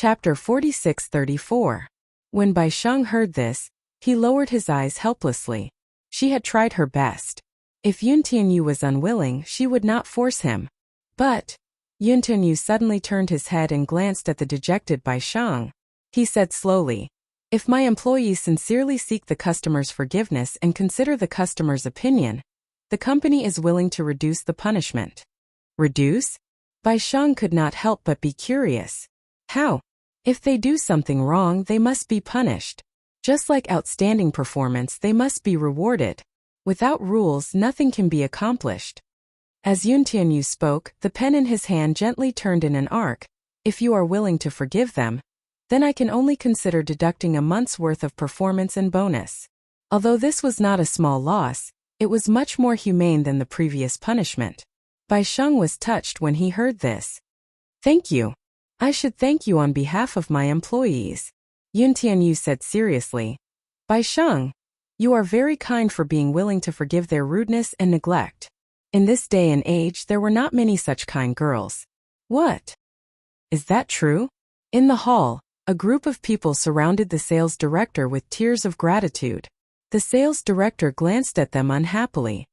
Chapter 46-34. When Bai Sheng heard this, he lowered his eyes helplessly. She had tried her best. If Yun Tianyu was unwilling, she would not force him. But Yun Tianyu suddenly turned his head and glanced at the dejected Bai Sheng. He said slowly, "If my employees sincerely seek the customer's forgiveness and consider the customer's opinion, the company is willing to reduce the punishment." Reduce? Bai Sheng could not help but be curious. How? If they do something wrong, they must be punished. Just like outstanding performance, they must be rewarded. Without rules, nothing can be accomplished. As Yun Tianyu spoke, the pen in his hand gently turned in an arc. "If you are willing to forgive them, then I can only consider deducting a month's worth of performance and bonus." Although this was not a small loss, it was much more humane than the previous punishment. Bai Sheng was touched when he heard this. "Thank you. I should thank you on behalf of my employees," Yun Tianyu said seriously. "Bai Sheng, you are very kind for being willing to forgive their rudeness and neglect. In this day and age, there were not many such kind girls." "What? Is that true?" In the hall, a group of people surrounded the sales director with tears of gratitude. The sales director glanced at them unhappily.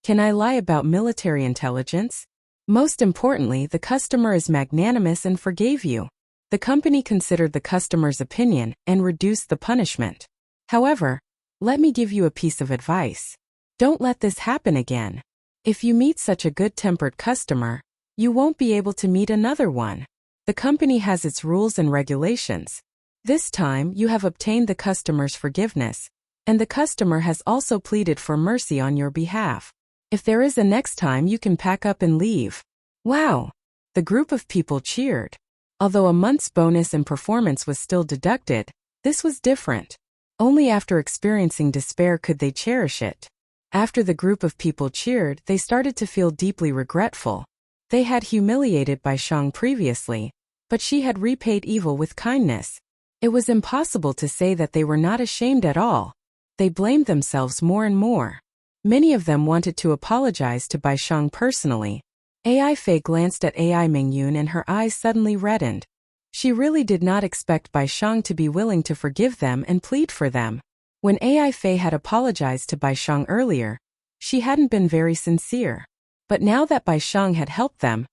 "Can I lie about military intelligence? Most importantly, the customer is magnanimous and forgave you. The company considered the customer's opinion and reduced the punishment. However, let me give you a piece of advice. Don't let this happen again. If you meet such a good-tempered customer, you won't be able to meet another one. The company has its rules and regulations. This time, you have obtained the customer's forgiveness, and the customer has also pleaded for mercy on your behalf. If there is a next time, you can pack up and leave." Wow! The group of people cheered. Although a month's bonus and performance was still deducted, this was different. Only after experiencing despair could they cherish it. After the group of people cheered, they started to feel deeply regretful. They had humiliated Bai Sheng previously, but she had repaid evil with kindness. It was impossible to say that they were not ashamed at all. They blamed themselves more and more. Many of them wanted to apologize to Bai Sheng personally. Ai Fei glanced at Ai Mingyun and her eyes suddenly reddened. She really did not expect Bai Sheng to be willing to forgive them and plead for them. When Ai Fei had apologized to Bai Sheng earlier, she hadn't been very sincere. But now that Bai Sheng had helped them,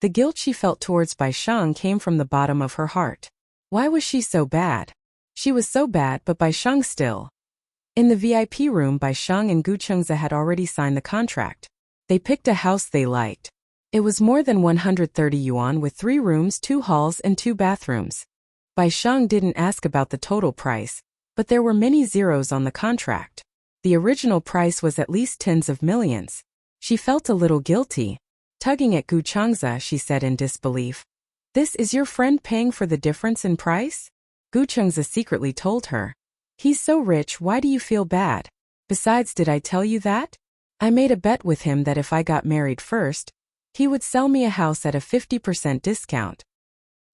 the guilt she felt towards Bai Sheng came from the bottom of her heart. Why was she so bad? She was so bad, but Bai Sheng still. In the VIP room, Bai Sheng and Gu Chengze had already signed the contract. They picked a house they liked. It was more than 130 yuan with 3 rooms, 2 halls and 2 bathrooms. Bai Sheng didn't ask about the total price, but there were many zeros on the contract. The original price was at least tens of millions. She felt a little guilty. Tugging at Gu Chengze, she said in disbelief, "This is your friend paying for the difference in price?" Gu Chengze secretly told her, "He's so rich, why do you feel bad? Besides, did I tell you that? I made a bet with him that if I got married first, he would sell me a house at a 50% discount."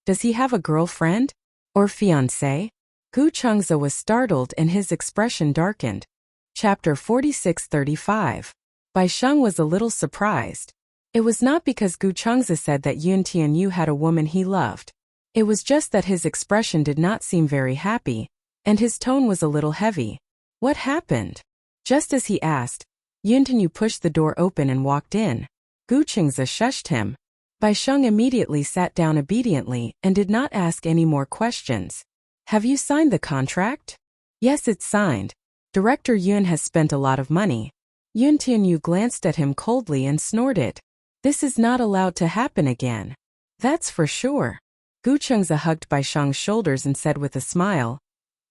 "Does he have a girlfriend? Or fiancé?" Gu Chengze was startled and his expression darkened. Chapter 46-35. Bai Sheng was a little surprised. It was not because Gu Chengze said that Yun Tianyu had a woman he loved. It was just that his expression did not seem very happy, and his tone was a little heavy. What happened? Just as he asked, Yun Tianyu pushed the door open and walked in. Gu Chengze shushed him. Bai Sheng immediately sat down obediently and did not ask any more questions. "Have you signed the contract?" "Yes, it's signed. Director Yun has spent a lot of money." Yun Tianyu glanced at him coldly and snorted. "This is not allowed to happen again." "That's for sure." Gu Chengze hugged Bai Sheng's shoulders and said with a smile,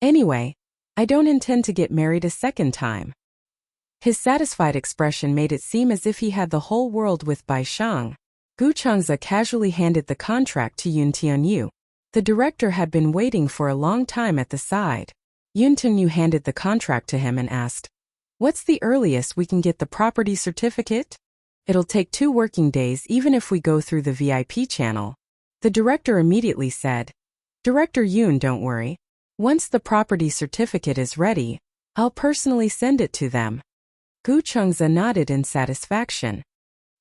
"Anyway, I don't intend to get married a second time." His satisfied expression made it seem as if he had the whole world with Bai Sheng. Gu Chengze casually handed the contract to Yun Tianyu. The director had been waiting for a long time at the side. Yun Tianyu handed the contract to him and asked, "What's the earliest we can get the property certificate?" "It'll take 2 working days even if we go through the VIP channel." The director immediately said, "Director Yun, don't worry. Once the property certificate is ready, I'll personally send it to them." Gu Chengze nodded in satisfaction.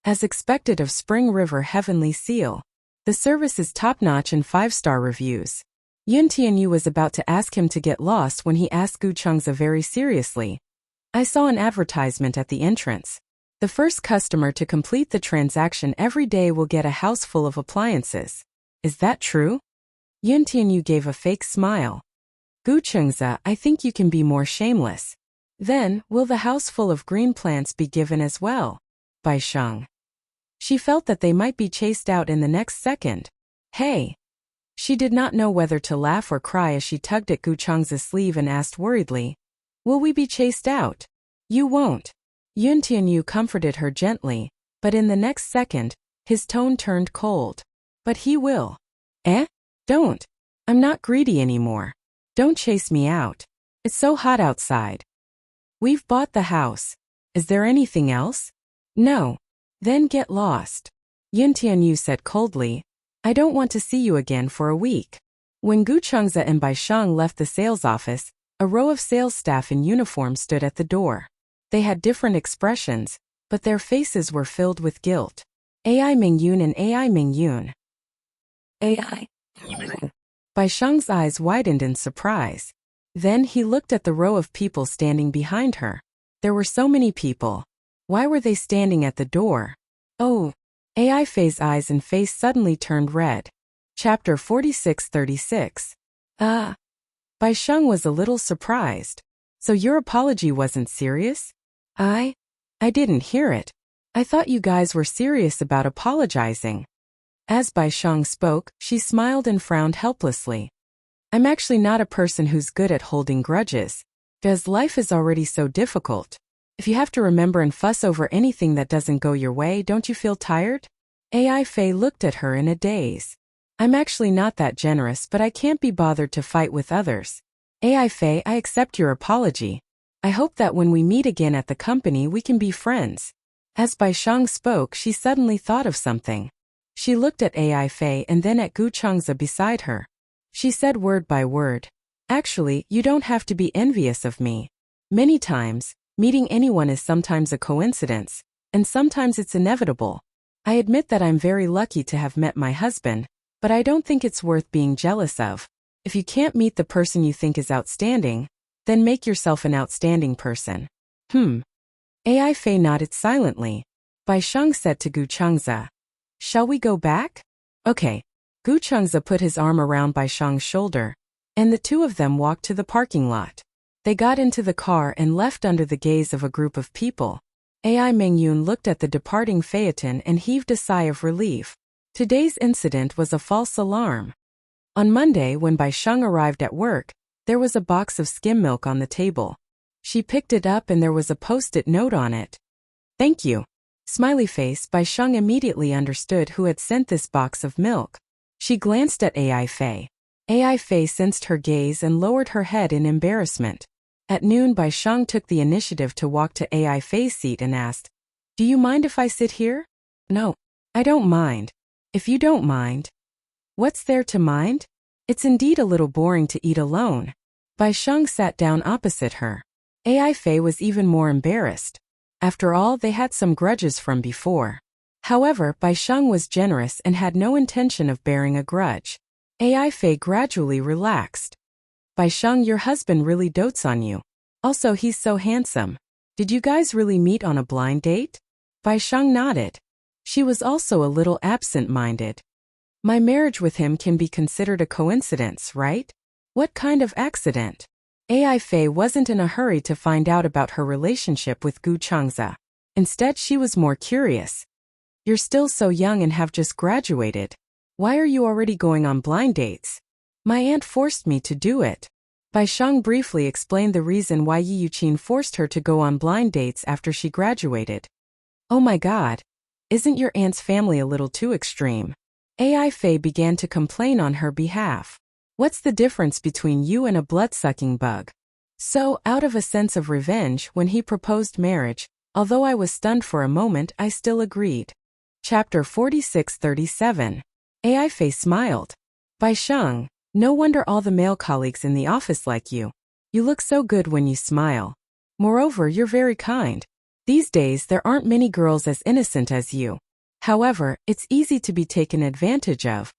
As expected of Spring River Heavenly Seal. The service is top-notch and 5-star reviews. Yun Tianyu was about to ask him to get lost when he asked Gu Chengza very seriously. I saw an advertisement at the entrance. The first customer to complete the transaction every day will get a house full of appliances. Is that true? Yun Tianyu gave a fake smile. Gu Chengza, I think you can be more shameless. Then, will the house full of green plants be given as well? Bai Sheng. She felt that they might be chased out in the next second. Hey! She did not know whether to laugh or cry as she tugged at Gu Chengza's sleeve and asked worriedly, will we be chased out? You won't. Yun Tianyu comforted her gently, but in the next second, his tone turned cold. But he will. Eh? Don't. I'm not greedy anymore. Don't chase me out. It's so hot outside. We've bought the house. Is there anything else? No. Then get lost. Yun Tianyu said coldly, I don't want to see you again for a week. When Gu Chengza and Bai Sheng left the sales office, a row of sales staff in uniform stood at the door. They had different expressions, but their faces were filled with guilt. AI Mingyun and AI Mingyun. AI. Bai Sheng's eyes widened in surprise. Then he looked at the row of people standing behind her. There were so many people. Why were they standing at the door? Oh. AI Fei's eyes and face suddenly turned red. Chapter 46-36. Bai Sheng was a little surprised. So your apology wasn't serious? I didn't hear it. I thought you guys were serious about apologizing. As Bai Sheng spoke, she smiled and frowned helplessly. I'm actually not a person who's good at holding grudges. Because life is already so difficult. If you have to remember and fuss over anything that doesn't go your way, don't you feel tired? AI Fei looked at her in a daze. I'm actually not that generous, but I can't be bothered to fight with others. AI Fei, I accept your apology. I hope that when we meet again at the company we can be friends. As Bai Sheng spoke, she suddenly thought of something. She looked at AI Fei and then at Gu Chengza beside her. She said word by word, actually, you don't have to be envious of me. Many times, meeting anyone is sometimes a coincidence, and sometimes it's inevitable. I admit that I'm very lucky to have met my husband, but I don't think it's worth being jealous of. If you can't meet the person you think is outstanding, then make yourself an outstanding person. AI Fei nodded silently. Bai Sheng said to Gu Chengza, shall we go back? Okay. Gu Chengza put his arm around Bai Sheng's shoulder, and the two of them walked to the parking lot. They got into the car and left under the gaze of a group of people. AI Mingyun looked at the departing phaeton and heaved a sigh of relief. Today's incident was a false alarm. On Monday, when Bai Sheng arrived at work, there was a box of skim milk on the table. She picked it up and there was a post-it note on it. Thank you. Smiley face. Bai Sheng immediately understood who had sent this box of milk. She glanced at AI Fei. AI Fei sensed her gaze and lowered her head in embarrassment. At noon, Bai Sheng took the initiative to walk to AI Fei's seat and asked, do you mind if I sit here? No. I don't mind. If you don't mind. What's there to mind? It's indeed a little boring to eat alone. Bai Sheng sat down opposite her. AI Fei was even more embarrassed. After all, they had some grudges from before. However, Bai Sheng was generous and had no intention of bearing a grudge. AI Fei gradually relaxed. Bai Sheng, your husband really dotes on you. Also, he's so handsome. Did you guys really meet on a blind date? Bai Sheng nodded. She was also a little absent-minded. My marriage with him can be considered a coincidence, right? What kind of accident? AI Fei wasn't in a hurry to find out about her relationship with Gu Chengza. Instead, she was more curious. You're still so young and have just graduated. Why are you already going on blind dates? My aunt forced me to do it. Bai Sheng briefly explained the reason why Yi Yuqin forced her to go on blind dates after she graduated. Oh my god. Isn't your aunt's family a little too extreme? AI Fei began to complain on her behalf. What's the difference between you and a blood-sucking bug? So, out of a sense of revenge, when he proposed marriage, although I was stunned for a moment, I still agreed. Chapter 46-37. AI Fei smiled. Bai Sheng, no wonder all the male colleagues in the office like you. You look so good when you smile. Moreover, you're very kind. These days there aren't many girls as innocent as you. However, it's easy to be taken advantage of.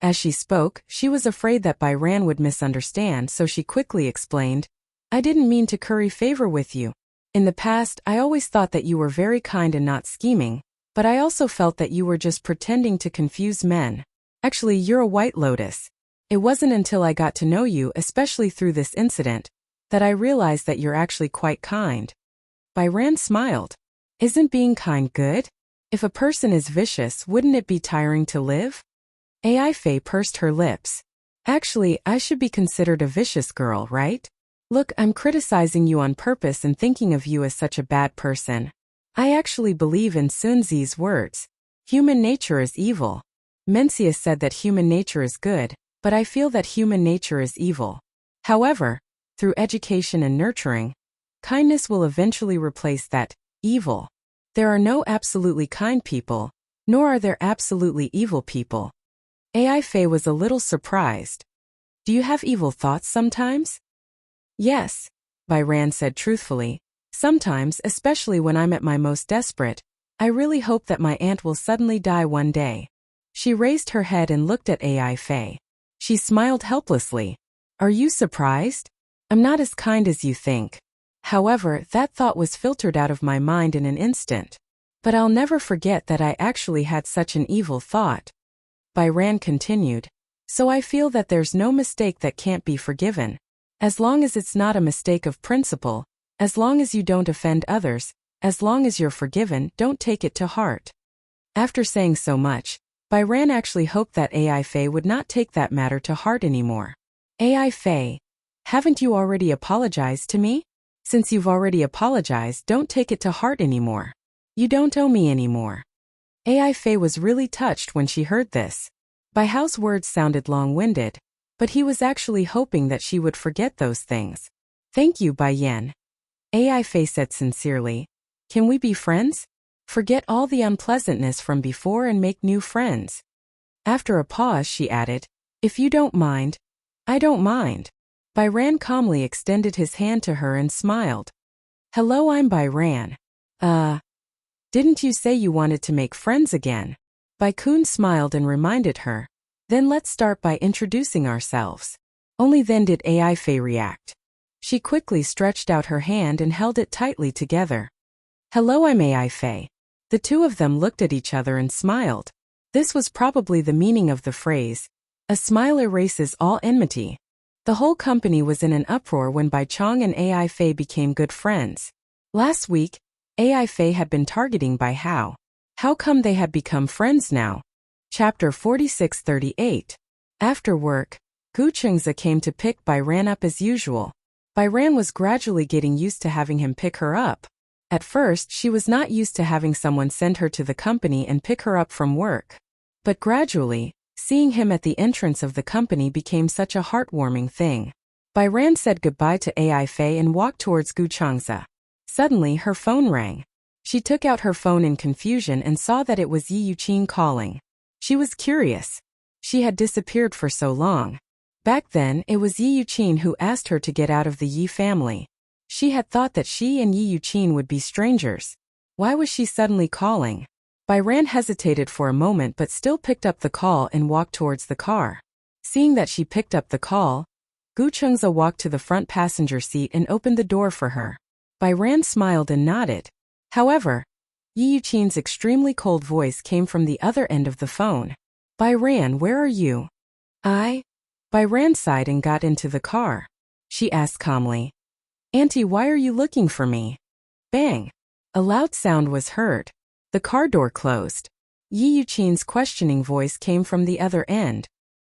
As she spoke, she was afraid that Byran would misunderstand, so she quickly explained, I didn't mean to curry favor with you. In the past, I always thought that you were very kind and not scheming, but I also felt that you were just pretending to confuse men. Actually, you're a white lotus. It wasn't until I got to know you, especially through this incident, that I realized that you're actually quite kind. Byran smiled. Isn't being kind good? If a person is vicious, wouldn't it be tiring to live? AI Faye pursed her lips. Actually, I should be considered a vicious girl, right? Look, I'm criticizing you on purpose and thinking of you as such a bad person. I actually believe in Sun Tzu's words. Human nature is evil. Mencius said that human nature is good, but I feel that human nature is evil. However, through education and nurturing, kindness will eventually replace that evil. There are no absolutely kind people, nor are there absolutely evil people. AI Faye was a little surprised. Do you have evil thoughts sometimes? Yes, Byran said truthfully. Sometimes, especially when I'm at my most desperate, I really hope that my aunt will suddenly die one day. She raised her head and looked at AI Faye. She smiled helplessly. Are you surprised? I'm not as kind as you think. However, that thought was filtered out of my mind in an instant. But I'll never forget that I actually had such an evil thought. Byran continued. So I feel that there's no mistake that can't be forgiven. As long as it's not a mistake of principle, as long as you don't offend others, as long as you're forgiven, don't take it to heart. After saying so much, Byran actually hoped that AI Faye would not take that matter to heart anymore. AI Faye, haven't you already apologized to me? Since you've already apologized, don't take it to heart anymore. You don't owe me anymore. AI Faye was really touched when she heard this. Baihao's words sounded long-winded, but he was actually hoping that she would forget those things. Thank you, Bai Yan. AI Faye said sincerely. Can we be friends? Forget all the unpleasantness from before and make new friends. After a pause, she added, if you don't mind. I don't mind. Byran calmly extended his hand to her and smiled. Hello, I'm Byran. Didn't you say you wanted to make friends again? Tycoon smiled and reminded her. Then let's start by introducing ourselves. Only then did AI Faye react. She quickly stretched out her hand and held it tightly together. Hello, I'm AI Faye. The two of them looked at each other and smiled. This was probably the meaning of the phrase, a smile erases all enmity. The whole company was in an uproar when Bai Chong and AI Faye became good friends. Last week, AI Faye had been targeting Bai Hao. How come they had become friends now? Chapter 46-38. After work, Gu Chengza came to pick Byran up as usual. Byran was gradually getting used to having him pick her up. At first, she was not used to having someone send her to the company and pick her up from work. But gradually, seeing him at the entrance of the company became such a heartwarming thing. Byran said goodbye to AI Faye and walked towards Gu Chengza. Suddenly, her phone rang. She took out her phone in confusion and saw that it was Yi Yuqin calling. She was curious. She had disappeared for so long. Back then, it was Yi Yuqin who asked her to get out of the Yi family. She had thought that she and Yi Yuqin would be strangers. Why was she suddenly calling? Byran hesitated for a moment but still picked up the call and walked towards the car. Seeing that she picked up the call, Gu Chengza walked to the front passenger seat and opened the door for her. Byran smiled and nodded. However, Yi Yuqin's extremely cold voice came from the other end of the phone. Byran, where are you? Byran sighed and got into the car. She asked calmly. Auntie, why are you looking for me? Bang! A loud sound was heard. The car door closed. Yi Yuqin's questioning voice came from the other end.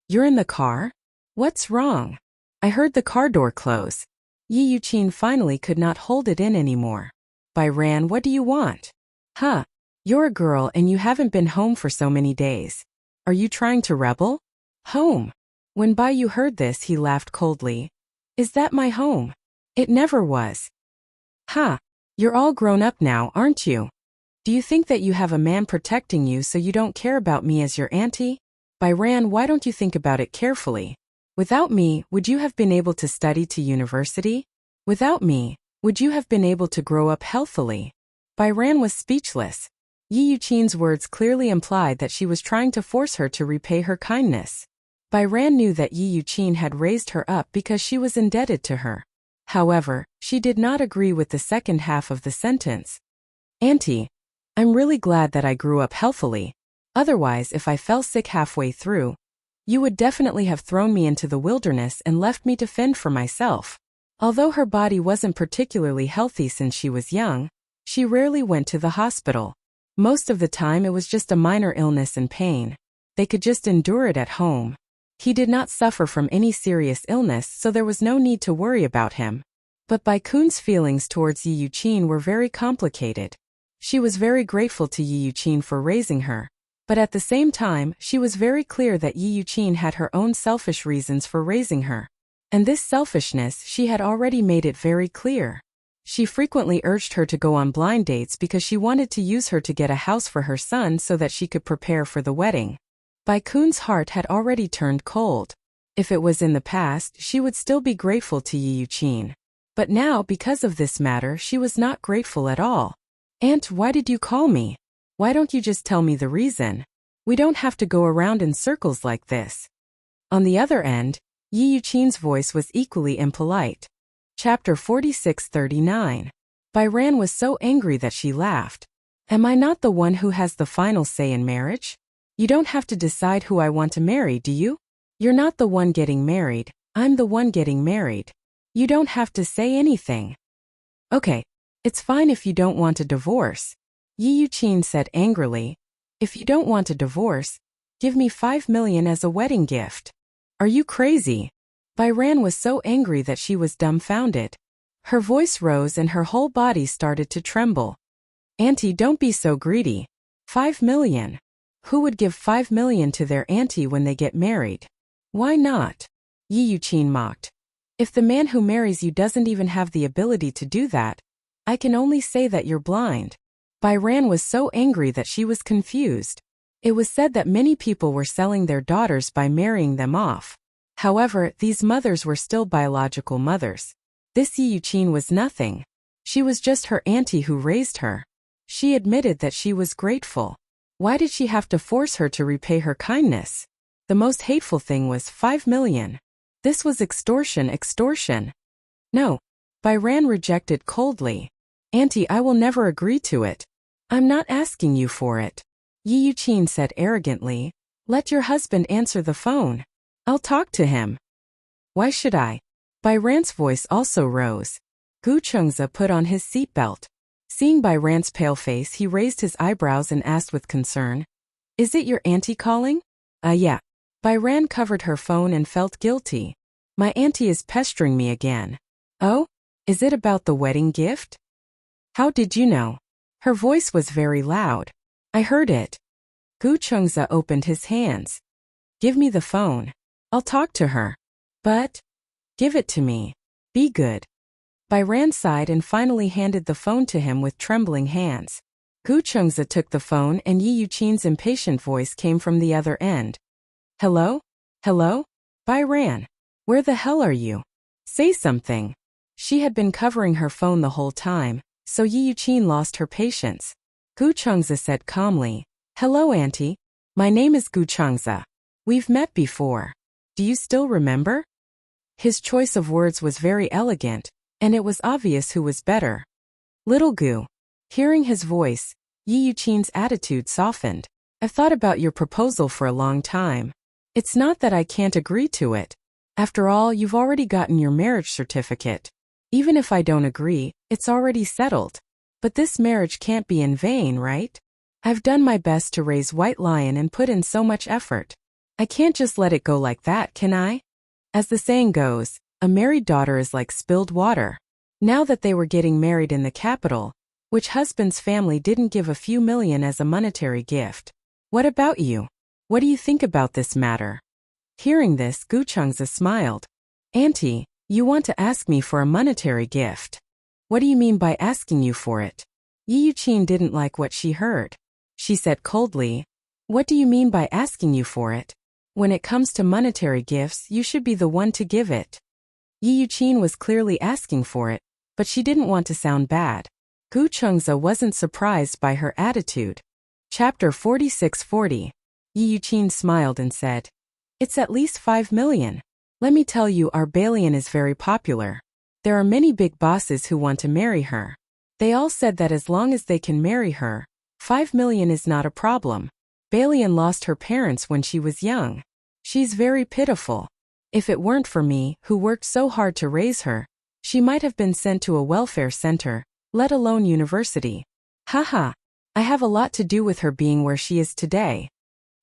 You're in the car? What's wrong? I heard the car door close. Yi Yuqin finally could not hold it in anymore. Byran, what do you want? Huh, you're a girl and you haven't been home for so many days. Are you trying to rebel? Home. When Bai Yu heard this, he laughed coldly. Is that my home? It never was. Huh, you're all grown up now, aren't you? Do you think that you have a man protecting you so you don't care about me as your auntie? Byran, why don't you think about it carefully? Without me, would you have been able to study to university? Without me, would you have been able to grow up healthily? Byran was speechless. Yi Yuqin's words clearly implied that she was trying to force her to repay her kindness. Bai Ran knew that Yi Yuqin had raised her up because she was indebted to her. However, she did not agree with the second half of the sentence. Auntie, I'm really glad that I grew up healthily. Otherwise, if I fell sick halfway through, you would definitely have thrown me into the wilderness and left me to fend for myself. Although her body wasn't particularly healthy since she was young, she rarely went to the hospital. Most of the time it was just a minor illness and pain. They could just endure it at home. He did not suffer from any serious illness, so there was no need to worry about him. But Bai Kun's feelings towards Yi Yuqin were very complicated. She was very grateful to Yi Yuqin for raising her, but at the same time, she was very clear that Yi Yuqin had her own selfish reasons for raising her. And this selfishness, she had already made it very clear. She frequently urged her to go on blind dates because she wanted to use her to get a house for her son so that she could prepare for the wedding. Bai Kun's heart had already turned cold. If it was in the past, she would still be grateful to Yi Yuqin. But now, because of this matter, she was not grateful at all. Aunt, why did you call me? Why don't you just tell me the reason? We don't have to go around in circles like this. On the other end, Yi Yuqin's voice was equally impolite. Chapter 46:39. Bai Ran was so angry that she laughed. Am I not the one who has the final say in marriage? You don't have to decide who I want to marry, do you? You're not the one getting married, I'm the one getting married. You don't have to say anything. Okay, it's fine if you don't want a divorce, Yi Yuqin said angrily. If you don't want a divorce, give me 5 million as a wedding gift. Are you crazy? Bai Ran was so angry that she was dumbfounded. Her voice rose and her whole body started to tremble. Auntie, don't be so greedy. 5 million. Who would give 5 million to their auntie when they get married? Why not? Yi Yuqin mocked. If the man who marries you doesn't even have the ability to do that, I can only say that you're blind. Bai Ran was so angry that she was confused. It was said that many people were selling their daughters by marrying them off. However, these mothers were still biological mothers. This Yi Yuqin was nothing. She was just her auntie who raised her. She admitted that she was grateful. Why did she have to force her to repay her kindness? The most hateful thing was 5 million. This was extortion. No. Bai Ran rejected coldly. Auntie, I will never agree to it. I'm not asking you for it. Yi Yuqin said arrogantly. Let your husband answer the phone. I'll talk to him. Why should I? Bai Ran's voice also rose. Gu Chengze put on his seatbelt. Seeing Bai Ran's pale face, he raised his eyebrows and asked with concern. Is it your auntie calling? Yeah. Bai Ran covered her phone and felt guilty. My auntie is pestering me again. Oh? Is it about the wedding gift? How did you know? Her voice was very loud. I heard it. Gu Chengze opened his hands. Give me the phone. I'll talk to her. But? Give it to me. Be good. Bai Ran sighed and finally handed the phone to him with trembling hands. Gu Chengze took the phone and Yi Yuqin's impatient voice came from the other end. Hello? Hello? Bai Ran. Where the hell are you? Say something. She had been covering her phone the whole time, so Yi Yuqin lost her patience. Gu Chengze said calmly. Hello, auntie. My name is Gu Chengze. We've met before. Do you still remember? His choice of words was very elegant, and it was obvious who was better. Little Gu. Hearing his voice, Yi Yuqin's attitude softened. I've thought about your proposal for a long time. It's not that I can't agree to it. After all, you've already gotten your marriage certificate. Even if I don't agree, it's already settled. But this marriage can't be in vain, right? I've done my best to raise White Lion and put in so much effort. I can't just let it go like that, can I? As the saying goes, a married daughter is like spilled water. Now that they were getting married in the capital, which husband's family didn't give a few million as a monetary gift. What about you? What do you think about this matter? Hearing this, Gu Chengze smiled. Auntie, you want to ask me for a monetary gift. What do you mean by asking you for it? Yi Yuqin didn't like what she heard. She said coldly, what do you mean by asking you for it? When it comes to monetary gifts, you should be the one to give it. Yi Yuqin was clearly asking for it, but she didn't want to sound bad. Gu Chengze wasn't surprised by her attitude. Chapter 4640. Yi Yuqin smiled and said, "It's at least 5 million. Let me tell you, our Balian is very popular. There are many big bosses who want to marry her. They all said that as long as they can marry her, 5 million is not a problem. Balian lost her parents when she was young. She's very pitiful. If it weren't for me, who worked so hard to raise her, she might have been sent to a welfare center, let alone university. Haha, I have a lot to do with her being where she is today."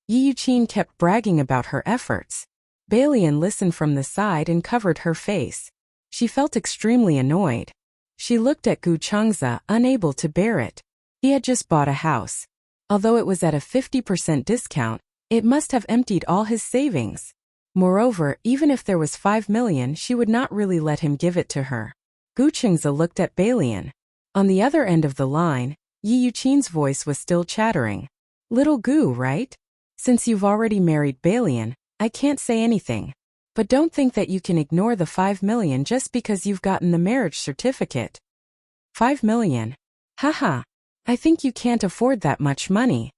Yi Yuqin kept bragging about her efforts. Balian listened from the side and covered her face. She felt extremely annoyed. She looked at Gu Chengze, unable to bear it. He had just bought a house. Although it was at a 50% discount, it must have emptied all his savings. Moreover, even if there was 5 million, she would not really let him give it to her. Gu Chengze looked at Balian. On the other end of the line, Yi Yuqin's voice was still chattering. "Little Gu, right? Since you've already married Balian, I can't say anything. But don't think that you can ignore the 5 million just because you've gotten the marriage certificate." 5 million? Haha, I think you can't afford that much money.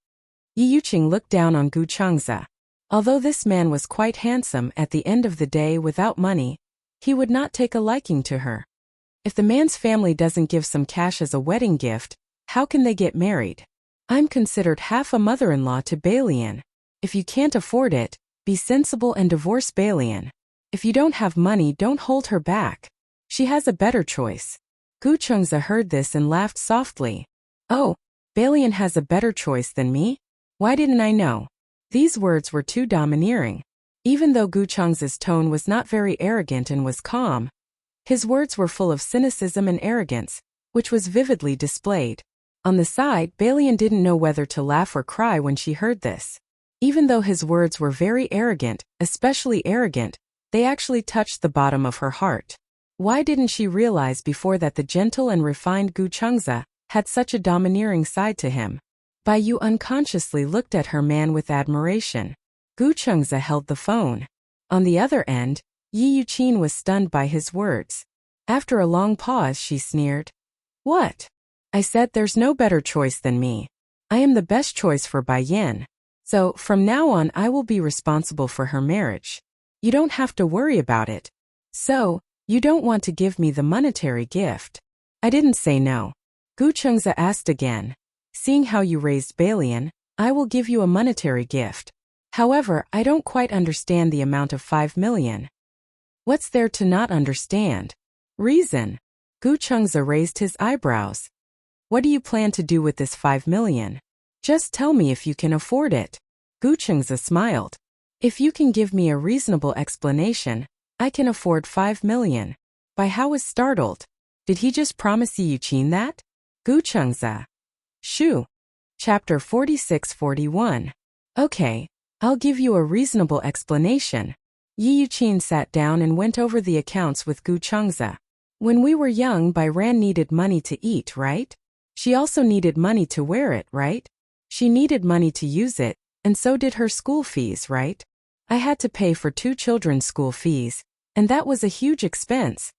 Yi Yuqin looked down on Gu Chengze. Although this man was quite handsome, at the end of the day without money, he would not take a liking to her. If the man's family doesn't give some cash as a wedding gift, how can they get married? I'm considered half a mother-in-law to Balian. If you can't afford it, be sensible and divorce Balian. If you don't have money, don't hold her back. She has a better choice. Gu Chengze heard this and laughed softly. "Oh, Balian has a better choice than me? Why didn't I know?" These words were too domineering. Even though Gu Chengze's tone was not very arrogant and was calm, his words were full of cynicism and arrogance, which was vividly displayed. On the side, Balian didn't know whether to laugh or cry when she heard this. Even though his words were very arrogant, especially arrogant, they actually touched the bottom of her heart. Why didn't she realize before that the gentle and refined Gu Chengze had such a domineering side to him? Bai Yu unconsciously looked at her man with admiration. Gu Chengze held the phone. On the other end, Yi Yuqin was stunned by his words. After a long pause, she sneered. "What? I said there's no better choice than me. I am the best choice for Bai Yan. So, from now on I will be responsible for her marriage. You don't have to worry about it. So, you don't want to give me the monetary gift?" "I didn't say no." Gu Chengze asked again. "Seeing how you raised Balian, I will give you a monetary gift. However, I don't quite understand the amount of 5 million. What's there to not understand? Reason?" Gu Chengze raised his eyebrows. "What do you plan to do with this 5 million? Just tell me if you can afford it." Gu Chengze smiled. "If you can give me a reasonable explanation, I can afford 5 million. Bai Hao was startled. Did he just promise Yi Yuqin that? Gu Chengze. Shoo. Chapter 4641. Okay, I'll give you a reasonable explanation. Yi Yuqin sat down and went over the accounts with Gu Chengze. When we were young, Bai Ran needed money to eat, right? She also needed money to wear it, right? She needed money to use it, and so did her school fees, right? I had to pay for 2 children's school fees, and that was a huge expense.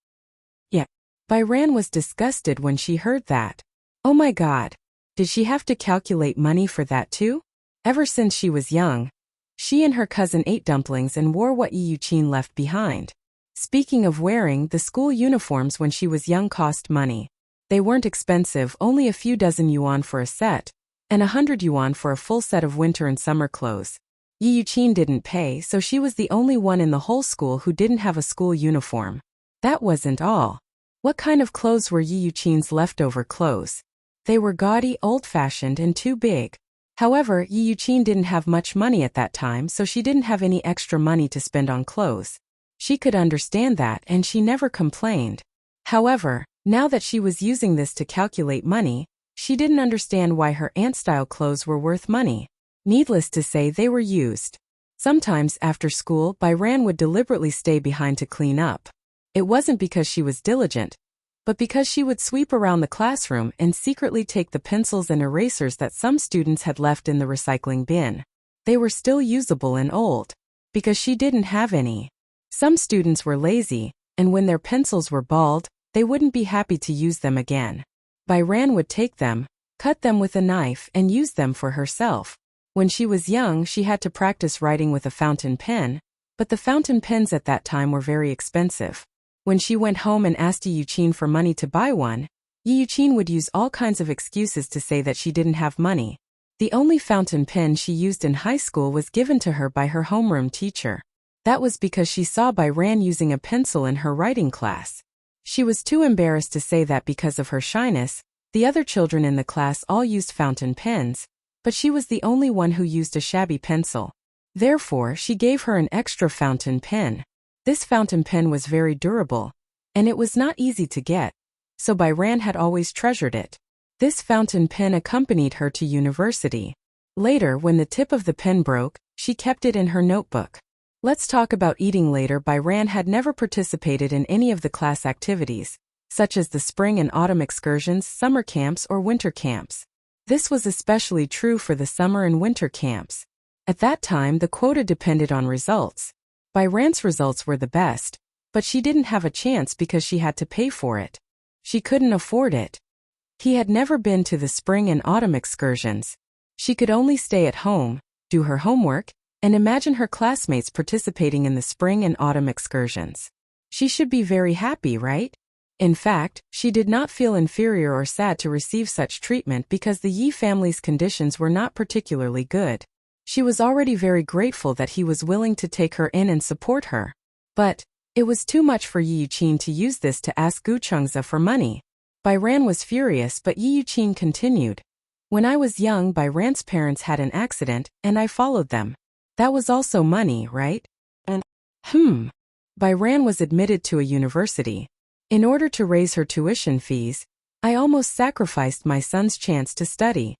Yeah. Bai Ran was disgusted when she heard that. Oh my God. Did she have to calculate money for that too? Ever since she was young, she and her cousin ate dumplings and wore what Yi Yuqin left behind. Speaking of wearing, the school uniforms when she was young cost money. They weren't expensive, only a few dozen yuan for a set, and 100 yuan for a full set of winter and summer clothes. Yi Yuqin didn't pay, so she was the only one in the whole school who didn't have a school uniform. That wasn't all. What kind of clothes were Yi Yuqin's leftover clothes? They were gaudy, old-fashioned, and too big. However, Yi Yuqin didn't have much money at that time, so she didn't have any extra money to spend on clothes. She could understand that, and she never complained. However, now that she was using this to calculate money, she didn't understand why her aunt-style clothes were worth money. Needless to say, they were used. Sometimes, after school, Bai Ran would deliberately stay behind to clean up. It wasn't because she was diligent, but because she would sweep around the classroom and secretly take the pencils and erasers that some students had left in the recycling bin. They were still usable and old, because she didn't have any. Some students were lazy, and when their pencils were bald, they wouldn't be happy to use them again. Bai Ran would take them, cut them with a knife and used them for herself. When she was young, she had to practice writing with a fountain pen, but the fountain pens at that time were very expensive. When she went home and asked Yi Yuqin for money to buy one, Yi Yuqin would use all kinds of excuses to say that she didn't have money. The only fountain pen she used in high school was given to her by her homeroom teacher. That was because she saw Bai Ran using a pencil in her writing class. She was too embarrassed to say that because of her shyness. The other children in the class all used fountain pens, but she was the only one who used a shabby pencil. Therefore, she gave her an extra fountain pen. This fountain pen was very durable, and it was not easy to get, so Bai Ran had always treasured it. This fountain pen accompanied her to university. Later, when the tip of the pen broke, she kept it in her notebook. Let's talk about eating later. Bai Ran had never participated in any of the class activities, such as the spring and autumn excursions, summer camps, or winter camps. This was especially true for the summer and winter camps. At that time, the quota depended on results. Bai Ran's results were the best, but she didn't have a chance because she had to pay for it. She couldn't afford it. He had never been to the spring and autumn excursions. She could only stay at home, do her homework, and imagine her classmates participating in the spring and autumn excursions. She should be very happy, right? In fact, she did not feel inferior or sad to receive such treatment because the Yi family's conditions were not particularly good. She was already very grateful that he was willing to take her in and support her. But it was too much for Yi Yuqin to use this to ask Gu Chengze for money. Bai Ran was furious, but Yi Yuqin continued. When I was young, Bai Ran's parents had an accident, and I followed them. That was also money, right? And Bai Ran was admitted to a university. In order to raise her tuition fees, I almost sacrificed my son's chance to study.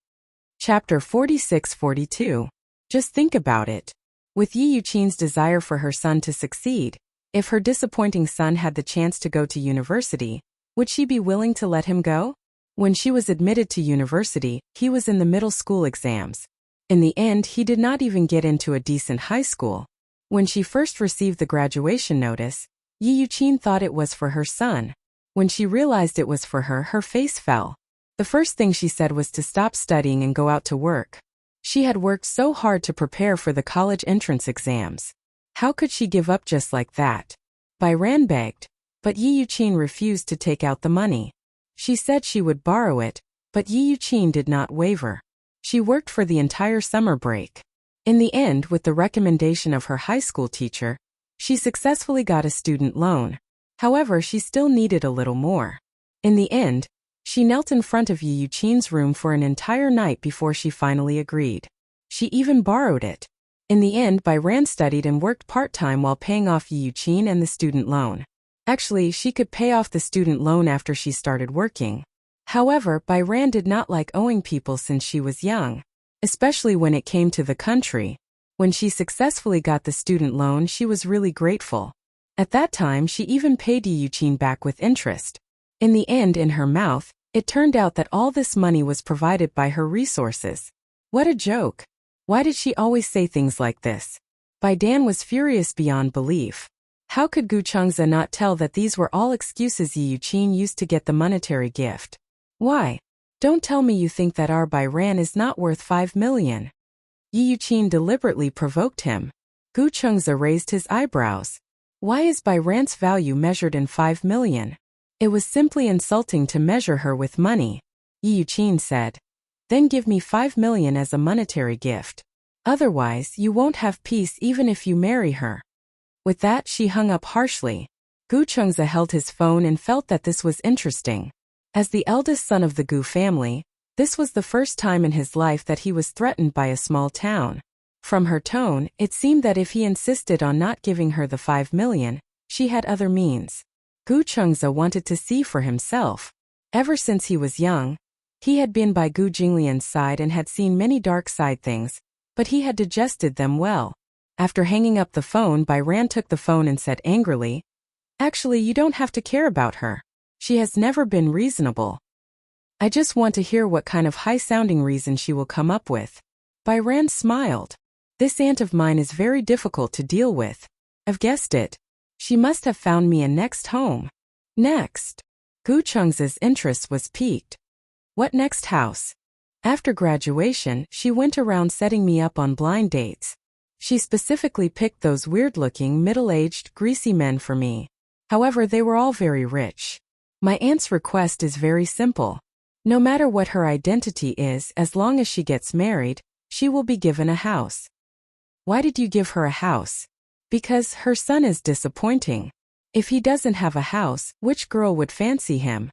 Chapter 46-42. Just think about it. With Yi Yuqin's desire for her son to succeed, if her disappointing son had the chance to go to university, would she be willing to let him go? When she was admitted to university, he was in the middle school exams. In the end, he did not even get into a decent high school. When she first received the graduation notice, Yi Yuqin thought it was for her son. When she realized it was for her, her face fell. The first thing she said was to stop studying and go out to work. She had worked so hard to prepare for the college entrance exams. How could she give up just like that? Bai Ran begged, but Yi Yuqin refused to take out the money. She said she would borrow it, but Yi Yuqin did not waver. She worked for the entire summer break. In the end, with the recommendation of her high school teacher, she successfully got a student loan. However, she still needed a little more. In the end, she knelt in front of Yi Yuqin's room for an entire night before she finally agreed. She even borrowed it. In the end, Bai Ran studied and worked part-time while paying off Yi Yuqin and the student loan. Actually, she could pay off the student loan after she started working. However, Bai Ran did not like owing people since she was young, especially when it came to the country. When she successfully got the student loan, she was really grateful. At that time, she even paid Yi Yuqin back with interest. In the end, in her mouth, it turned out that all this money was provided by her resources. What a joke! Why did she always say things like this? Bai Dan was furious beyond belief. How could Gu Chengze not tell that these were all excuses Yi Yuqin used to get the monetary gift? Why? Don't tell me you think that our Bai Ran is not worth 5 million. Yi Yuqin deliberately provoked him. Gu Chengze raised his eyebrows. Why is Bai Ran's value measured in 5 million? It was simply insulting to measure her with money. Yi Yuqin said. Then give me 5 million as a monetary gift. Otherwise, you won't have peace even if you marry her. With that, she hung up harshly. Gu Chengze held his phone and felt that this was interesting. As the eldest son of the Gu family, this was the first time in his life that he was threatened by a small town. From her tone, it seemed that if he insisted on not giving her the 5 million, she had other means. Gu Chengze wanted to see for himself. Ever since he was young, he had been by Gu Jinglian's side and had seen many dark side things, but he had digested them well. After hanging up the phone, Bai Ran took the phone and said angrily, "Actually, you don't have to care about her. She has never been reasonable. I just want to hear what kind of high-sounding reason she will come up with." Bai Ran smiled. "This aunt of mine is very difficult to deal with. I've guessed it. She must have found me a next home." Next. Gu Chengze's interest was piqued. What next house? After graduation, she went around setting me up on blind dates. She specifically picked those weird-looking, middle-aged, greasy men for me. However, they were all very rich. My aunt's request is very simple. No matter what her identity is, as long as she gets married, she will be given a house. Why did you give her a house? Because her son is disappointing. If he doesn't have a house, which girl would fancy him?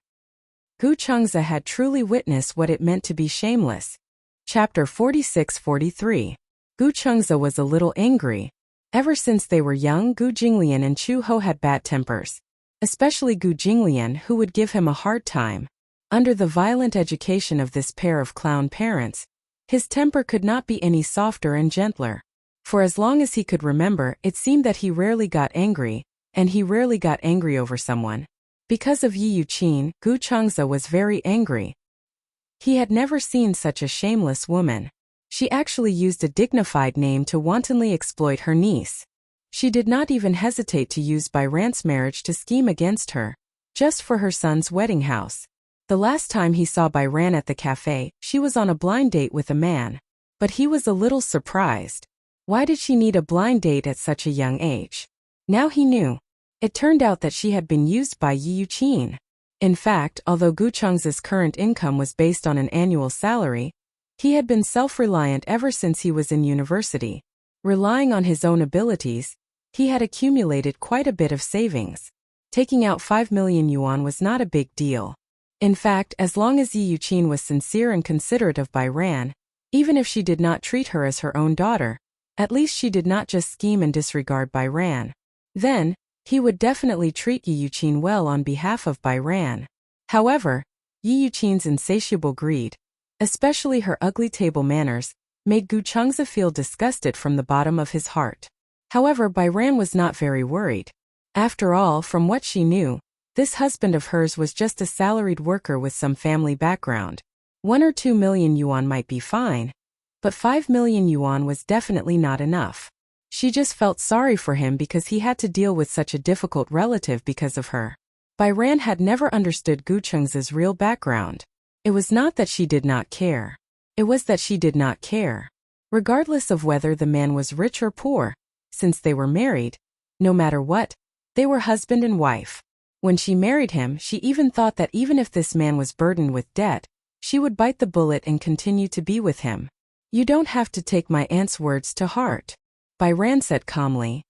Gu Chengza had truly witnessed what it meant to be shameless. Chapter 46-43. Gu Chengza was a little angry. Ever since they were young, Gu Jinglian and Chu Ho had bad tempers. Especially Gu Jinglian, who would give him a hard time. Under the violent education of this pair of clown parents, his temper could not be any softer and gentler. For as long as he could remember, it seemed that he rarely got angry, and he rarely got angry over someone. Because of Yi Yuqin, Gu Chengza was very angry. He had never seen such a shameless woman. She actually used a dignified name to wantonly exploit her niece. She did not even hesitate to use Bai Ran's marriage to scheme against her, just for her son's wedding house. The last time he saw Bai Ran at the cafe, she was on a blind date with a man. But he was a little surprised. Why did she need a blind date at such a young age? Now he knew. It turned out that she had been used by Yi Yuqin. In fact, although Gu Chengza's current income was based on an annual salary, he had been self-reliant ever since he was in university. Relying on his own abilities, he had accumulated quite a bit of savings. Taking out 5 million yuan was not a big deal. In fact, as long as Yi Yuqin was sincere and considerate of Bai Ran, even if she did not treat her as her own daughter, at least she did not just scheme and disregard Bai Ran. Then, he would definitely treat Yi Yuqin well on behalf of Bai Ran. However, Yi Yuqin's insatiable greed, especially her ugly table manners, made Gu Chengza feel disgusted from the bottom of his heart. However, Bai Ran was not very worried. After all, from what she knew, this husband of hers was just a salaried worker with some family background. 1 or 2 million yuan might be fine, but 5 million yuan was definitely not enough. She just felt sorry for him because he had to deal with such a difficult relative because of her. Bai Ran had never understood Gu Chengza's real background. It was not that she did not care. It was that she did not care. Regardless of whether the man was rich or poor, since they were married, no matter what, they were husband and wife. When she married him, she even thought that even if this man was burdened with debt, she would bite the bullet and continue to be with him. You don't have to take my aunt's words to heart, Bai Ran said calmly.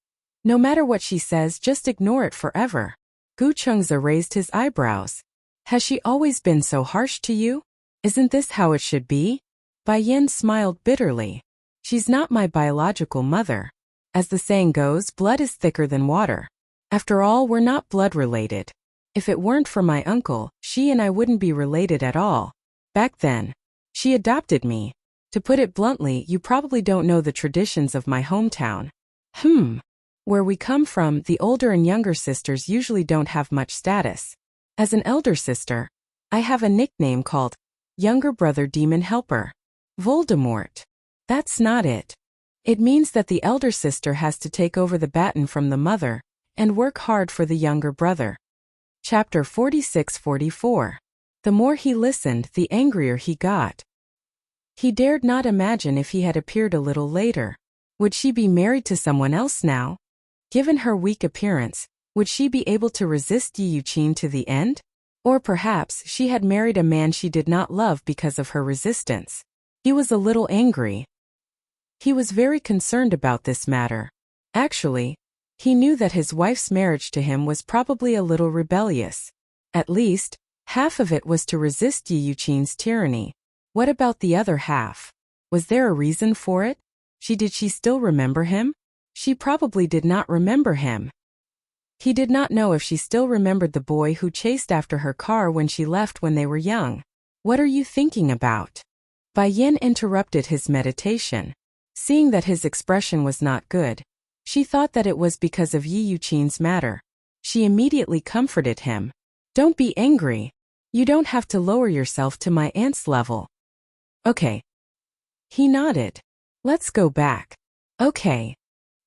No matter what she says, just ignore it forever. Gu Chengza raised his eyebrows. Has she always been so harsh to you? Isn't this how it should be? Bai Yan smiled bitterly. She's not my biological mother. As the saying goes, blood is thicker than water. After all, we're not blood related. If it weren't for my uncle, she and I wouldn't be related at all. Back then, she adopted me. To put it bluntly, you probably don't know the traditions of my hometown. Where we come from, the older and younger sisters usually don't have much status. As an elder sister, I have a nickname called Younger Brother Demon Helper. Voldemort. That's not it. It means that the elder sister has to take over the baton from the mother and work hard for the younger brother. Chapter 46-44. The more he listened, the angrier he got. He dared not imagine if he had appeared a little later. Would she be married to someone else now? Given her weak appearance, would she be able to resist Yi Yuqin to the end? Or perhaps she had married a man she did not love because of her resistance. He was a little angry. He was very concerned about this matter. Actually, he knew that his wife's marriage to him was probably a little rebellious. At least, half of it was to resist Yi Yuqin's tyranny. What about the other half? Was there a reason for it? Did she still remember him? She probably did not remember him. He did not know if she still remembered the boy who chased after her car when she left when they were young. What are you thinking about? Bai Yin interrupted his meditation. Seeing that his expression was not good, she thought that it was because of Yi Yuqin's matter. She immediately comforted him. Don't be angry. You don't have to lower yourself to my aunt's level. Okay. He nodded. Let's go back. Okay.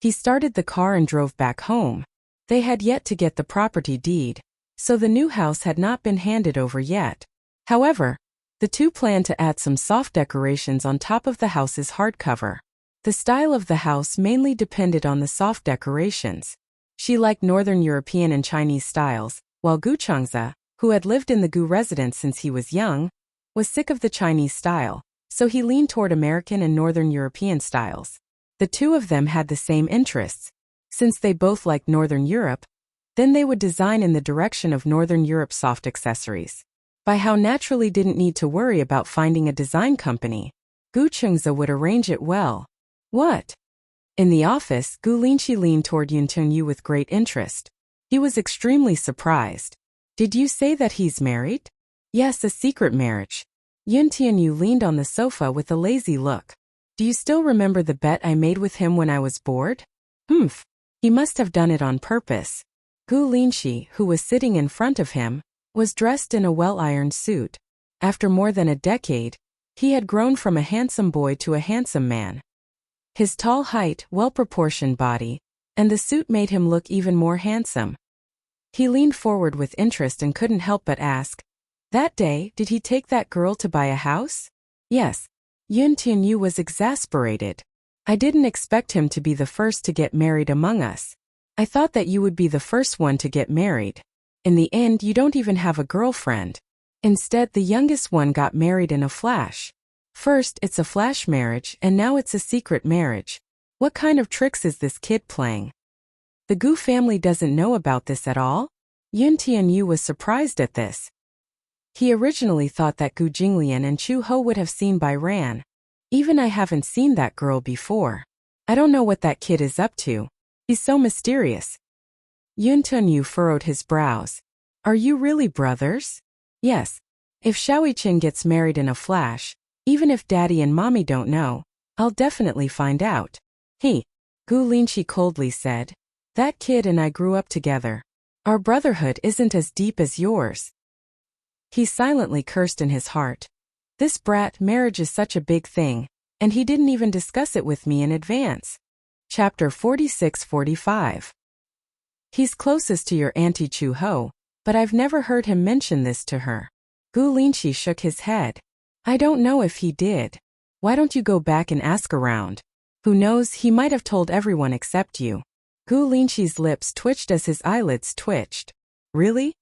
He started the car and drove back home. They had yet to get the property deed, so the new house had not been handed over yet. However, The two planned to add some soft decorations on top of the house's hardcover. The style of the house mainly depended on the soft decorations. She liked Northern European and Chinese styles, while Gu Changza, who had lived in the Gu residence since he was young, was sick of the Chinese style, so he leaned toward American and Northern European styles. The two of them had the same interests. Since they both liked Northern Europe, then they would design in the direction of Northern Europe soft accessories. By how naturally didn't need to worry about finding a design company. Gu Changza would arrange it well. What? In the office, Gu Linqi leaned toward Yun Tianyu with great interest. He was extremely surprised. Did you say that he's married? Yes, a secret marriage. Yun Tianyu leaned on the sofa with a lazy look. Do you still remember the bet I made with him when I was bored? Humph. He must have done it on purpose. Gu Linqi, who was sitting in front of him, was dressed in a well-ironed suit. After more than a decade, he had grown from a handsome boy to a handsome man. His tall height, well-proportioned body, and the suit made him look even more handsome. He leaned forward with interest and couldn't help but ask, that day, did he take that girl to buy a house? Yes. Yun Tianyu was exasperated. I didn't expect him to be the first to get married among us. I thought that you would be the first one to get married. In the end, you don't even have a girlfriend. Instead, the youngest one got married in a flash. First, it's a flash marriage, and now it's a secret marriage. What kind of tricks is this kid playing? The Gu family doesn't know about this at all? Yun Tianyu was surprised at this. He originally thought that Gu Jinglian and Chu Ho would have seen by Ran. Even I haven't seen that girl before. I don't know what that kid is up to. He's so mysterious. Yun Tianyu furrowed his brows. Are you really brothers? Yes. If Shaoiqin gets married in a flash, even if Daddy and Mommy don't know, I'll definitely find out. He. Gu Linqi coldly said. That kid and I grew up together. Our brotherhood isn't as deep as yours. He silently cursed in his heart. This brat marriage is such a big thing, and he didn't even discuss it with me in advance. Chapter 46-45. He's closest to your Auntie Chu Ho, but I've never heard him mention this to her. Gu Linqi shook his head. I don't know if he did. Why don't you go back and ask around? Who knows, he might have told everyone except you. Gu Linqi's lips twitched as his eyelids twitched. Really?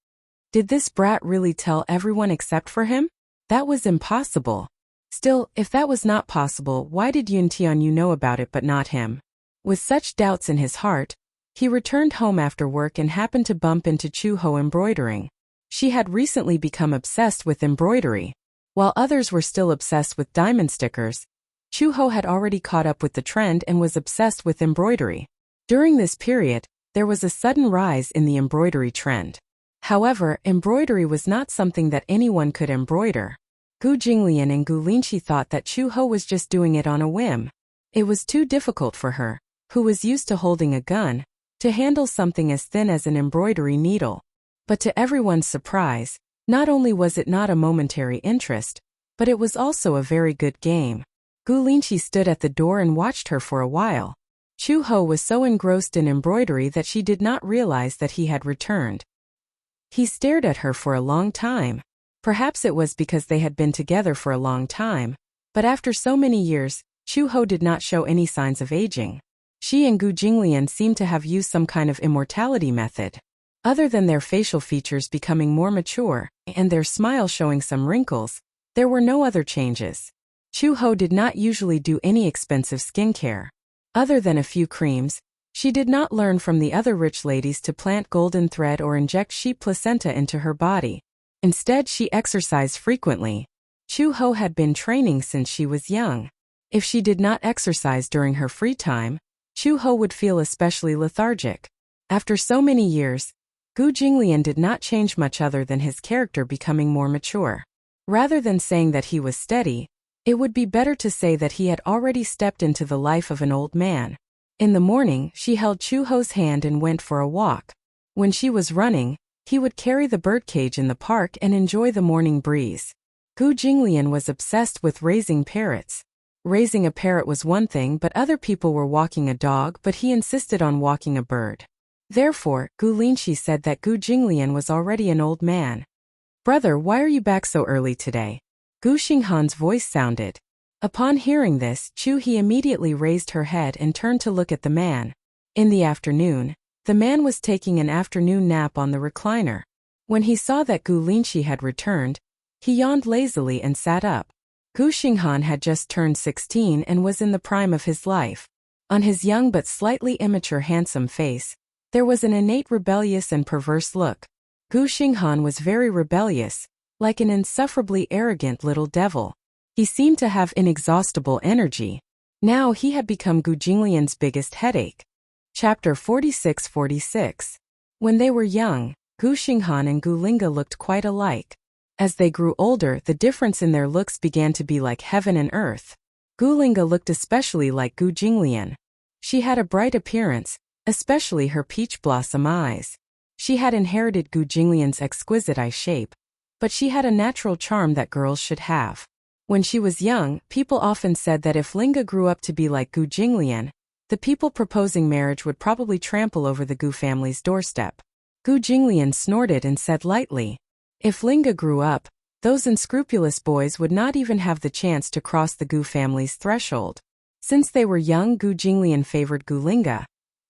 Did this brat really tell everyone except for him? That was impossible. Still, if that was not possible, why did Yun Tianyu know about it but not him? With such doubts in his heart, he returned home after work and happened to bump into Chu Ho embroidering. She had recently become obsessed with embroidery. While others were still obsessed with diamond stickers, Chu Ho had already caught up with the trend and was obsessed with embroidery. During this period, there was a sudden rise in the embroidery trend. However, embroidery was not something that anyone could embroider. Gu Jinglian and Gu Linqi thought that Chu Ho was just doing it on a whim. It was too difficult for her, who was used to holding a gun, to handle something as thin as an embroidery needle. But to everyone's surprise, not only was it not a momentary interest, but it was also a very good game. Gu Linqi stood at the door and watched her for a while. Chu Ho was so engrossed in embroidery that she did not realize that he had returned. He stared at her for a long time. Perhaps it was because they had been together for a long time, but after so many years, Chu Ho did not show any signs of aging. She and Gu Jinglian seemed to have used some kind of immortality method. Other than their facial features becoming more mature, and their smile showing some wrinkles, there were no other changes. Chu Ho did not usually do any expensive skincare. Other than a few creams, she did not learn from the other rich ladies to plant golden thread or inject sheep placenta into her body. Instead, she exercised frequently. Chu Ho had been training since she was young. If she did not exercise during her free time, Chu Ho would feel especially lethargic. After so many years, Gu Jinglian did not change much other than his character becoming more mature. Rather than saying that he was steady, it would be better to say that he had already stepped into the life of an old man. In the morning, she held Chu Ho's hand and went for a walk. When she was running, he would carry the birdcage in the park and enjoy the morning breeze. Gu Jinglian was obsessed with raising parrots. Raising a parrot was one thing, but other people were walking a dog, but he insisted on walking a bird. Therefore, Gu Linqi said that Gu Jinglian was already an old man. Brother, why are you back so early today? Gu Xinghan's voice sounded. Upon hearing this, Chu He immediately raised her head and turned to look at the man. In the afternoon, the man was taking an afternoon nap on the recliner. When he saw that Gu Linshi had returned, he yawned lazily and sat up. Gu Xinghan had just turned 16 and was in the prime of his life. On his young but slightly immature handsome face, there was an innate rebellious and perverse look. Gu Xinghan was very rebellious, like an insufferably arrogant little devil. He seemed to have inexhaustible energy. Now he had become Gu Jinglian's biggest headache. Chapter 46-46. When they were young, Gu Xinghan and Gu Linga looked quite alike. As they grew older, the difference in their looks began to be like heaven and earth. Gu Linga looked especially like Gu Jinglian. She had a bright appearance, especially her peach blossom eyes. She had inherited Gu Jinglian's exquisite eye shape, but she had a natural charm that girls should have. When she was young, people often said that if Linga grew up to be like Gu Jinglian, the people proposing marriage would probably trample over the Gu family's doorstep. Gu Jinglian snorted and said lightly, "If Linga grew up, those unscrupulous boys would not even have the chance to cross the Gu family's threshold." Since they were young, Gu Jinglian favored Gu Linga,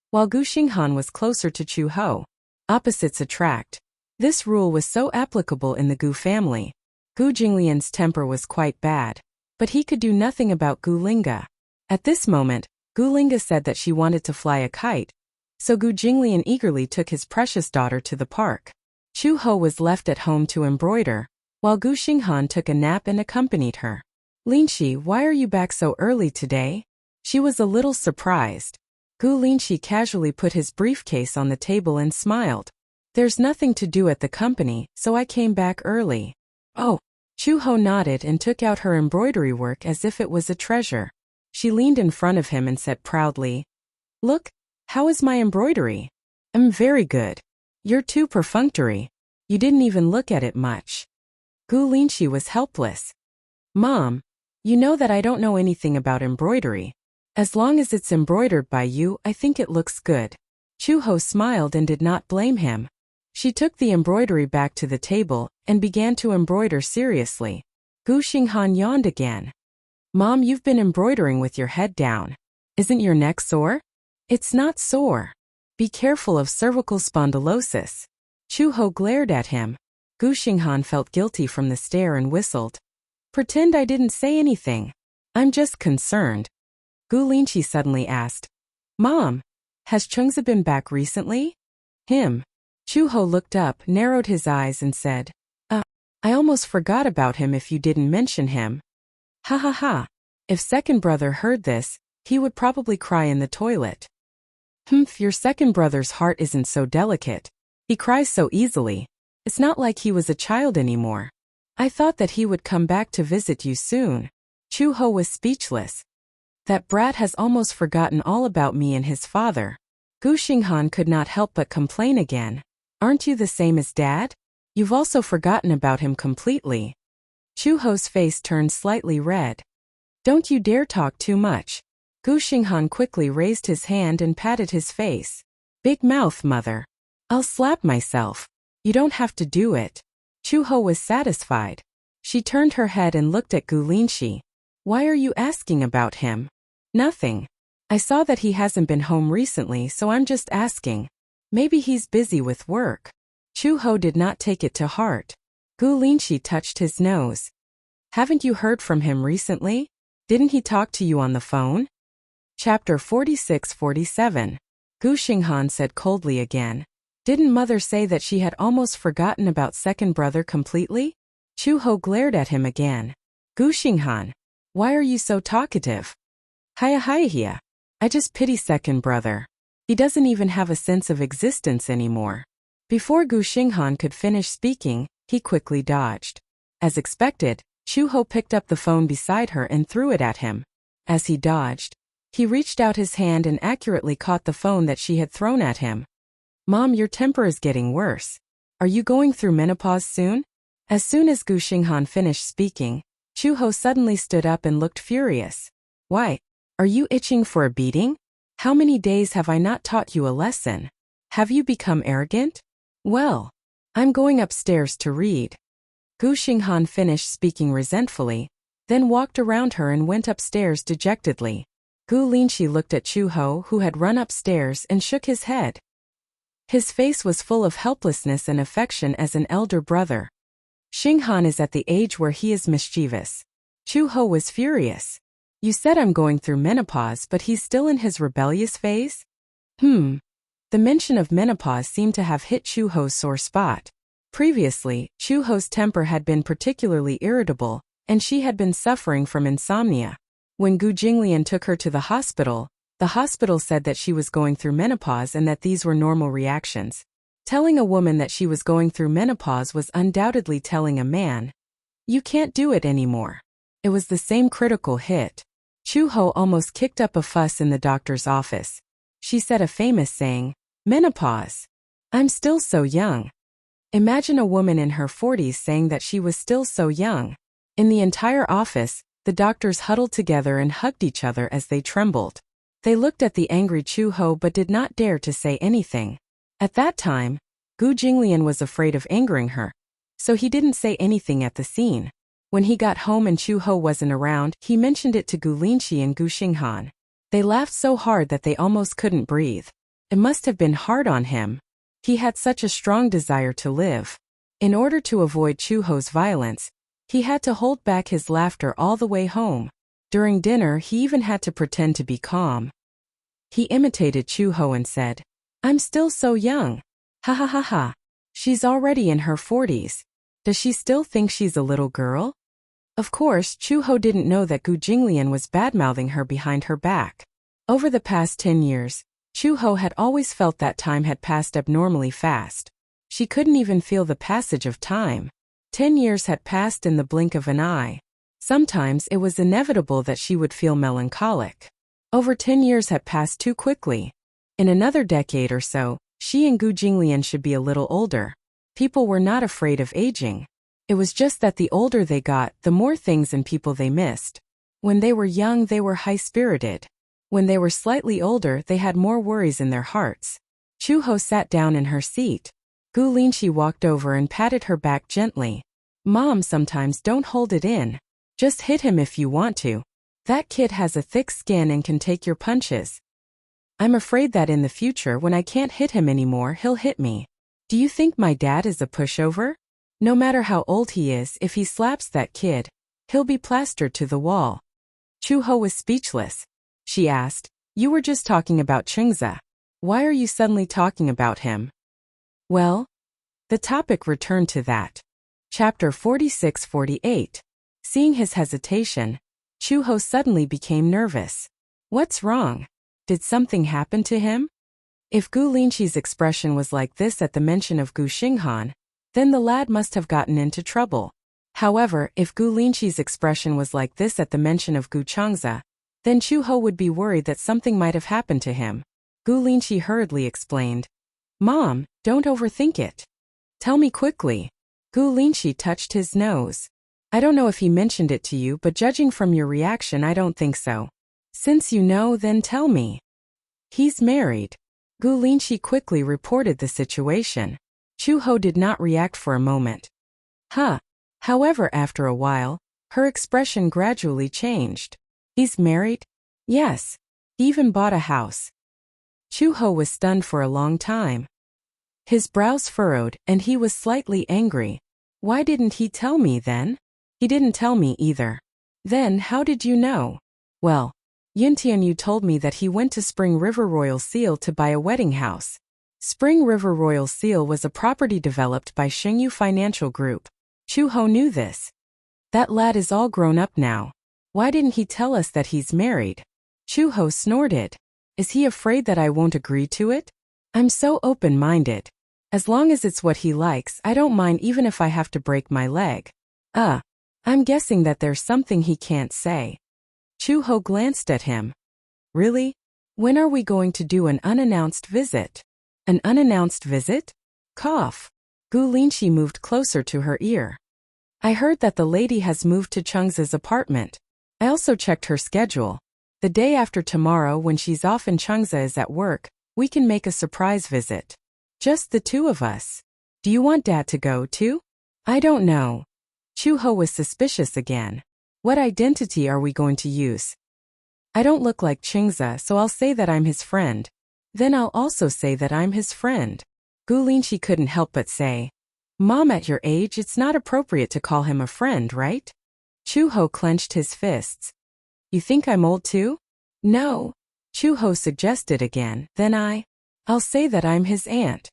while Gu Xinghan was closer to Chu Ho. Opposites attract. This rule was so applicable in the Gu family. Gu Jinglian's temper was quite bad, but he could do nothing about Gu Linga. At this moment, Gu Linga said that she wanted to fly a kite, so Gu Jinglian eagerly took his precious daughter to the park. Chu Ho was left at home to embroider, while Gu Xinghan took a nap and accompanied her. "Linshi, why are you back so early today?" She was a little surprised. Gu Linshi casually put his briefcase on the table and smiled. "There's nothing to do at the company, so I came back early." "Oh." Chu Ho nodded and took out her embroidery work as if it was a treasure. She leaned in front of him and said proudly, "Look, how is my embroidery?" "I'm very good." "You're too perfunctory. You didn't even look at it much." Gu Linshi was helpless. "Mom, you know that I don't know anything about embroidery. As long as it's embroidered by you, I think it looks good." Chu Ho smiled and did not blame him. She took the embroidery back to the table and began to embroider seriously. Gu Xinghan yawned again. "Mom, you've been embroidering with your head down. Isn't your neck sore?" "It's not sore. Be careful of cervical spondylosis." Chu Ho glared at him. Gu Xinghan felt guilty from the stare and whistled. "Pretend I didn't say anything. I'm just concerned." Gu Linshi suddenly asked, "Mom, has Chengzi been back recently?" "Him." Chu Ho looked up, narrowed his eyes and said, I almost forgot about him if you didn't mention him." "Ha ha ha." If second brother heard this, he would probably cry in the toilet. "Humph, your second brother's heart isn't so delicate. He cries so easily. It's not like he was a child anymore. I thought that he would come back to visit you soon." Chu Ho was speechless. That brat has almost forgotten all about me and his father. Gu Xinghan could not help but complain again. "Aren't you the same as Dad? You've also forgotten about him completely." Chu Ho's face turned slightly red. "Don't you dare talk too much." Gu Xinghan quickly raised his hand and patted his face. "Big mouth, mother. I'll slap myself." "You don't have to do it." Chu Ho was satisfied. She turned her head and looked at Gu Linshi. "Why are you asking about him?" "Nothing. I saw that he hasn't been home recently, so I'm just asking. Maybe he's busy with work." Chu Ho did not take it to heart. Gu Linshi touched his nose. "Haven't you heard from him recently? Didn't he talk to you on the phone?" Chapter 46-47. Gu Xinghan said coldly again. "Didn't mother say that she had almost forgotten about second brother completely?" Chu Ho glared at him again. "Gu Xinghan, why are you so talkative?" Hiya. I just pity second brother. He doesn't even have a sense of existence anymore." Before Gu Xinghan could finish speaking, he quickly dodged. As expected, Chu Ho picked up the phone beside her and threw it at him. As he dodged, he reached out his hand and accurately caught the phone that she had thrown at him. "Mom, your temper is getting worse. Are you going through menopause soon?" As soon as Gu Xinghan finished speaking, Chu Ho suddenly stood up and looked furious. "Why? Are you itching for a beating? How many days have I not taught you a lesson? Have you become arrogant?" "Well, I'm going upstairs to read." Gu Xinghan finished speaking resentfully, then walked around her and went upstairs dejectedly. Gu Linxi looked at Chu Ho, who had run upstairs, and shook his head. His face was full of helplessness and affection as an elder brother. Xinghan is at the age where he is mischievous. Chu Ho was furious. You said I'm going through menopause, but he's still in his rebellious phase? The mention of menopause seemed to have hit Chu Ho's sore spot. Previously, Chu Ho's temper had been particularly irritable, and she had been suffering from insomnia. When Gu Jinglian took her to the hospital said that she was going through menopause and that these were normal reactions. Telling a woman that she was going through menopause was undoubtedly telling a man, "You can't do it anymore." It was the same critical hit. Chu Ho almost kicked up a fuss in the doctor's office. She said a famous saying, "Menopause. I'm still so young." Imagine a woman in her 40s saying that she was still so young. In the entire office, the doctors huddled together and hugged each other as they trembled. They looked at the angry Chu Ho but did not dare to say anything. At that time, Gu Jinglian was afraid of angering her, so he didn't say anything at the scene. When he got home and Chu Ho wasn't around, he mentioned it to Gu Linxi and Gu Xinghan. They laughed so hard that they almost couldn't breathe. It must have been hard on him. He had such a strong desire to live. In order to avoid Chu Ho's violence, he had to hold back his laughter all the way home. During dinner, he even had to pretend to be calm. He imitated Chu Ho and said, "I'm still so young. Ha ha ha ha. She's already in her 40s. Does she still think she's a little girl?" Of course, Chu Ho didn't know that Gu Jinglian was badmouthing her behind her back. Over the past 10 years, Chu Ho had always felt that time had passed abnormally fast. She couldn't even feel the passage of time. 10 years had passed in the blink of an eye. Sometimes it was inevitable that she would feel melancholic. Over 10 years had passed too quickly. In another decade or so, she and Gu Jinglian should be a little older. People were not afraid of aging. It was just that the older they got, the more things and people they missed. When they were young, they were high-spirited. When they were slightly older, they had more worries in their hearts. Chu Ho sat down in her seat. Gu Linxi walked over and patted her back gently. "Mom, sometimes don't hold it in. Just hit him if you want to. That kid has a thick skin and can take your punches. I'm afraid that in the future when I can't hit him anymore, he'll hit me. Do you think my dad is a pushover? No matter how old he is, if he slaps that kid, he'll be plastered to the wall." Chu Ho was speechless. She asked, "You were just talking about Chengza. Why are you suddenly talking about him?" Well, the topic returned to that. Chapter 46-48. Seeing his hesitation, Chu Ho suddenly became nervous. What's wrong? Did something happen to him? If Gu Linxi's expression was like this at the mention of Gu Xinghan, then the lad must have gotten into trouble. However, if Gu Linxi's expression was like this at the mention of Gu Changza, then Chu Ho would be worried that something might have happened to him. Gu Linxi hurriedly explained, "Mom, don't overthink it. Tell me quickly." Gu Linxi touched his nose. "I don't know if he mentioned it to you, but judging from your reaction, I don't think so. Since you know, then tell me." "He's married." Gu Linxi quickly reported the situation. Chu Ho did not react for a moment. However, after a while, her expression gradually changed. "He's married?" "Yes. He even bought a house." Chu Ho was stunned for a long time. His brows furrowed, and he was slightly angry. "Why didn't he tell me then?" "He didn't tell me either." "Then how did you know?" "Well, Yuntianyu told me that he went to Spring River Royal Seal to buy a wedding house." Spring River Royal Seal was a property developed by Shengyu Financial Group. Chu Ho knew this. "That lad is all grown up now. Why didn't he tell us that he's married?" Chu Ho snorted. "Is he afraid that I won't agree to it? I'm so open-minded. As long as it's what he likes, I don't mind even if I have to break my leg." I'm guessing that there's something he can't say." Chu Ho glanced at him. "Really? When are we going to do an unannounced visit?" "An unannounced visit?" Cough. Gu Linxi moved closer to her ear. "I heard that the lady has moved to Chengza's apartment. I also checked her schedule. The day after tomorrow, when she's off and Chengza is at work, we can make a surprise visit. Just the two of us. Do you want Dad to go too?" "I don't know. Chu-ho was suspicious again. What identity are we going to use? I don't look like Chungza, so I'll say that I'm his friend. Then I'll also say that I'm his friend. Gu Linqi couldn't help but say, Mom, at your age, it's not appropriate to call him a friend, right? Chu-ho clenched his fists. You think I'm old too? No. Chu-ho suggested again, then I'll say that I'm his aunt.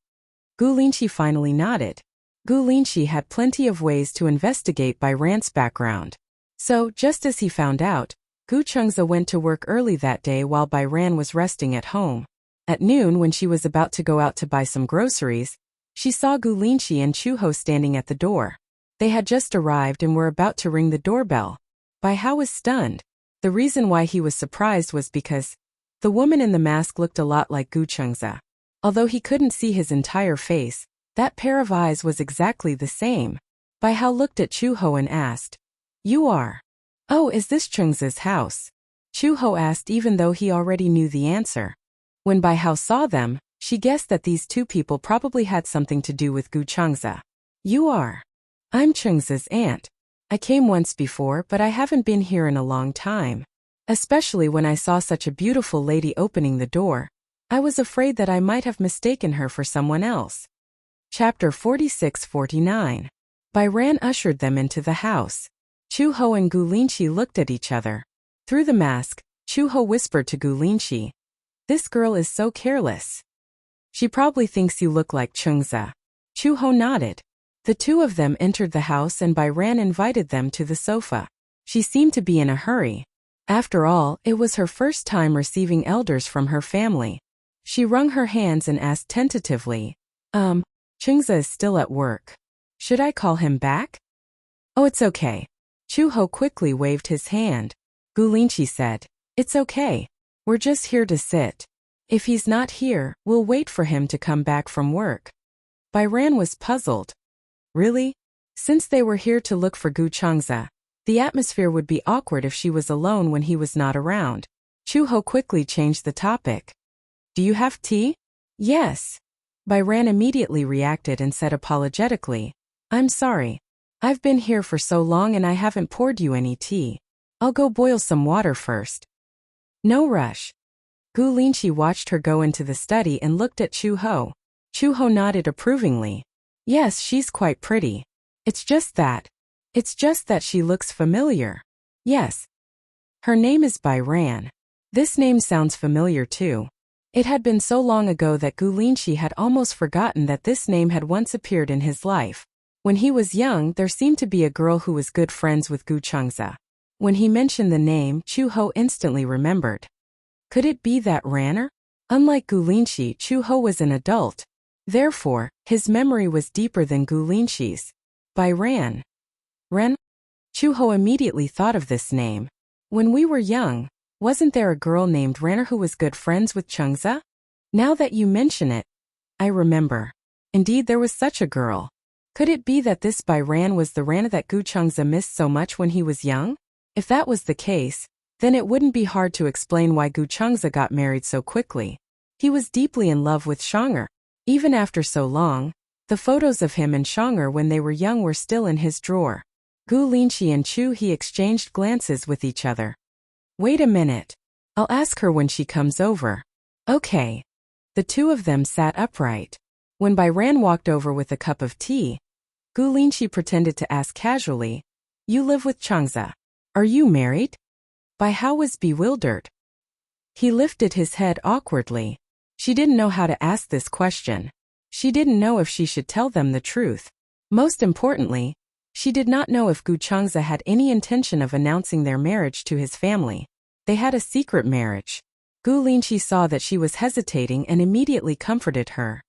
Gu Linqi finally nodded. Gu Linqi had plenty of ways to investigate Bai Ran's background. So, just as he found out, Gu Chungza went to work early that day while Bai Ran was resting at home. At noon, when she was about to go out to buy some groceries, she saw Gu Linqi and Chu-ho standing at the door. They had just arrived and were about to ring the doorbell. Bai Hao was stunned. The reason why he was surprised was because the woman in the mask looked a lot like Gu Chungza. Although he couldn't see his entire face, that pair of eyes was exactly the same. Bai Hao looked at Chu-ho and asked, You are? Oh, is this Chungza's house? Chu-ho asked even though he already knew the answer. When Bai Hao saw them, she guessed that these two people probably had something to do with Gu Chungza. You are? I'm Chungza's aunt. I came once before, but I haven't been here in a long time. Especially when I saw such a beautiful lady opening the door. I was afraid that I might have mistaken her for someone else. Chapter 46-49. Bai Ran ushered them into the house. Chu-ho and Gu Linqi looked at each other. Through the mask, Chu-ho whispered to Gu Linqi, This girl is so careless. She probably thinks you look like Chungza. Chu-ho nodded. The two of them entered the house and Bai Ran invited them to the sofa. She seemed to be in a hurry. After all, it was her first time receiving elders from her family. She wrung her hands and asked tentatively, Chungza is still at work. Should I call him back? Oh, it's okay. Chu-ho quickly waved his hand. Gu Linqi said, It's okay. We're just here to sit. If he's not here, we'll wait for him to come back from work. Bai Ran was puzzled. Really? Since they were here to look for Gu Chungza, the atmosphere would be awkward if she was alone when he was not around. Chu-ho quickly changed the topic. Do you have tea? Yes. Bai Ran immediately reacted and said apologetically, I'm sorry. I've been here for so long and I haven't poured you any tea. I'll go boil some water first. No rush. Gu Linqi watched her go into the study and looked at Chu-ho. Chu-ho nodded approvingly. Yes, she's quite pretty. It's just that she looks familiar. Yes. Her name is Bai Ran. This name sounds familiar too. It had been so long ago that Gu Linqi had almost forgotten that this name had once appeared in his life. When he was young, there seemed to be a girl who was good friends with Gu Chungza. When he mentioned the name, Chu-ho instantly remembered. Could it be that Ranner? Unlike Gu Linqi, Chu-ho was an adult. Therefore, his memory was deeper than Gu Linqi's. Bai Ran. Ren? Chu-ho immediately thought of this name. When we were young, wasn't there a girl named Ranner who was good friends with Chungza? Now that you mention it, I remember. Indeed, there was such a girl. Could it be that this Bai Ran was the Ranner that Gu Chungza missed so much when he was young? If that was the case, then it wouldn't be hard to explain why Gu Chungza got married so quickly. He was deeply in love with Shonger. Even after so long, the photos of him and Shonger when they were young were still in his drawer. Gu Linqi and Chu-he exchanged glances with each other. Wait a minute. I'll ask her when she comes over. Okay. The two of them sat upright. When Bai Ran walked over with a cup of tea, Gu Linqi pretended to ask casually, You live with Chungza. Are you married? Bai Hao was bewildered. He lifted his head awkwardly. She didn't know how to ask this question. She didn't know if she should tell them the truth. Most importantly, she did not know if Gu Chungza had any intention of announcing their marriage to his family. They had a secret marriage. Gu Linqi saw that she was hesitating and immediately comforted her.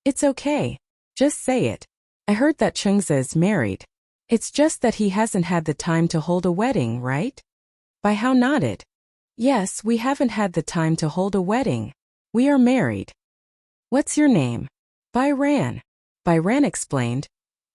It's okay. Just say it. I heard that Chungza is married. It's just that he hasn't had the time to hold a wedding, right? Bai Hao nodded. Yes, we haven't had the time to hold a wedding. We are married. What's your name? Bai Ran. Bai Ran explained.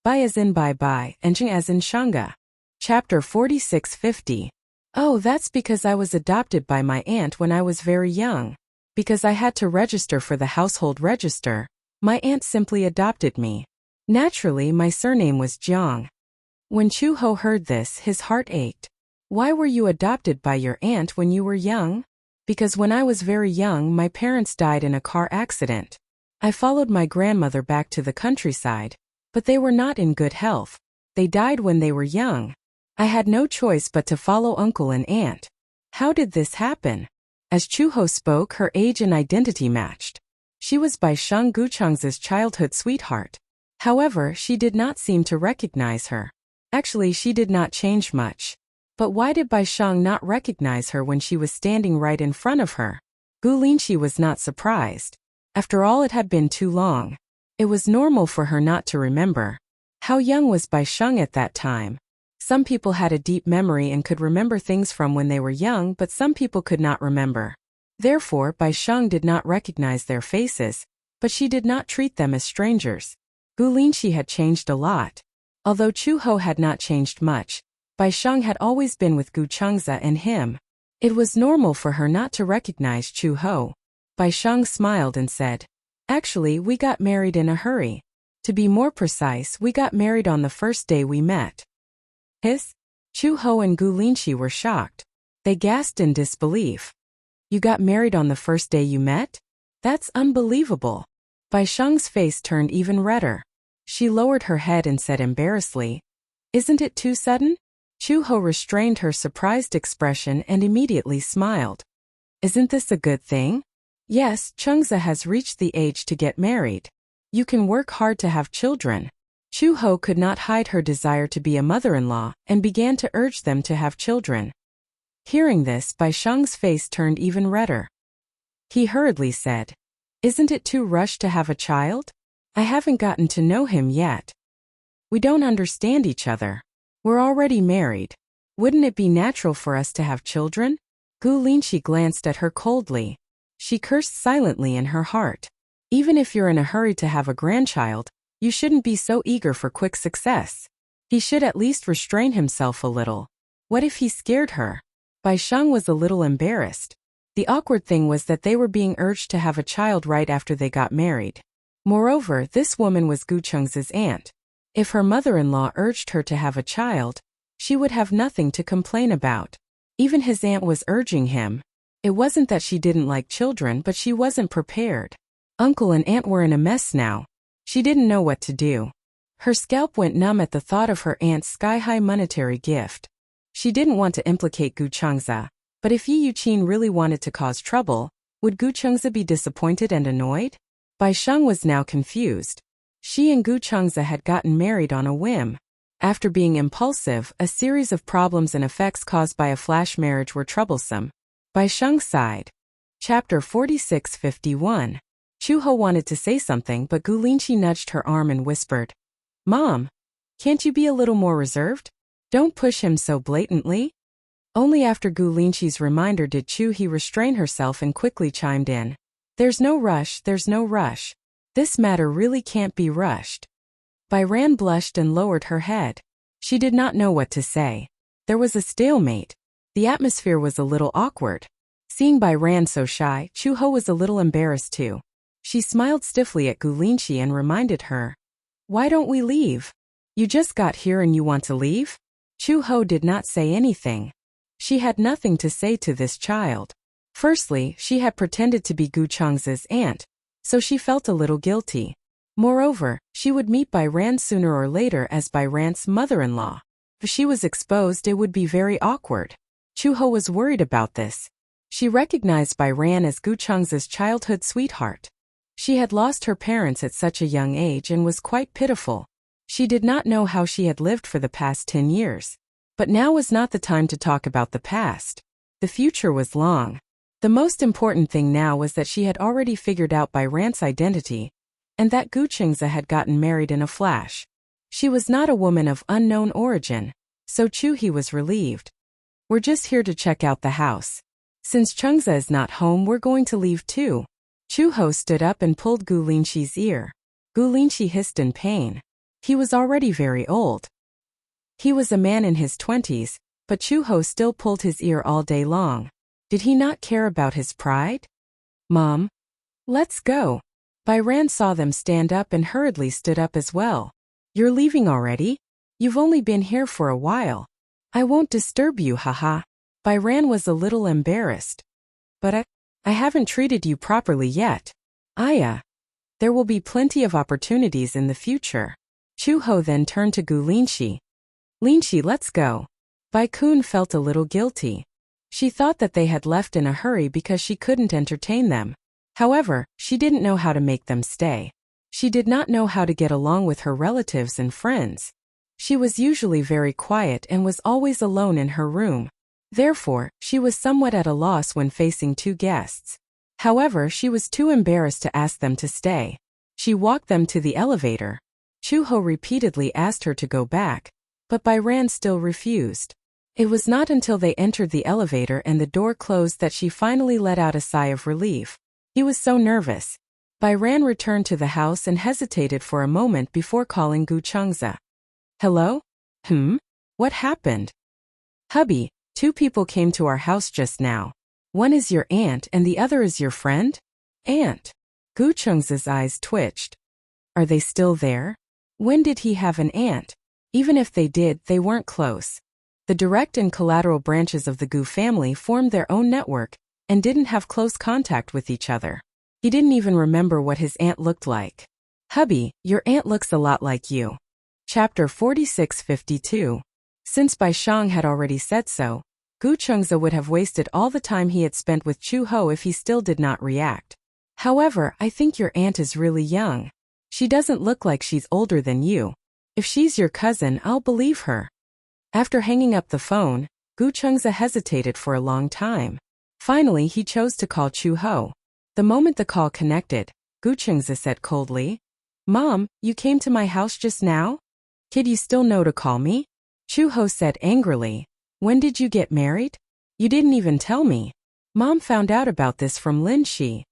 Bai as in bye-bye and Cheng as in Shanga. Chapter 46-50. Oh, that's because I was adopted by my aunt when I was very young. Because I had to register for the household register, my aunt simply adopted me. Naturally, my surname was Jiang. When Chu-ho heard this, his heart ached. Why were you adopted by your aunt when you were young? Because when I was very young, my parents died in a car accident. I followed my grandmother back to the countryside, but they were not in good health. They died when they were young. I had no choice but to follow uncle and aunt. How did this happen? As Chu-ho spoke, her age and identity matched. She was Bai Sheng Gucheng's childhood sweetheart. However, she did not seem to recognize her. Actually, she did not change much. But why did Bai Sheng not recognize her when she was standing right in front of her? Gu Linqi was not surprised. After all, it had been too long. It was normal for her not to remember. How young was Bai Sheng at that time? Some people had a deep memory and could remember things from when they were young, but some people could not remember. Therefore, Bai Sheng did not recognize their faces, but she did not treat them as strangers. Gu Linqi had changed a lot. Although Chu-ho had not changed much, Bai Sheng had always been with Gu Chengza and him. It was normal for her not to recognize Chu-ho. Bai Sheng smiled and said, "Actually, we got married in a hurry. To be more precise, we got married on the first day we met." Chu-ho and Gu Linqi were shocked. They gasped in disbelief. "You got married on the first day you met? That's unbelievable." Bai Sheng's face turned even redder. She lowered her head and said embarrassedly, "Isn't it too sudden?" Chu-ho restrained her surprised expression and immediately smiled. "Isn't this a good thing?" "Yes, Chengza has reached the age to get married. You can work hard to have children." Chu-ho could not hide her desire to be a mother-in-law and began to urge them to have children. Hearing this, Bai Sheng's face turned even redder. He hurriedly said, "Isn't it too rushed to have a child? I haven't gotten to know him yet. We don't understand each other. We're already married. Wouldn't it be natural for us to have children?" Gu Linqi glanced at her coldly. She cursed silently in her heart. Even if you're in a hurry to have a grandchild, you shouldn't be so eager for quick success. He should at least restrain himself a little. What if he scared her? Bai Sheng was a little embarrassed. The awkward thing was that they were being urged to have a child right after they got married. Moreover, this woman was Gu Cheng's aunt. If her mother-in-law urged her to have a child, she would have nothing to complain about. Even his aunt was urging him. It wasn't that she didn't like children, but she wasn't prepared. Uncle and aunt were in a mess now. She didn't know what to do. Her scalp went numb at the thought of her aunt's sky-high monetary gift. She didn't want to implicate Gu Chengza, but if Yi Yuqin really wanted to cause trouble, would Gu Chengza be disappointed and annoyed? Bai Sheng was now confused. She and Gu Chengza had gotten married on a whim. After being impulsive, a series of problems and effects caused by a flash marriage were troublesome. Bai Sheng sighed. Chapter 46-51. Chu-ho wanted to say something, but Gu Linqi nudged her arm and whispered, "Mom, can't you be a little more reserved? Don't push him so blatantly." Only after Gu Linqi's reminder did Chu-he restrain herself and quickly chimed in. "There's no rush, there's no rush. This matter really can't be rushed." Bai Ran blushed and lowered her head. She did not know what to say. There was a stalemate. The atmosphere was a little awkward. Seeing Bai Ran so shy, Chu-ho was a little embarrassed too. She smiled stiffly at Gu Linqi and reminded her, "Why don't we leave? You just got here and you want to leave?" Chu-ho did not say anything. She had nothing to say to this child. Firstly, she had pretended to be Gu Cheng's aunt, so she felt a little guilty. Moreover, she would meet Bai Ran sooner or later as Bai Ran's mother-in-law. If she was exposed, it would be very awkward. Chu-ho was worried about this. She recognized Bai Ran as Gu Cheng's childhood sweetheart. She had lost her parents at such a young age and was quite pitiful. She did not know how she had lived for the past 10 years. But now was not the time to talk about the past. The future was long. The most important thing now was that she had already figured out Bai Ran's identity, and that Gu Chengza had gotten married in a flash. She was not a woman of unknown origin, so Chu-he was relieved. "We're just here to check out the house. Since Chengza is not home, we're going to leave too." Chu-ho stood up and pulled Gu Linqi's ear. Gu Linqi hissed in pain. He was already very old. He was a man in his 20s, but Chu-ho still pulled his ear all day long. Did he not care about his pride? "Mom, let's go." Bai Ran saw them stand up and hurriedly stood up as well. "You're leaving already?" You've only been here for a while. I won't disturb you, haha. Byran was a little embarrassed. But I haven't treated you properly yet. There will be plenty of opportunities in the future. Chuho then turned to Gu Linshi. Linshi, let's go. Tycoon felt a little guilty. She thought that they had left in a hurry because she couldn't entertain them. However, she didn't know how to make them stay. She did not know how to get along with her relatives and friends. She was usually very quiet and was always alone in her room. Therefore, she was somewhat at a loss when facing two guests. However, she was too embarrassed to ask them to stay. She walked them to the elevator. Chuho repeatedly asked her to go back, but Byran still refused. It was not until they entered the elevator and the door closed that she finally let out a sigh of relief. He was so nervous. Byran returned to the house and hesitated for a moment before calling Gu Chengza. Hello? What happened? Hubby, 2 people came to our house just now. One is your aunt and the other is your friend? Aunt. Gu Chengza's eyes twitched. Are they still there? When did he have an aunt? Even if they did, they weren't close. The direct and collateral branches of the Gu family formed their own network and didn't have close contact with each other. He didn't even remember what his aunt looked like. Hubby, your aunt looks a lot like you. Chapter 4652. Since Bai Shang had already said so, Gu Chengza would have wasted all the time he had spent with Chu Ho if he still did not react. However, I think your aunt is really young. She doesn't look like she's older than you. If she's your cousin, I'll believe her. After hanging up the phone, Gu Chengza hesitated for a long time. Finally, he chose to call Chu Ho. The moment the call connected, Gu Chengza said coldly, Mom, you came to my house just now? Kid, you still know to call me? Chu Ho said angrily, When did you get married? You didn't even tell me. Mom found out about this from Lin Shi.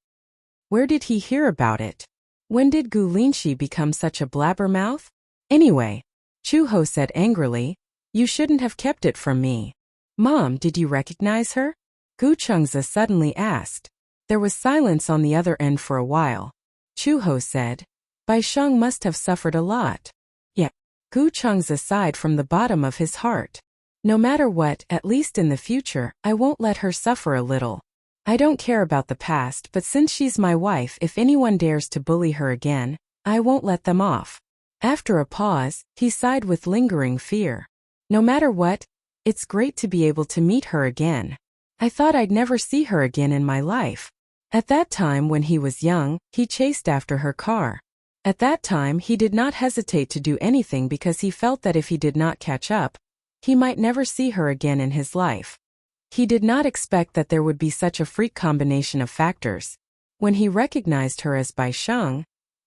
Where did he hear about it? When did Gu Linshi become such a blabbermouth? Anyway, Chu Ho said angrily, You shouldn't have kept it from me. Mom, did you recognize her? Gu Chengza suddenly asked. There was silence on the other end for a while. Chu Ho said, Bai Sheng must have suffered a lot. Yeah. Gu Chengza sighed from the bottom of his heart. No matter what, at least in the future, I won't let her suffer a little. I don't care about the past, but since she's my wife, if anyone dares to bully her again, I won't let them off. After a pause, he sighed with lingering fear. No matter what, it's great to be able to meet her again. I thought I'd never see her again in my life. At that time when he was young, he chased after her car. At that time he did not hesitate to do anything because he felt that if he did not catch up, he might never see her again in his life. He did not expect that there would be such a freak combination of factors. When he recognized her as Bai Sheng,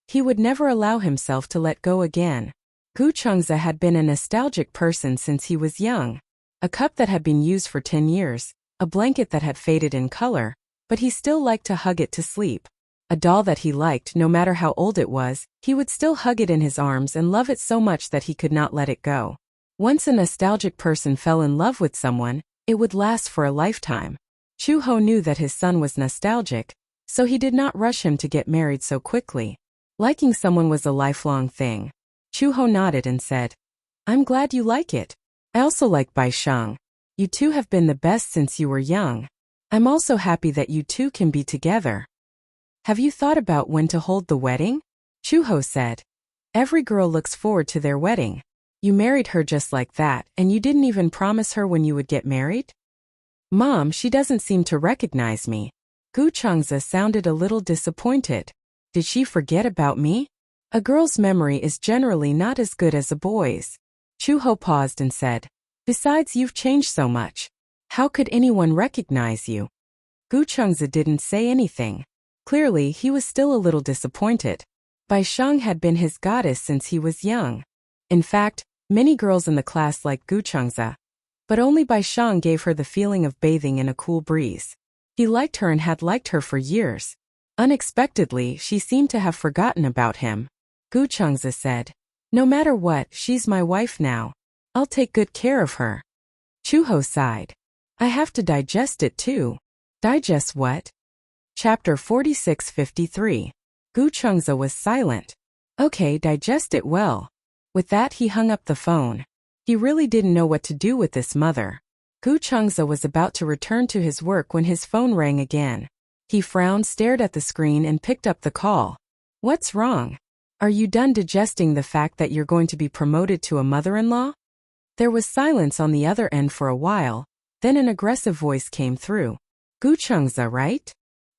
he would never allow himself to let go again. Gu Chengza had been a nostalgic person since he was young. A cup that had been used for 10 years, a blanket that had faded in color, but he still liked to hug it to sleep. A doll that he liked, no matter how old it was, he would still hug it in his arms and love it so much that he could not let it go. Once a nostalgic person fell in love with someone, it would last for a lifetime. Chu Ho knew that his son was nostalgic, so he did not rush him to get married so quickly. Liking someone was a lifelong thing. Chu Ho nodded and said, I'm glad you like it. I also like Bai Sheng. You two have been the best since you were young. I'm also happy that you two can be together. Have you thought about when to hold the wedding? Chu Ho said. Every girl looks forward to their wedding. You married her just like that, and you didn't even promise her when you would get married? Mom, she doesn't seem to recognize me. Gu Chengza sounded a little disappointed. Did she forget about me? A girl's memory is generally not as good as a boy's. Chu Ho paused and said, Besides, you've changed so much. How could anyone recognize you? Gu Chengza didn't say anything. Clearly, he was still a little disappointed. Bai Sheng had been his goddess since he was young. In fact, many girls in the class liked Gu Chengza, but only Bai Sheng gave her the feeling of bathing in a cool breeze. He liked her and had liked her for years. Unexpectedly, she seemed to have forgotten about him. Gu Chengza said, No matter what, she's my wife now. I'll take good care of her. Chu Ho sighed. I have to digest it too. Digest what? Chapter 4653. Gu Chengza was silent. Okay, digest it well. With that he hung up the phone. He really didn't know what to do with this mother. Gu Chengza was about to return to his work when his phone rang again. He frowned, stared at the screen and picked up the call. What's wrong? Are you done digesting the fact that you're going to be promoted to a mother-in-law? There was silence on the other end for a while, then an aggressive voice came through. Gu Chengza, right?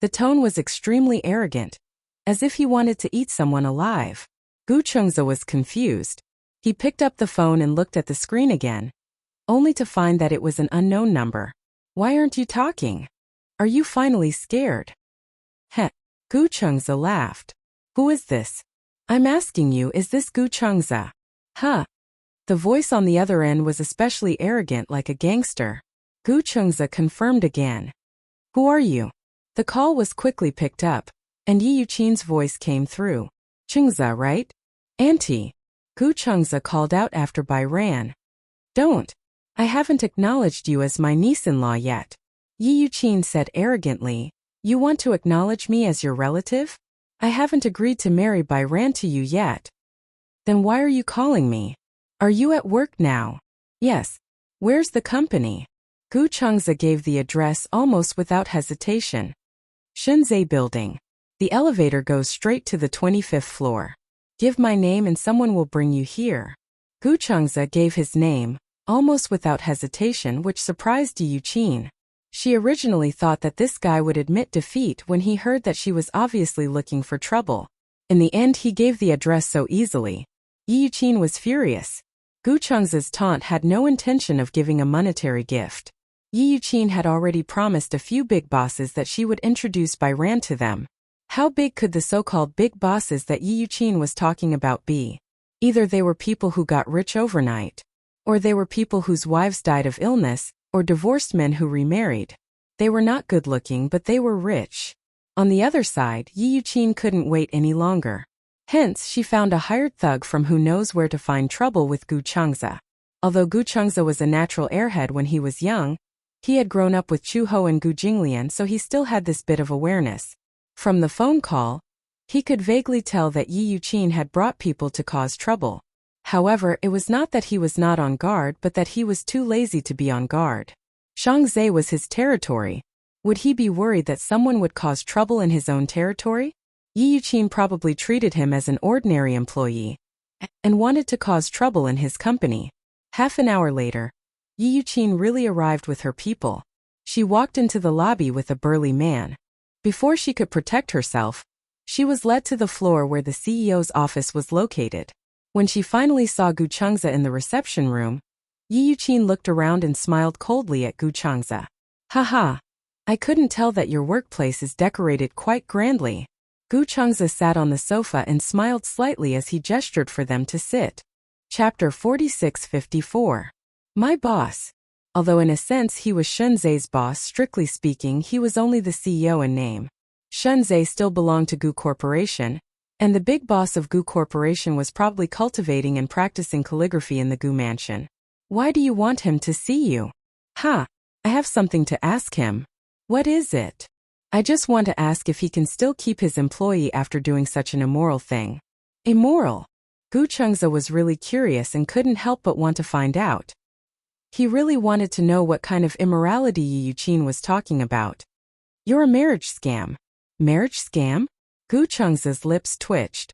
The tone was extremely arrogant, as if he wanted to eat someone alive. Gu Chengza was confused. He picked up the phone and looked at the screen again, only to find that it was an unknown number. Why aren't you talking? Are you finally scared? Heh. Gu Chengza laughed. Who is this? I'm asking you, is this Gu Chengza? Huh. The voice on the other end was especially arrogant, like a gangster. Gu Chengza confirmed again. Who are you? The call was quickly picked up, and Yi Yuqin's voice came through. Chengza, right? Auntie. Gu Chengza called out after Bai Ran. Don't. I haven't acknowledged you as my niece-in-law yet. Yi Yuqin said arrogantly. You want to acknowledge me as your relative? I haven't agreed to marry Bai Ran to you yet. Then why are you calling me? Are you at work now? Yes. Where's the company? Gu Chengza gave the address almost without hesitation. Shenzhe Building. The elevator goes straight to the 25th floor. Give my name and someone will bring you here. Gu Chengza gave his name, almost without hesitation, which surprised Yi Yuqin. She originally thought that this guy would admit defeat when he heard that she was obviously looking for trouble. In the end he gave the address so easily. Yi Yuqin was furious. Gu Chengza's taunt had no intention of giving a monetary gift. Yi Yuqin had already promised a few big bosses that she would introduce Bai Ran to them. How big could the so-called big bosses that Yi Yuqin was talking about be? Either they were people who got rich overnight, or they were people whose wives died of illness, or divorced men who remarried. They were not good-looking, but they were rich. On the other side, Yi Yuqin couldn't wait any longer. Hence, she found a hired thug from who knows where to find trouble with Gu Chengza. Although Gu Chengza was a natural airhead when he was young, he had grown up with Chu Ho and Gu Jinglian, so he still had this bit of awareness. From the phone call, he could vaguely tell that Yi Yuqin had brought people to cause trouble. However, it was not that he was not on guard, but that he was too lazy to be on guard. Shangzhe was his territory. Would he be worried that someone would cause trouble in his own territory? Yi Yuqin probably treated him as an ordinary employee and wanted to cause trouble in his company. Half an hour later, Yi Yuqin really arrived with her people. She walked into the lobby with a burly man. Before she could protect herself, she was led to the floor where the CEO's office was located. When she finally saw Gu Chengza in the reception room, Yi Yuqin looked around and smiled coldly at Gu Chengza. Haha. I couldn't tell that your workplace is decorated quite grandly. Gu Chengza sat on the sofa and smiled slightly as he gestured for them to sit. Chapter 46-54. My boss. Although in a sense he was Shenzhe's boss, strictly speaking he was only the CEO in name. Shenzhe still belonged to Gu Corporation, and the big boss of Gu Corporation was probably cultivating and practicing calligraphy in the Gu mansion. Why do you want him to see you? Ha! I have something to ask him. What is it? I just want to ask if he can still keep his employee after doing such an immoral thing. Immoral? Gu Chengza was really curious and couldn't help but want to find out. He really wanted to know what kind of immorality Yi Yuqin was talking about. You're a marriage scam. Marriage scam? Gu Chengza's lips twitched.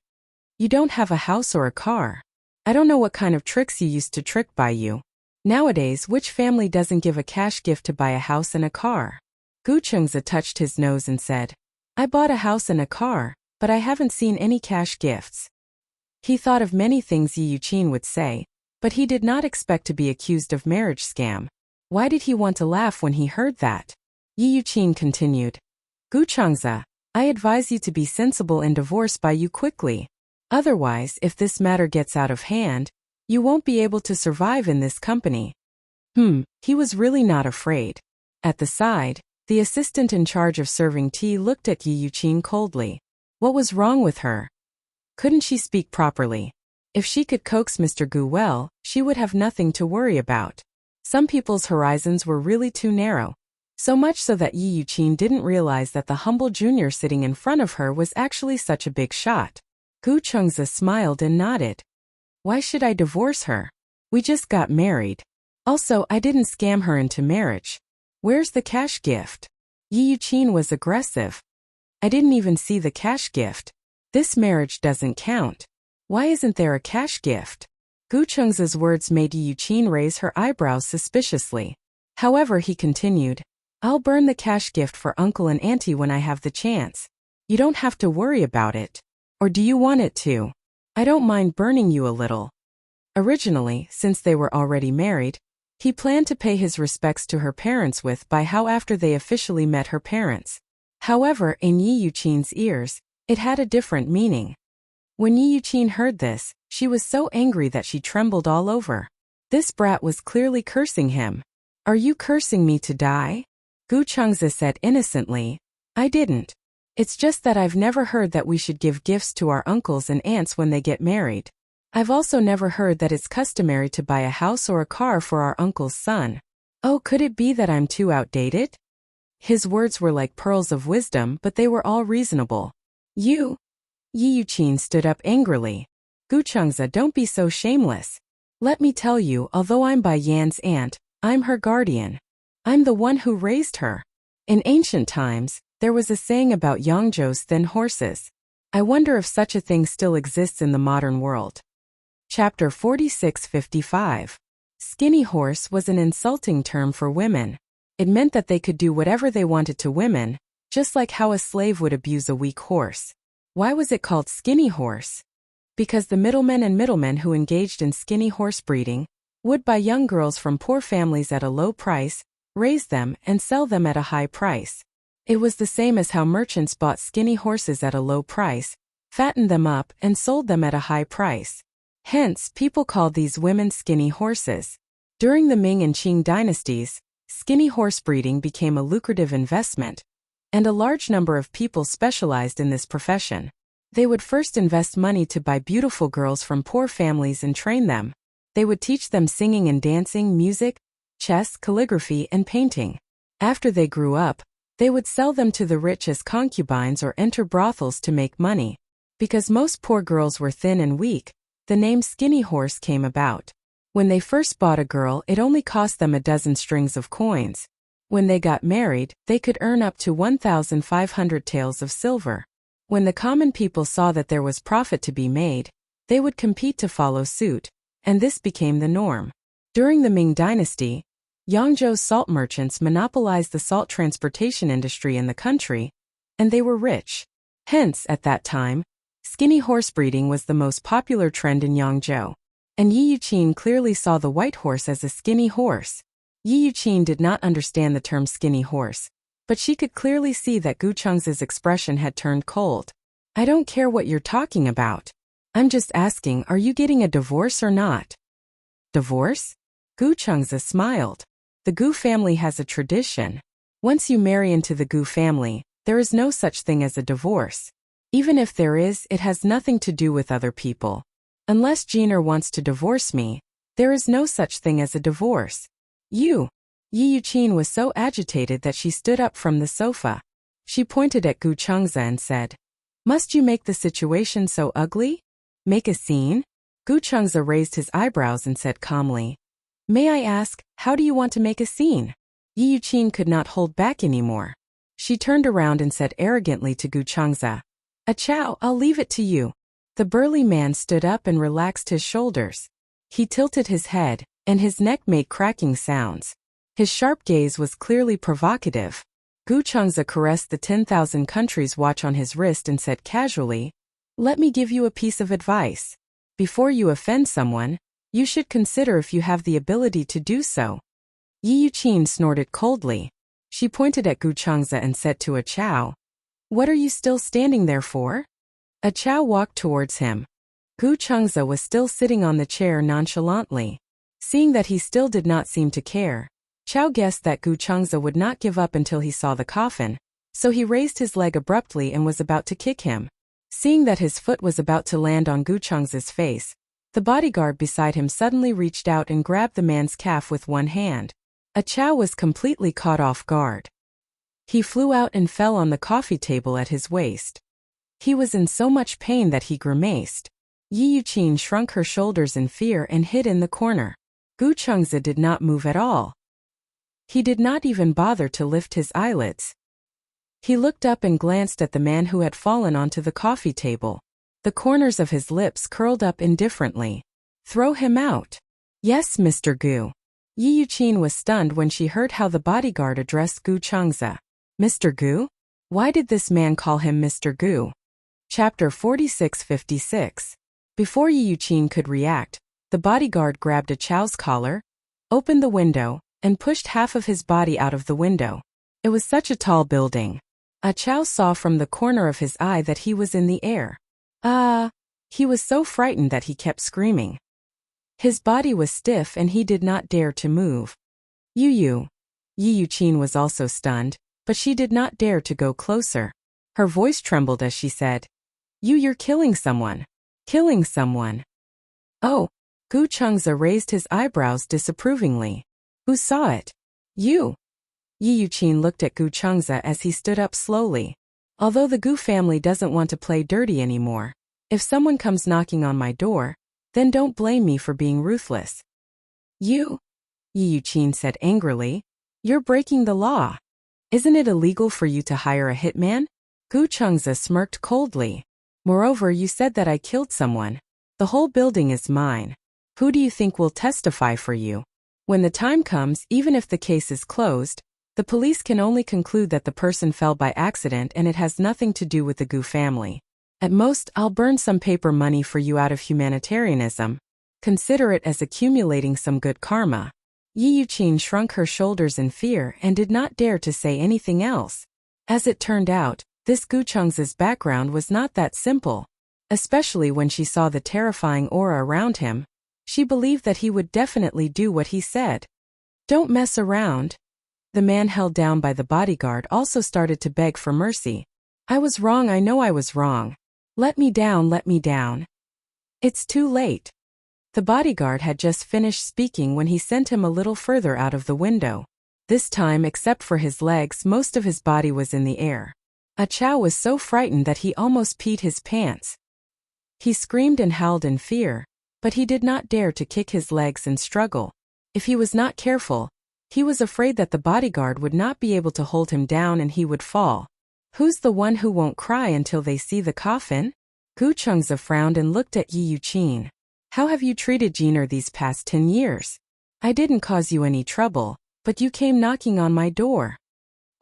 You don't have a house or a car. I don't know what kind of tricks you used to trick by you. Nowadays, which family doesn't give a cash gift to buy a house and a car? Gu Chengza touched his nose and said, I bought a house and a car, but I haven't seen any cash gifts. He thought of many things Yi Yuqin would say, but he did not expect to be accused of marriage scam. Why did he want to laugh when he heard that? Yi Yuqin continued. Gu Chengza, I advise you to be sensible and divorce by you quickly. Otherwise, if this matter gets out of hand, you won't be able to survive in this company. He was really not afraid. At the side, the assistant in charge of serving tea looked at Yi Yuqin coldly. What was wrong with her? Couldn't she speak properly? If she could coax Mr. Gu well, she would have nothing to worry about. Some people's horizons were really too narrow. So much so that Yi Yuqin didn't realize that the humble junior sitting in front of her was actually such a big shot. Gu Chengza smiled and nodded. Why should I divorce her? We just got married. Also, I didn't scam her into marriage. Where's the cash gift? Yi Yuqin was aggressive. I didn't even see the cash gift. This marriage doesn't count. Why isn't there a cash gift? Gu Cheng's words made Yi Yuqin raise her eyebrows suspiciously. However, he continued, I'll burn the cash gift for uncle and auntie when I have the chance. You don't have to worry about it. Or do you want it to? I don't mind burning you a little. Originally, since they were already married, he planned to pay his respects to her parents with by how after they officially met her parents. However, in Yi Yuqin's ears, it had a different meaning. When Yi Yuqin heard this, she was so angry that she trembled all over. This brat was clearly cursing him. Are you cursing me to die? Gu Chengzi said innocently, I didn't. It's just that I've never heard that we should give gifts to our uncles and aunts when they get married. I've also never heard that it's customary to buy a house or a car for our uncle's son. Oh, could it be that I'm too outdated? His words were like pearls of wisdom, but they were all reasonable. You? Yi Yuqin stood up angrily. Gu Chengzi, don't be so shameless. Let me tell you, although I'm Bai Yan's aunt, I'm her guardian. I'm the one who raised her. In ancient times, there was a saying about Yangzhou's thin horses. I wonder if such a thing still exists in the modern world. Chapter 4655. Skinny horse was an insulting term for women. It meant that they could do whatever they wanted to women, just like how a slave would abuse a weak horse. Why was it called skinny horse? Because the middlemen who engaged in skinny horse breeding would buy young girls from poor families at a low price, raise them, and sell them at a high price. It was the same as how merchants bought skinny horses at a low price, fattened them up, and sold them at a high price. Hence, people called these women skinny horses. During the Ming and Qing dynasties, skinny horse breeding became a lucrative investment, and a large number of people specialized in this profession. They would first invest money to buy beautiful girls from poor families and train them. They would teach them singing and dancing, music, chess, calligraphy, and painting. After they grew up, they would sell them to the rich as concubines or enter brothels to make money. Because most poor girls were thin and weak, the name skinny horse came about. When they first bought a girl, it only cost them a dozen strings of coins. When they got married, they could earn up to 1,500 taels of silver. When the common people saw that there was profit to be made, they would compete to follow suit, and this became the norm. During the Ming dynasty, Yangzhou's salt merchants monopolized the salt transportation industry in the country, and they were rich. Hence, at that time, skinny horse breeding was the most popular trend in Yangzhou. And Yi Yuqin clearly saw the white horse as a skinny horse. Yi Yuqin did not understand the term skinny horse, but she could clearly see that Gu Chengzi's expression had turned cold. I don't care what you're talking about. I'm just asking, are you getting a divorce or not? Divorce? Gu Chengzi smiled. The Gu family has a tradition. Once you marry into the Gu family, there is no such thing as a divorce. Even if there is, it has nothing to do with other people. Unless Jeaner wants to divorce me, there is no such thing as a divorce. You. Yi Yuqin was so agitated that she stood up from the sofa. She pointed at Gu Chengzi and said, Must you make the situation so ugly? Make a scene? Gu Chengzi raised his eyebrows and said calmly, May I ask, how do you want to make a scene? Yi Yuqin could not hold back anymore. She turned around and said arrogantly to Gu Chengzi, Achao, I'll leave it to you. The burly man stood up and relaxed his shoulders. He tilted his head, and his neck made cracking sounds. His sharp gaze was clearly provocative. Gu Chengzi caressed the 10,000 countries watch on his wrist and said casually, Let me give you a piece of advice. Before you offend someone, you should consider if you have the ability to do so. Yi Yuqin snorted coldly. She pointed at Gu Chengzi and said to Achao, What are you still standing there for? Achao walked towards him. Gu Chengzi was still sitting on the chair nonchalantly. Seeing that he still did not seem to care, Chao guessed that Gu Chengzi would not give up until he saw the coffin, so he raised his leg abruptly and was about to kick him. Seeing that his foot was about to land on Gu Chengzi's face, the bodyguard beside him suddenly reached out and grabbed the man's calf with one hand. Achao was completely caught off guard. He flew out and fell on the coffee table at his waist. He was in so much pain that he grimaced. Yi Yuqin shrunk her shoulders in fear and hid in the corner. Gu Chengzi did not move at all. He did not even bother to lift his eyelids. He looked up and glanced at the man who had fallen onto the coffee table. The corners of his lips curled up indifferently. Throw him out. Yes, Mr. Gu. Yi Yuqin was stunned when she heard how the bodyguard addressed Gu Chengzi. Mr. Gu? Why did this man call him Mr. Gu? Chapter 46-56. Before Yi Yuqin could react, the bodyguard grabbed a Chow's collar, opened the window, and pushed half of his body out of the window. It was such a tall building. A Chow saw from the corner of his eye that he was in the air. He was so frightened that he kept screaming. His body was stiff and he did not dare to move. Yi Yuqin was also stunned, but she did not dare to go closer. Her voice trembled as she said, You're killing someone. Killing someone. Oh. Gu Chengzi raised his eyebrows disapprovingly. Who saw it? You. Yi Yuqin looked at Gu Chengzi as he stood up slowly. Although the Gu family doesn't want to play dirty anymore, if someone comes knocking on my door, then don't blame me for being ruthless. You? Yi Yuqin said angrily. You're breaking the law. Isn't it illegal for you to hire a hitman? Gu Chengzi smirked coldly. Moreover, you said that I killed someone. The whole building is mine. Who do you think will testify for you? When the time comes, even if the case is closed, the police can only conclude that the person fell by accident and it has nothing to do with the Gu family. At most, I'll burn some paper money for you out of humanitarianism. Consider it as accumulating some good karma. Yi Yuqin shrunk her shoulders in fear and did not dare to say anything else. As it turned out, this Gu Chengzi's background was not that simple. Especially when she saw the terrifying aura around him, she believed that he would definitely do what he said. Don't mess around. The man held down by the bodyguard also started to beg for mercy. I was wrong, I know I was wrong. Let me down, let me down. It's too late. The bodyguard had just finished speaking when he sent him a little further out of the window. This time, except for his legs, most of his body was in the air. A Chow was so frightened that he almost peed his pants. He screamed and howled in fear, but he did not dare to kick his legs and struggle. If he was not careful, he was afraid that the bodyguard would not be able to hold him down and he would fall. Who's the one who won't cry until they see the coffin? Gu Chengzi frowned and looked at Yi Yuqin. How have you treated Jiner these past 10 years? I didn't cause you any trouble, but you came knocking on my door.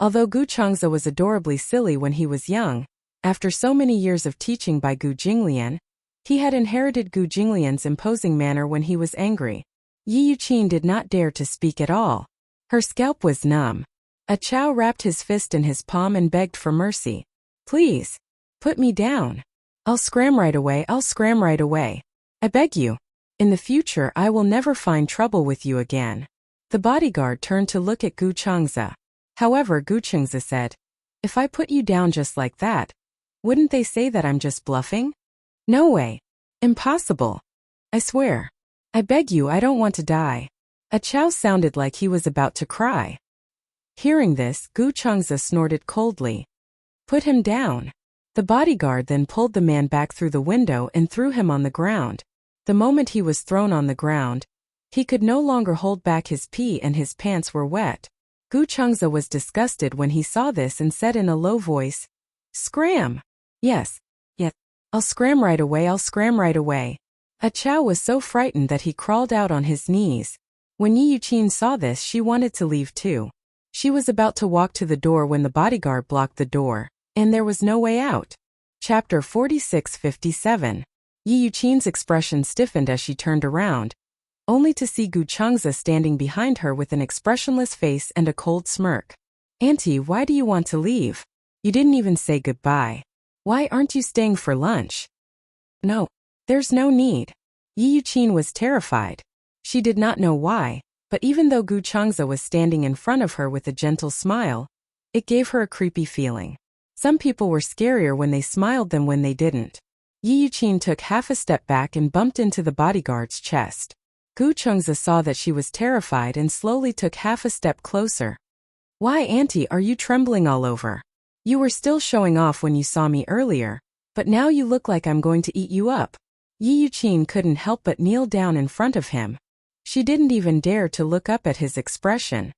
Although Gu Chengzi was adorably silly when he was young, after so many years of teaching by Gu Jinglian, he had inherited Gu Jinglian's imposing manner when he was angry. Yi Yuqin did not dare to speak at all. Her scalp was numb. A Chow wrapped his fist in his palm and begged for mercy. Please, put me down. I'll scram right away, I'll scram right away. I beg you. In the future I will never find trouble with you again. The bodyguard turned to look at Gu Chengzi. However, Gu Chengzi said, If I put you down just like that, wouldn't they say that I'm just bluffing? No way. Impossible. I swear. I beg you, I don't want to die. A Chow sounded like he was about to cry. Hearing this, Gu Chengzi snorted coldly. Put him down. The bodyguard then pulled the man back through the window and threw him on the ground. The moment he was thrown on the ground, he could no longer hold back his pee and his pants were wet. Gu Chengzi was disgusted when he saw this and said in a low voice, Scram! Yes. I'll scram right away, I'll scram right away. A Chow was so frightened that he crawled out on his knees. When Yi Yuqin saw this, she wanted to leave too. She was about to walk to the door when the bodyguard blocked the door, and there was no way out. Chapter 46-57. Yi Yuqin's expression stiffened as she turned around, only to see Gu Chengzi standing behind her with an expressionless face and a cold smirk. Auntie, why do you want to leave? You didn't even say goodbye. Why aren't you staying for lunch? No, there's no need. Yi Yuqin was terrified. She did not know why, but even though Gu Chengzi was standing in front of her with a gentle smile, it gave her a creepy feeling. Some people were scarier when they smiled than when they didn't. Yi Yuqin took half a step back and bumped into the bodyguard's chest. Gu Chengzi saw that she was terrified and slowly took half a step closer. Why, Auntie, are you trembling all over? You were still showing off when you saw me earlier, but now you look like I'm going to eat you up. Yi Yuqin couldn't help but kneel down in front of him. She didn't even dare to look up at his expression.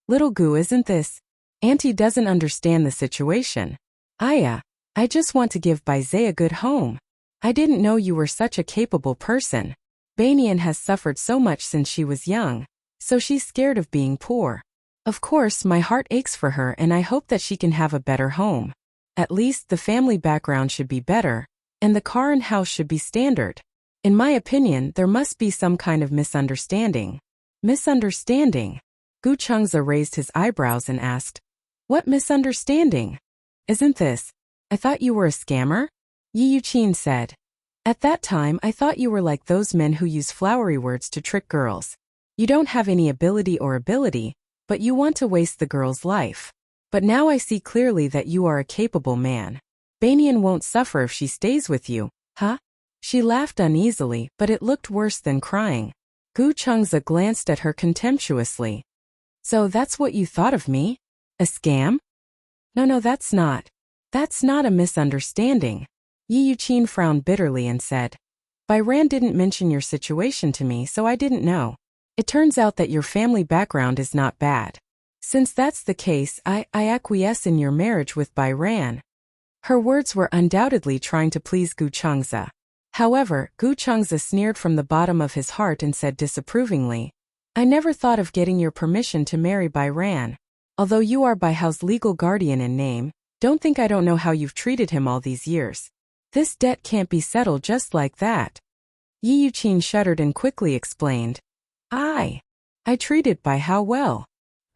Little Gu, isn't this? Auntie doesn't understand the situation. I just want to give Baizé a good home. I didn't know you were such a capable person. Banyan has suffered so much since she was young, so she's scared of being poor. Of course, my heart aches for her and I hope that she can have a better home. At least the family background should be better, and the car and house should be standard. In my opinion, there must be some kind of misunderstanding. Misunderstanding? Gu Chengze raised his eyebrows and asked, "What misunderstanding? Isn't this? I thought you were a scammer?" Yi Yuqin said. "At that time I thought you were like those men who use flowery words to trick girls. You don't have any ability, but you want to waste the girl's life. But now I see clearly that you are a capable man. Banyan won't suffer if she stays with you, huh?" She laughed uneasily, but it looked worse than crying. Gu Chengze glanced at her contemptuously. "So that's what you thought of me? A scam?" No, that's not. That's not a misunderstanding." Yi Yuqin frowned bitterly and said, "Byran didn't mention your situation to me, so I didn't know. It turns out that your family background is not bad. Since that's the case, I acquiesce in your marriage with Byran." Her words were undoubtedly trying to please Gu Chengze. However, Gu Chengze sneered from the bottom of his heart and said disapprovingly, "I never thought of getting your permission to marry Byran. Although you are Baihao's legal guardian in name, don't think I don't know how you've treated him all these years. This debt can't be settled just like that." Yi Yuqin shuddered and quickly explained, I treated Baihao well.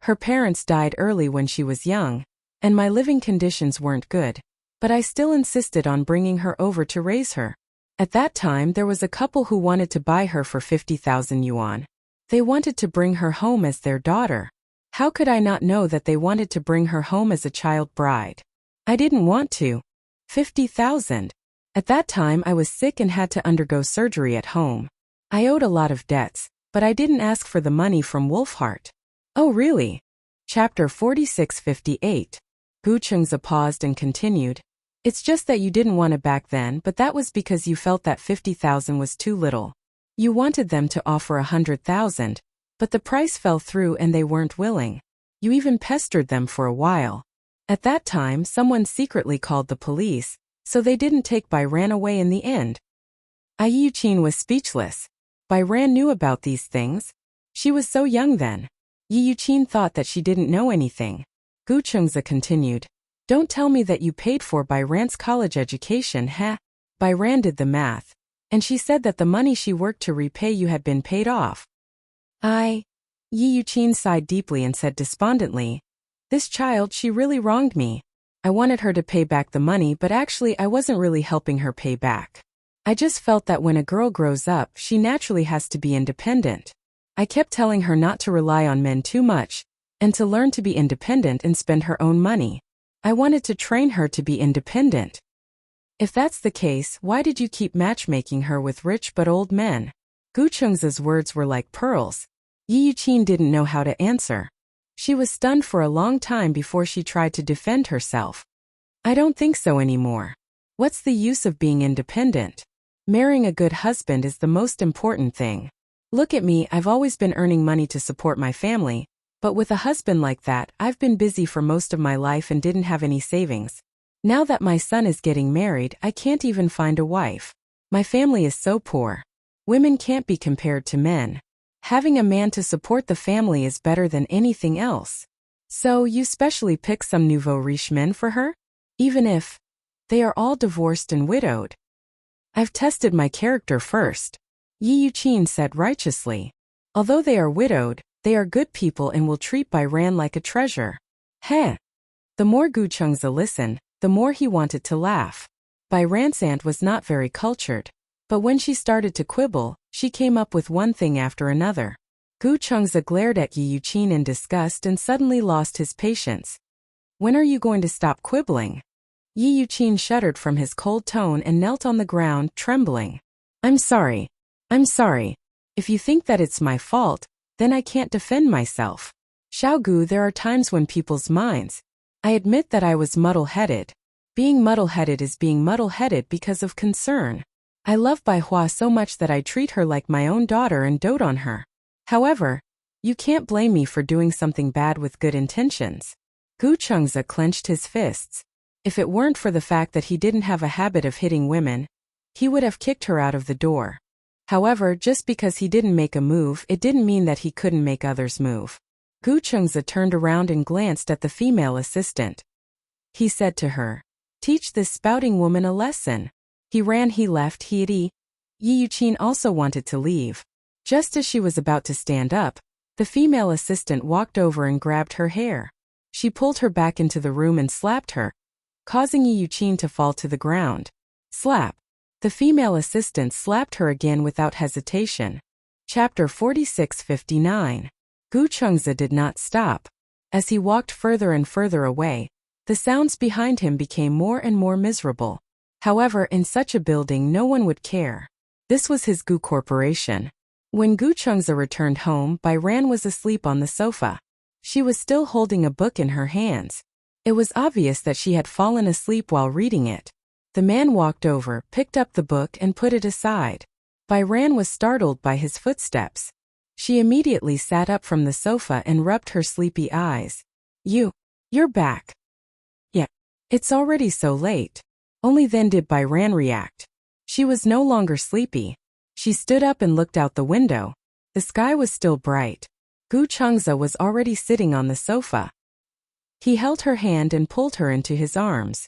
Her parents died early when she was young, and my living conditions weren't good, but I still insisted on bringing her over to raise her. At that time there was a couple who wanted to buy her for 50,000 yuan. They wanted to bring her home as their daughter. How could I not know that they wanted to bring her home as a child bride? I didn't want to. 50,000. At that time I was sick and had to undergo surgery at home. I owed a lot of debts, but I didn't ask for the money from Wolfheart. Oh really? Chapter 4658. Gu Chengze paused and continued. It's just that you didn't want it back then, but that was because you felt that 50,000 was too little. You wanted them to offer 100,000, but the price fell through and they weren't willing. You even pestered them for a while. At that time, someone secretly called the police, so they didn't take Byran away in the end. Yi Yuqin was speechless. Byran knew about these things. She was so young then. Yi Yuqin thought that she didn't know anything. Gu Chengze continued. Don't tell me that you paid for Byran's college education, heh? Byran did the math, and she said that the money she worked to repay you had been paid off. Yi Yuqin sighed deeply and said despondently, this child, she really wronged me. I wanted her to pay back the money, but actually I wasn't really helping her pay back. I just felt that when a girl grows up, she naturally has to be independent. I kept telling her not to rely on men too much, and to learn to be independent and spend her own money. I wanted to train her to be independent. If that's the case, why did you keep matchmaking her with rich but old men? Gu Chengze's words were like pearls. Yi Yuqin didn't know how to answer. She was stunned for a long time before she tried to defend herself. I don't think so anymore. What's the use of being independent? Marrying a good husband is the most important thing. Look at me, I've always been earning money to support my family, but with a husband like that, I've been busy for most of my life and didn't have any savings. Now that my son is getting married, I can't even find a wife. My family is so poor. Women can't be compared to men. Having a man to support the family is better than anything else. So you specially pick some nouveau riche men for her? Even if they are all divorced and widowed. I've tested my character first. Yi Yuqin said righteously. Although they are widowed, they are good people and will treat Byran like a treasure. Heh. The more Gu Chengze listened, the more he wanted to laugh. Byran's aunt was not very cultured, but when she started to quibble, she came up with one thing after another. Gu Chengze glared at Yi Yuqin in disgust and suddenly lost his patience. When are you going to stop quibbling? Yi Yuqin shuddered from his cold tone and knelt on the ground, trembling. I'm sorry. If you think that it's my fault, then I can't defend myself. Xiaogu, there are times when people's minds. I admit that I was muddle-headed. Being muddle-headed is being muddle-headed because of concern. I love Bai Hua so much that I treat her like my own daughter and dote on her. However, you can't blame me for doing something bad with good intentions. Gu Chengzi clenched his fists. If it weren't for the fact that he didn't have a habit of hitting women, he would have kicked her out of the door. However, just because he didn't make a move, it didn't mean that he couldn't make others move. Gu Chengzi turned around and glanced at the female assistant. He said to her, "Teach this spouting woman a lesson." He left. Yi Yuqin also wanted to leave. Just as she was about to stand up, the female assistant walked over and grabbed her hair. She pulled her back into the room and slapped her, causing Yi Yuqin to fall to the ground. Slap. The female assistant slapped her again without hesitation. Chapter 46-59. Gu Chengzi did not stop. As he walked further and further away, the sounds behind him became more and more miserable. However, in such a building no one would care. This was his Gu Corporation. When Gu Chengzi returned home, Bai Ran was asleep on the sofa. She was still holding a book in her hands. It was obvious that she had fallen asleep while reading it. The man walked over, picked up the book and put it aside. Bai Ran was startled by his footsteps. She immediately sat up from the sofa and rubbed her sleepy eyes. You're back. Yeah. It's already so late. Only then did Bai Ran react. She was no longer sleepy. She stood up and looked out the window. The sky was still bright. Gu Chengzi was already sitting on the sofa. He held her hand and pulled her into his arms.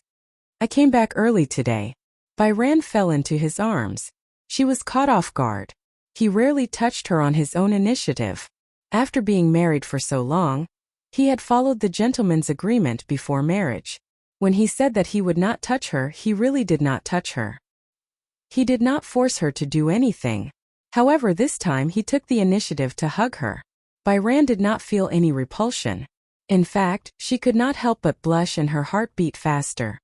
I came back early today. Bai Ran fell into his arms. She was caught off guard. He rarely touched her on his own initiative. After being married for so long, he had followed the gentleman's agreement before marriage. When he said that he would not touch her, he really did not touch her. He did not force her to do anything. However, this time he took the initiative to hug her. Bai Ran did not feel any repulsion. In fact, she could not help but blush and her heart beat faster.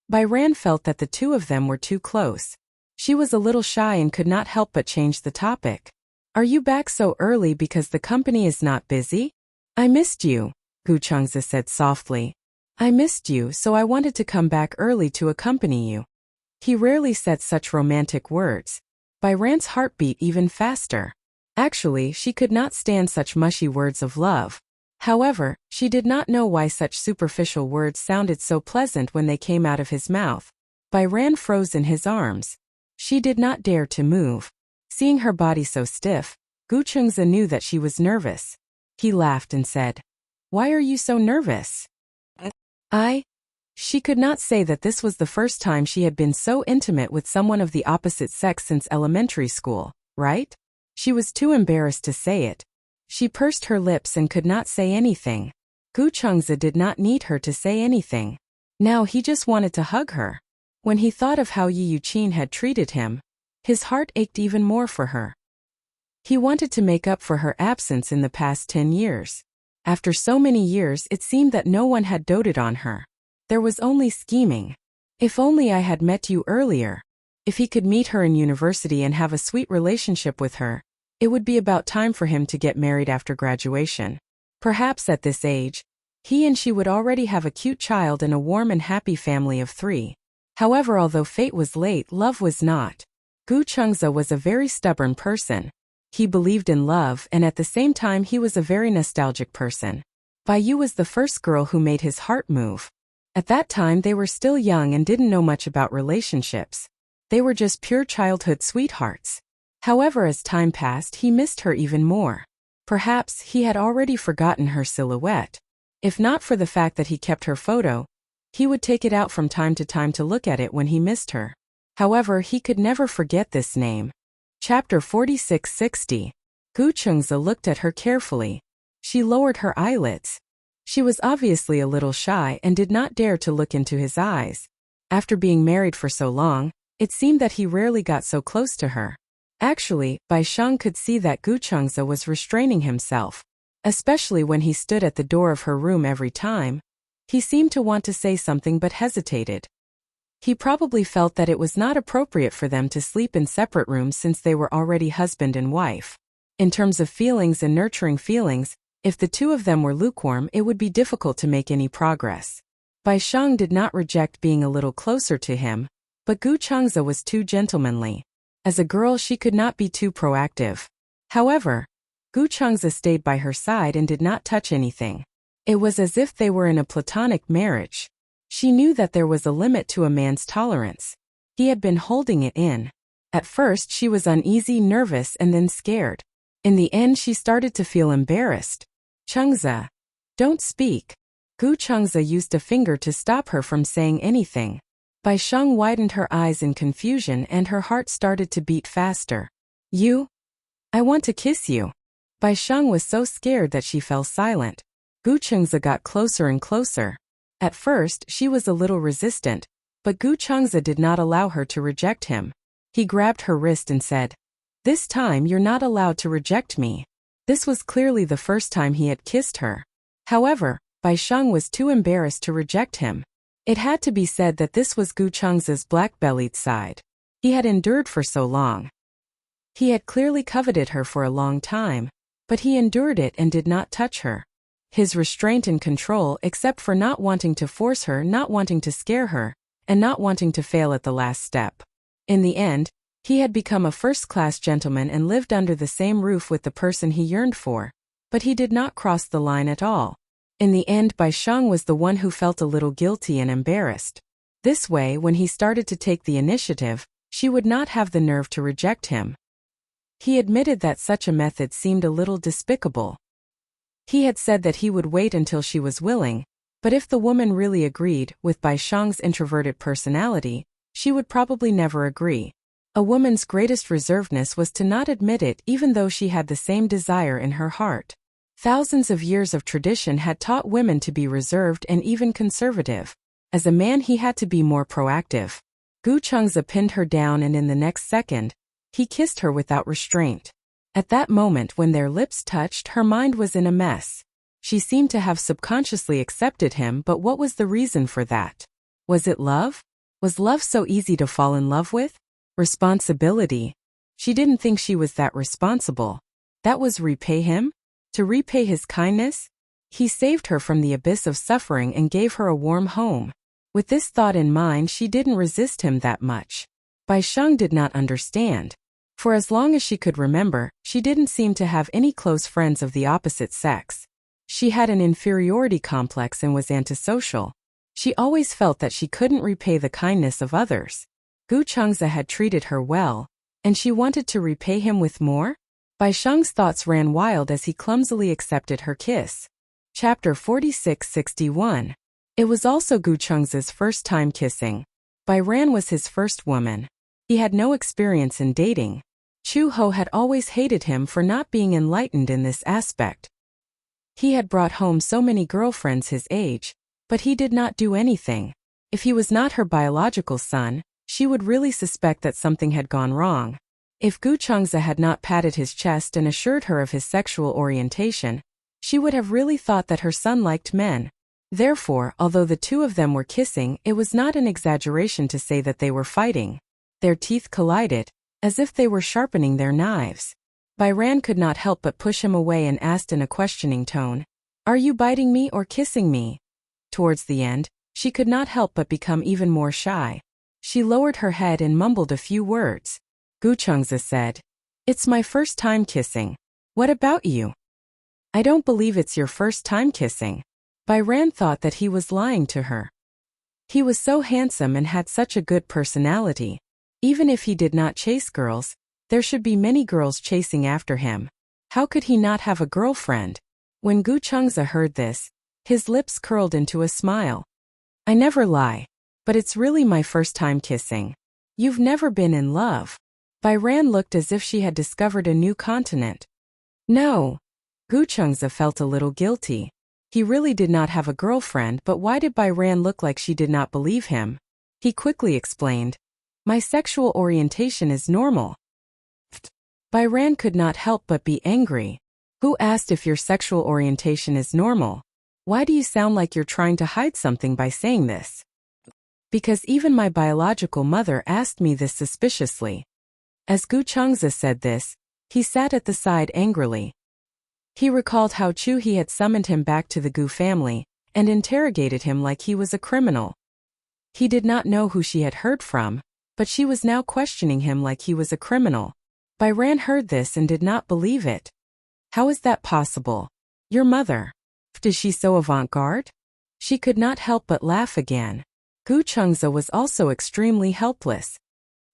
Bai Ran felt that the two of them were too close. She was a little shy and could not help but change the topic. Are you back so early because the company is not busy? I missed you, Gu Chengzi said softly. I missed you, so I wanted to come back early to accompany you. He rarely said such romantic words. Bai Ran's heart beat even faster. Actually, she could not stand such mushy words of love. However, she did not know why such superficial words sounded so pleasant when they came out of his mouth. Bai Ran froze in his arms. She did not dare to move. Seeing her body so stiff, Gu Chengzi knew that she was nervous. He laughed and said, "Why are you so nervous?" She could not say that this was the first time she had been so intimate with someone of the opposite sex since elementary school, right? She was too embarrassed to say it. She pursed her lips and could not say anything. Gu Chengzi did not need her to say anything. Now he just wanted to hug her. When he thought of how Yi Yuqin had treated him, his heart ached even more for her. He wanted to make up for her absence in the past 10 years. After so many years, it seemed that no one had doted on her. There was only scheming. If only I had met you earlier. If he could meet her in university and have a sweet relationship with her, it would be about time for him to get married after graduation. Perhaps at this age, he and she would already have a cute child and a warm and happy family of 3. However, although fate was late, love was not. Gu Chengzi was a very stubborn person. He believed in love, and at the same time he was a very nostalgic person. Bai Yu was the first girl who made his heart move. At that time they were still young and didn't know much about relationships. They were just pure childhood sweethearts. However, as time passed, he missed her even more. Perhaps he had already forgotten her silhouette. If not for the fact that he kept her photo, he would take it out from time to time to look at it when he missed her. However, he could never forget this name. Chapter 46-60. Gu Chengzi looked at her carefully. She lowered her eyelids. She was obviously a little shy and did not dare to look into his eyes. After being married for so long, it seemed that he rarely got so close to her. Actually, Bai Sheng could see that Gu Chengzi was restraining himself. Especially when he stood at the door of her room every time. He seemed to want to say something but hesitated. He probably felt that it was not appropriate for them to sleep in separate rooms since they were already husband and wife. In terms of feelings and nurturing feelings, if the two of them were lukewarm, it would be difficult to make any progress. Bai Sheng did not reject being a little closer to him, But Gu Changza was too gentlemanly. As a girl, she could not be too proactive. However, Gu Changza stayed by her side and did not touch anything. It was as if they were in a platonic marriage. She knew that there was a limit to a man's tolerance. He had been holding it in. At first she was uneasy, nervous, and then scared. In the end she started to feel embarrassed. Changza, don't speak. Gu Changza used a finger to stop her from saying anything. Bai Sheng widened her eyes in confusion and her heart started to beat faster. You? I want to kiss you. Bai Sheng was so scared that she fell silent. Gu Changza got closer and closer. At first, she was a little resistant, but Gu Changza did not allow her to reject him. He grabbed her wrist and said, "This time you're not allowed to reject me." This was clearly the first time he had kissed her. However, Bai Sheng was too embarrassed to reject him. It had to be said that this was Gu Changza's black-bellied side. He had endured for so long. He had clearly coveted her for a long time, but he endured it and did not touch her. His restraint and control, except for not wanting to force her, not wanting to scare her, and not wanting to fail at the last step. In the end, he had become a first-class gentleman and lived under the same roof with the person he yearned for, but he did not cross the line at all. In the end, Bai Sheng was the one who felt a little guilty and embarrassed. This way, when he started to take the initiative, she would not have the nerve to reject him. He admitted that such a method seemed a little despicable. He had said that he would wait until she was willing, but if the woman really agreed, with Bai Sheng's introverted personality, she would probably never agree. A woman's greatest reservedness was to not admit it even though she had the same desire in her heart. Thousands of years of tradition had taught women to be reserved and even conservative. As a man he had to be more proactive. Gu Changza pinned her down and in the next second, he kissed her without restraint. At that moment when their lips touched, her mind was in a mess. She seemed to have subconsciously accepted him, but what was the reason for that? Was it love? Was love so easy to fall in love with? Responsibility. She didn't think she was that responsible. That was repay him? To repay his kindness? He saved her from the abyss of suffering and gave her a warm home. With this thought in mind, she didn't resist him that much. Bai Sheng did not understand. For as long as she could remember, she didn't seem to have any close friends of the opposite sex. She had an inferiority complex and was antisocial. She always felt that she couldn't repay the kindness of others. Gu Changza had treated her well, and she wanted to repay him with more? Bai Sheng's thoughts ran wild as he clumsily accepted her kiss. Chapter 46-61. It was also Gu Changza's first time kissing. Bai Ran was his first woman. He had no experience in dating. Chu Ho had always hated him for not being enlightened in this aspect. He had brought home so many girlfriends his age, but he did not do anything. If he was not her biological son, she would really suspect that something had gone wrong. If Gu Changza had not patted his chest and assured her of his sexual orientation, she would have really thought that her son liked men. Therefore, although the two of them were kissing, it was not an exaggeration to say that they were fighting. Their teeth collided, as if they were sharpening their knives. Bai Ran could not help but push him away and asked in a questioning tone, "Are you biting me or kissing me?" Towards the end, she could not help but become even more shy. She lowered her head and mumbled a few words. Gu Changza said, "It's my first time kissing. What about you?" "I don't believe it's your first time kissing." Bai Ran thought that he was lying to her. He was so handsome and had such a good personality. Even if he did not chase girls, there should be many girls chasing after him. How could he not have a girlfriend? When Gu Changza heard this, his lips curled into a smile. "I never lie. But it's really my first time kissing. You've never been in love." Bai Ran looked as if she had discovered a new continent. No. Gu Changza felt a little guilty. He really did not have a girlfriend, but why did Bai Ran look like she did not believe him? He quickly explained, "My sexual orientation is normal." Bai Ran could not help but be angry. Who asked if your sexual orientation is normal? Why do you sound like you're trying to hide something by saying this? Because even my biological mother asked me this suspiciously. As Gu Changza said this, he sat at the side angrily. He recalled how Chu He had summoned him back to the Gu family and interrogated him like he was a criminal. He did not know who she had heard from, but she was now questioning him like he was a criminal. Byran heard this and did not believe it. How is that possible? Your mother. Is she so avant-garde? She could not help but laugh again. Gu Chengze was also extremely helpless.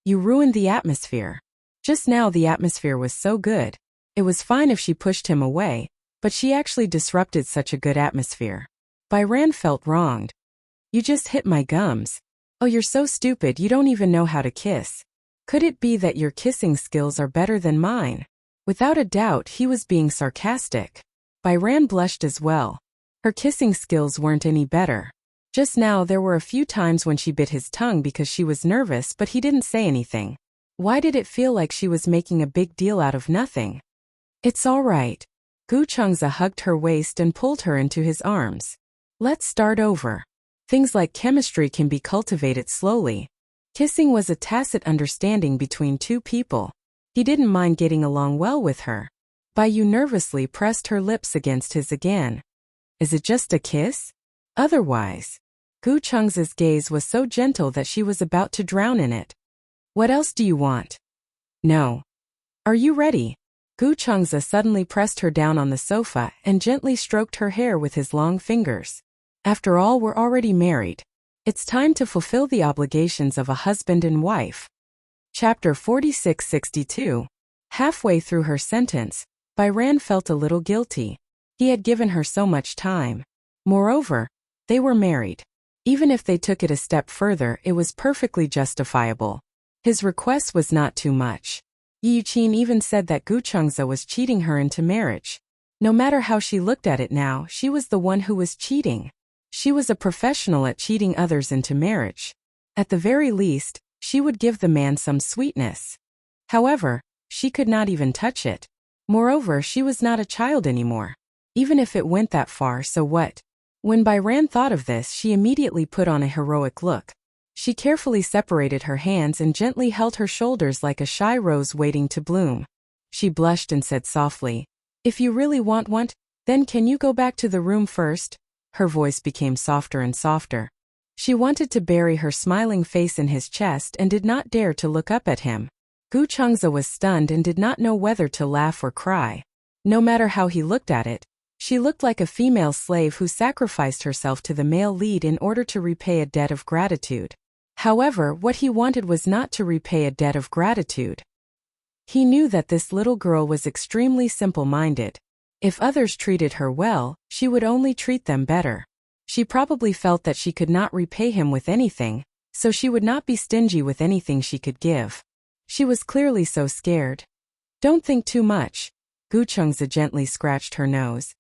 You ruined the atmosphere. Just now the atmosphere was so good. It was fine if she pushed him away, but she actually disrupted such a good atmosphere. Byran felt wronged. You just hit my gums. Oh, you're so stupid you don't even know how to kiss. Could it be that your kissing skills are better than mine? Without a doubt he was being sarcastic. Byran blushed as well. Her kissing skills weren't any better. Just now there were a few times when she bit his tongue because she was nervous, but he didn't say anything. Why did it feel like she was making a big deal out of nothing? It's all right. Gu Chengze hugged her waist and pulled her into his arms. Let's start over. Things like chemistry can be cultivated slowly. Kissing was a tacit understanding between two people. He didn't mind getting along well with her. Bai nervously pressed her lips against his again. Is it just a kiss? Otherwise. Gu Chengze's gaze was so gentle that she was about to drown in it. What else do you want? No. Are you ready? Gu Chengze suddenly pressed her down on the sofa and gently stroked her hair with his long fingers. After all, we're already married. It's time to fulfill the obligations of a husband and wife. Chapter 46-62. Halfway through her sentence, Byran felt a little guilty. He had given her so much time. Moreover, they were married. Even if they took it a step further, it was perfectly justifiable. His request was not too much. Yi Yuqin even said that Gu Chengze was cheating her into marriage. No matter how she looked at it now, she was the one who was cheating. She was a professional at cheating others into marriage. At the very least, she would give the man some sweetness. However, she could not even touch it. Moreover, she was not a child anymore. Even if it went that far, so what? When Byran thought of this, she immediately put on a heroic look. She carefully separated her hands and gently held her shoulders like a shy rose waiting to bloom. She blushed and said softly, "If you really want one, then can you go back to the room first?" Her voice became softer and softer. She wanted to bury her smiling face in his chest and did not dare to look up at him. Gu Chengze was stunned and did not know whether to laugh or cry. No matter how he looked at it, she looked like a female slave who sacrificed herself to the male lead in order to repay a debt of gratitude. However, what he wanted was not to repay a debt of gratitude. He knew that this little girl was extremely simple-minded. If others treated her well, she would only treat them better. She probably felt that she could not repay him with anything, so she would not be stingy with anything she could give. She was clearly so scared. Don't think too much. Gu Chengze gently scratched her nose.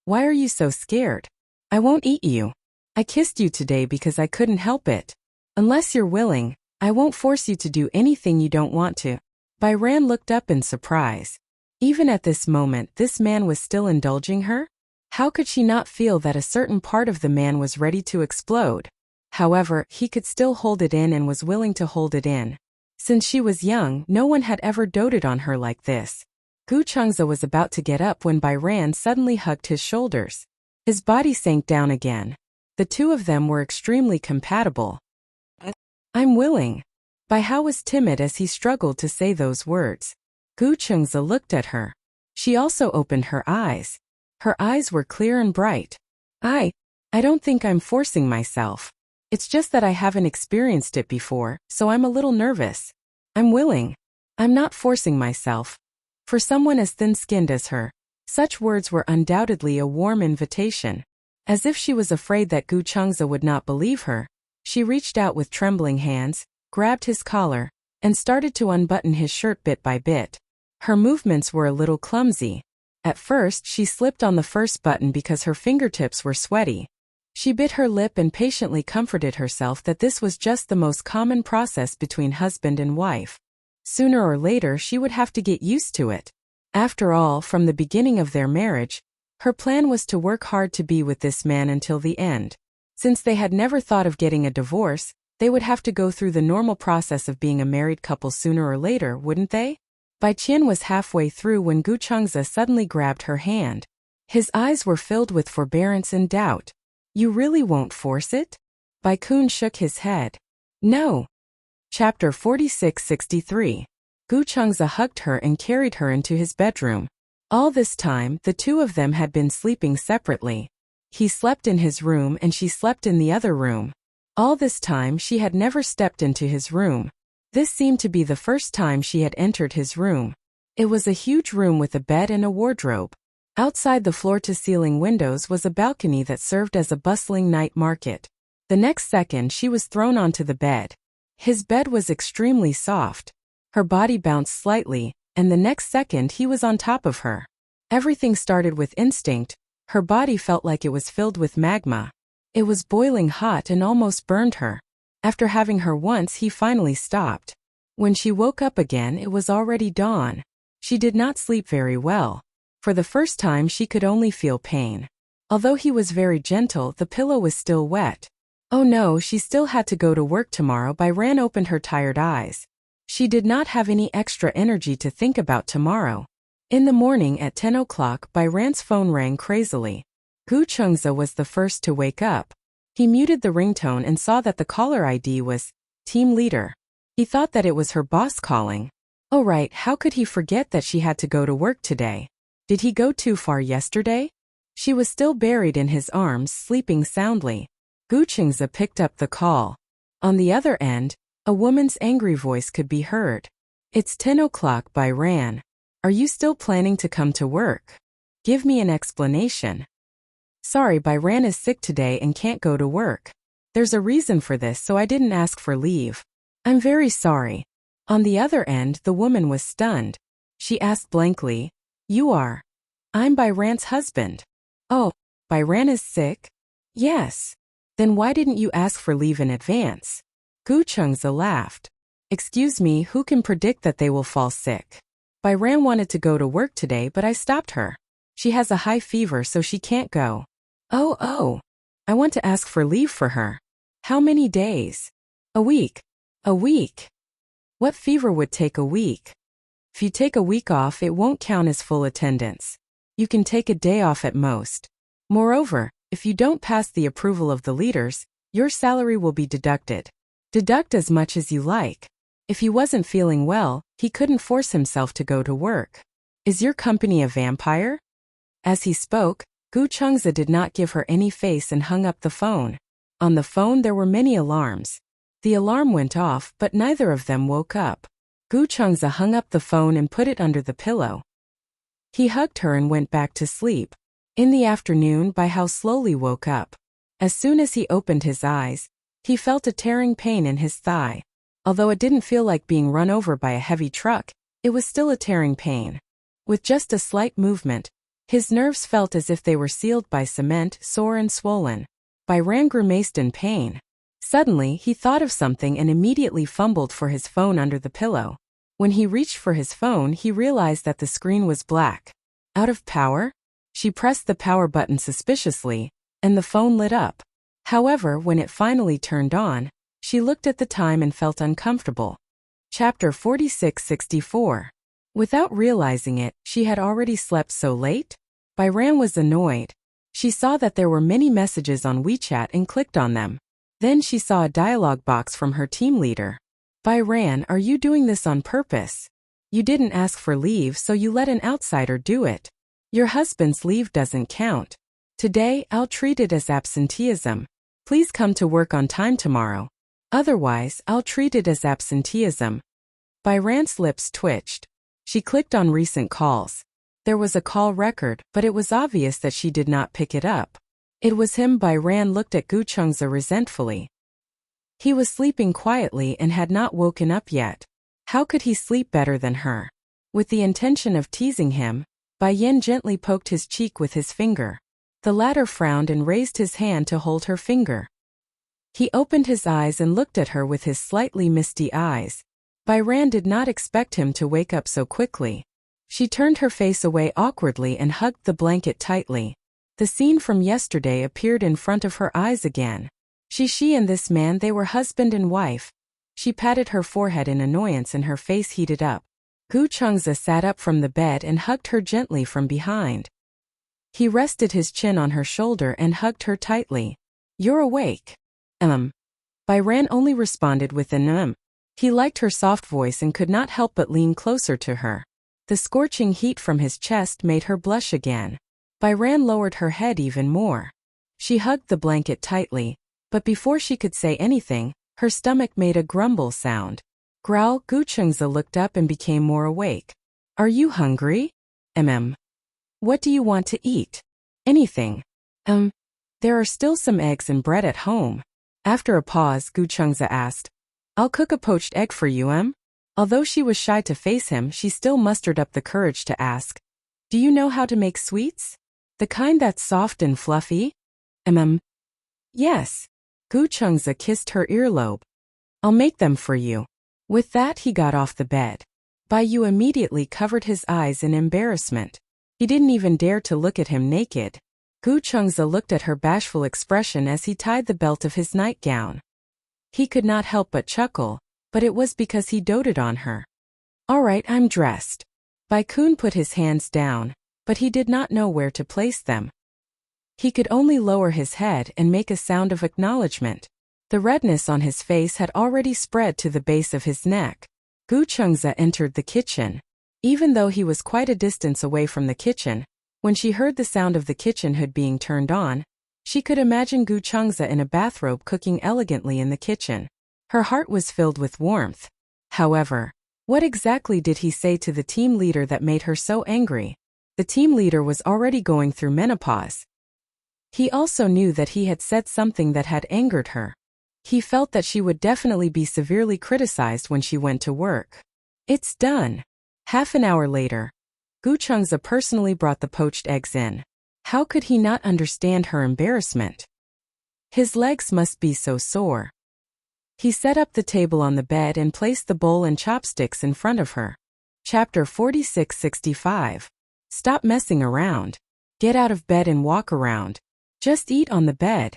Why are you so scared? I won't eat you. I kissed you today because I couldn't help it. Unless you're willing, I won't force you to do anything you don't want to. Byran looked up in surprise. Even at this moment, this man was still indulging her? How could she not feel that a certain part of the man was ready to explode? However, he could still hold it in and was willing to hold it in. Since she was young, no one had ever doted on her like this. Gu Chengze was about to get up when Byran suddenly hugged his shoulders. His body sank down again. The two of them were extremely compatible. I'm willing. Bai Hao was timid as he struggled to say those words. Gu Chengze looked at her. She also opened her eyes. Her eyes were clear and bright. I don't think I'm forcing myself. It's just that I haven't experienced it before, so I'm a little nervous. I'm willing. I'm not forcing myself. For someone as thin-skinned as her, such words were undoubtedly a warm invitation. As if she was afraid that Gu Chengze would not believe her, she reached out with trembling hands, grabbed his collar, and started to unbutton his shirt bit by bit. Her movements were a little clumsy. At first, she slipped on the first button because her fingertips were sweaty. She bit her lip and patiently comforted herself that this was just the most common process between husband and wife. Sooner or later, she would have to get used to it. After all, from the beginning of their marriage, her plan was to work hard to be with this man until the end. Since they had never thought of getting a divorce, they would have to go through the normal process of being a married couple sooner or later, wouldn't they? Bai Qian was halfway through when Gu Chengze suddenly grabbed her hand. His eyes were filled with forbearance and doubt. You really won't force it? Bai Kun shook his head. No. Chapter 46-63. Gu Chengze hugged her and carried her into his bedroom. All this time, the two of them had been sleeping separately. He slept in his room and she slept in the other room. All this time she had never stepped into his room. This seemed to be the first time she had entered his room. It was a huge room with a bed and a wardrobe. Outside the floor-to-ceiling windows was a balcony that served as a bustling night market. The next second she was thrown onto the bed. His bed was extremely soft. Her body bounced slightly, and the next second he was on top of her. Everything started with instinct. Her body felt like it was filled with magma. It was boiling hot and almost burned her. After having her once, he finally stopped. When she woke up again, it was already dawn. She did not sleep very well. For the first time she could only feel pain. Although he was very gentle, the pillow was still wet. Oh no, she still had to go to work tomorrow. Byran opened her tired eyes. She did not have any extra energy to think about tomorrow. In the morning at 10 o'clock, Byran's phone rang crazily. Gu Chengze was the first to wake up. He muted the ringtone and saw that the caller ID was Team Leader. He thought that it was her boss calling. Oh right, how could he forget that she had to go to work today? Did he go too far yesterday? She was still buried in his arms, sleeping soundly. Gu Chengze picked up the call. On the other end, a woman's angry voice could be heard. It's 10 o'clock, Byran. Are you still planning to come to work? Give me an explanation. Sorry, Byran is sick today and can't go to work. There's a reason for this, so I didn't ask for leave. I'm very sorry. On the other end, the woman was stunned. She asked blankly, You are? I'm Byran's husband. Oh, Byran is sick? Yes. Then why didn't you ask for leave in advance? Gu Chengze laughed. Excuse me, who can predict that they will fall sick? Byran wanted to go to work today, but I stopped her. She has a high fever, so she can't go. Oh. I want to ask for leave for her. How many days? A week. A week. What fever would take a week? If you take a week off, it won't count as full attendance. You can take a day off at most. Moreover, if you don't pass the approval of the leaders, your salary will be deducted. Deduct as much as you like. If he wasn't feeling well, he couldn't force himself to go to work. Is your company a vampire? As he spoke, Gu Chengze did not give her any face and hung up the phone. On the phone there were many alarms. The alarm went off, but neither of them woke up. Gu Chengze hung up the phone and put it under the pillow. He hugged her and went back to sleep. In the afternoon, Baihao slowly woke up. As soon as he opened his eyes, he felt a tearing pain in his thigh. Although it didn't feel like being run over by a heavy truck, it was still a tearing pain. With just a slight movement, his nerves felt as if they were sealed by cement, sore and swollen. Byran grimaced in pain. Suddenly, he thought of something and immediately fumbled for his phone under the pillow. When he reached for his phone, he realized that the screen was black. Out of power? She pressed the power button suspiciously, and the phone lit up. However, when it finally turned on, she looked at the time and felt uncomfortable. Chapter 46-64. Without realizing it, she had already slept so late? Byran was annoyed. She saw that there were many messages on WeChat and clicked on them. Then she saw a dialogue box from her team leader. Byran, are you doing this on purpose? You didn't ask for leave, so you let an outsider do it. Your husband's leave doesn't count. Today, I'll treat it as absenteeism. Please come to work on time tomorrow. Otherwise, I'll treat it as absenteeism. Byran's lips twitched. She clicked on recent calls. There was a call record, but it was obvious that she did not pick it up. It was him. Byran looked at Gu Chengze resentfully. He was sleeping quietly and had not woken up yet. How could he sleep better than her? With the intention of teasing him, Bai Yan gently poked his cheek with his finger. The latter frowned and raised his hand to hold her finger. He opened his eyes and looked at her with his slightly misty eyes. Byran did not expect him to wake up so quickly. She turned her face away awkwardly and hugged the blanket tightly. The scene from yesterday appeared in front of her eyes again. She and this man, they were husband and wife. She patted her forehead in annoyance and her face heated up. Gu Chengze sat up from the bed and hugged her gently from behind. He rested his chin on her shoulder and hugged her tightly. You're awake. Byran only responded with an He liked her soft voice and could not help but lean closer to her. The scorching heat from his chest made her blush again. Byran lowered her head even more. She hugged the blanket tightly, but before she could say anything, her stomach made a grumble sound. Growl. Gu Chengzi looked up and became more awake. Are you hungry? What do you want to eat? Anything. There are still some eggs and bread at home. After a pause, Gu Chengzi asked, I'll cook a poached egg for you, Although she was shy to face him, she still mustered up the courage to ask, Do you know how to make sweets? The kind that's soft and fluffy? Yes. Gu Chengzi kissed her earlobe. I'll make them for you. With that, he got off the bed. Bai Yu immediately covered his eyes in embarrassment. He didn't even dare to look at him naked. Gu Chengzi looked at her bashful expression as he tied the belt of his nightgown. He could not help but chuckle, but it was because he doted on her. All right, I'm dressed. Bai Kun put his hands down, but he did not know where to place them. He could only lower his head and make a sound of acknowledgement. The redness on his face had already spread to the base of his neck. Gu Chengzi entered the kitchen. Even though he was quite a distance away from the kitchen, when she heard the sound of the kitchen hood being turned on, she could imagine Gu Chengzi in a bathrobe cooking elegantly in the kitchen. Her heart was filled with warmth. However, what exactly did he say to the team leader that made her so angry? The team leader was already going through menopause. He also knew that he had said something that had angered her. He felt that she would definitely be severely criticized when she went to work. It's done. Half an hour later, Gu Chengzi personally brought the poached eggs in. How could he not understand her embarrassment? His legs must be so sore. He set up the table on the bed and placed the bowl and chopsticks in front of her. Chapter 46-65. Stop messing around. Get out of bed and walk around. Just eat on the bed.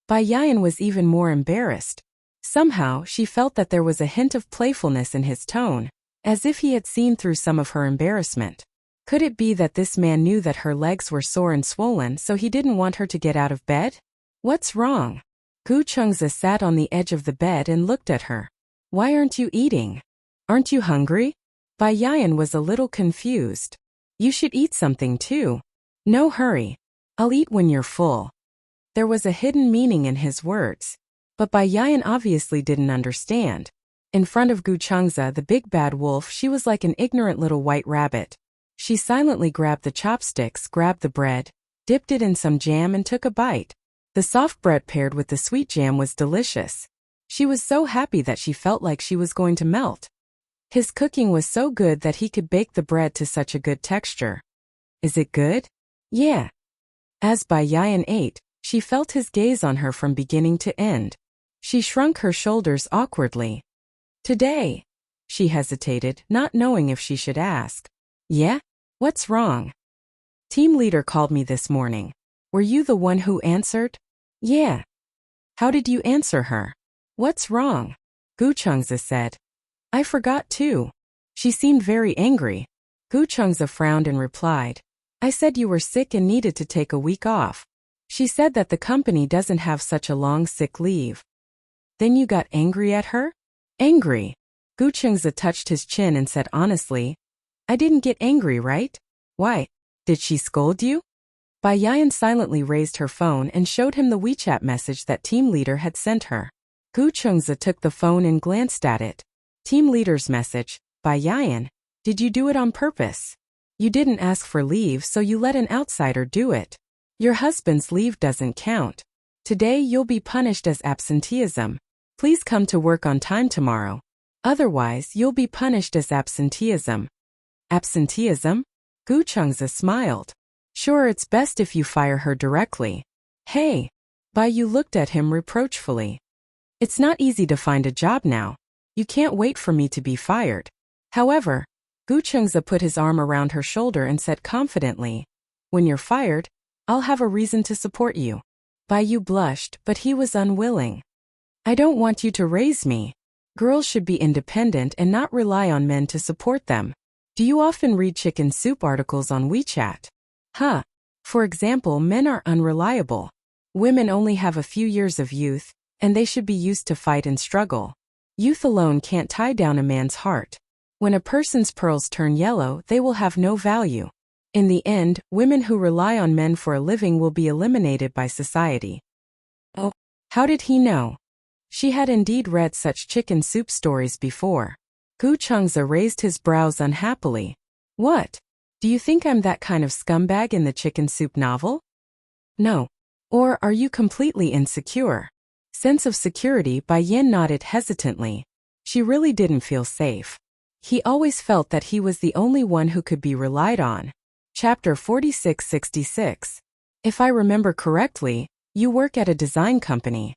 Bai Yan was even more embarrassed. Somehow, she felt that there was a hint of playfulness in his tone, as if he had seen through some of her embarrassment. Could it be that this man knew that her legs were sore and swollen, so he didn't want her to get out of bed? What's wrong? Gu Chengzi sat on the edge of the bed and looked at her. Why aren't you eating? Aren't you hungry? Bai Yan was a little confused. You should eat something too. No hurry. I'll eat when you're full. There was a hidden meaning in his words. But Bai Yan obviously didn't understand. In front of Gu Chengzi, the big bad wolf, she was like an ignorant little white rabbit. She silently grabbed the chopsticks, grabbed the bread, dipped it in some jam and took a bite. The soft bread paired with the sweet jam was delicious. She was so happy that she felt like she was going to melt. His cooking was so good that he could bake the bread to such a good texture. Is it good? Yeah. As Bai Yan ate, she felt his gaze on her from beginning to end. She shrunk her shoulders awkwardly. Today. She hesitated, not knowing if she should ask. Yeah? What's wrong? Team leader called me this morning. Were you the one who answered? Yeah. How did you answer her? What's wrong? Gu Chengzi said. I forgot too. She seemed very angry. Gu Chengzi frowned and replied. I said you were sick and needed to take a week off. She said that the company doesn't have such a long sick leave. Then you got angry at her? Angry? Gu Chengzi touched his chin and said honestly, I didn't get angry, right? Why? Did she scold you? Bai Yan silently raised her phone and showed him the WeChat message that team leader had sent her. Gu Chengzi took the phone and glanced at it. Team leader's message. Bai Yan, did you do it on purpose? You didn't ask for leave, so you let an outsider do it. Your husband's leave doesn't count. Today you'll be punished as absenteeism. Please come to work on time tomorrow. Otherwise, you'll be punished as absenteeism. Absenteeism? Gu Chengzi smiled. Sure, it's best if you fire her directly. Hey. Bai Yu looked at him reproachfully. It's not easy to find a job now. You can't wait for me to be fired. However, Gu Chengzi put his arm around her shoulder and said confidently, when you're fired, I'll have a reason to support you. Bai Yu blushed, but he was unwilling. I don't want you to raise me. Girls should be independent and not rely on men to support them. Do you often read chicken soup articles on WeChat? Huh. For example, men are unreliable. Women only have a few years of youth, and they should be used to fight and struggle. Youth alone can't tie down a man's heart. When a person's pearls turn yellow, they will have no value. In the end, women who rely on men for a living will be eliminated by society. Oh, how did he know? She had indeed read such chicken soup stories before. Gu Chengze raised his brows unhappily. What? Do you think I'm that kind of scumbag in the chicken soup novel? No. Or are you completely insecure? Sense of security. Bai Yin nodded hesitantly. She really didn't feel safe. He always felt that he was the only one who could be relied on. Chapter 46-66. If I remember correctly, you work at a design company.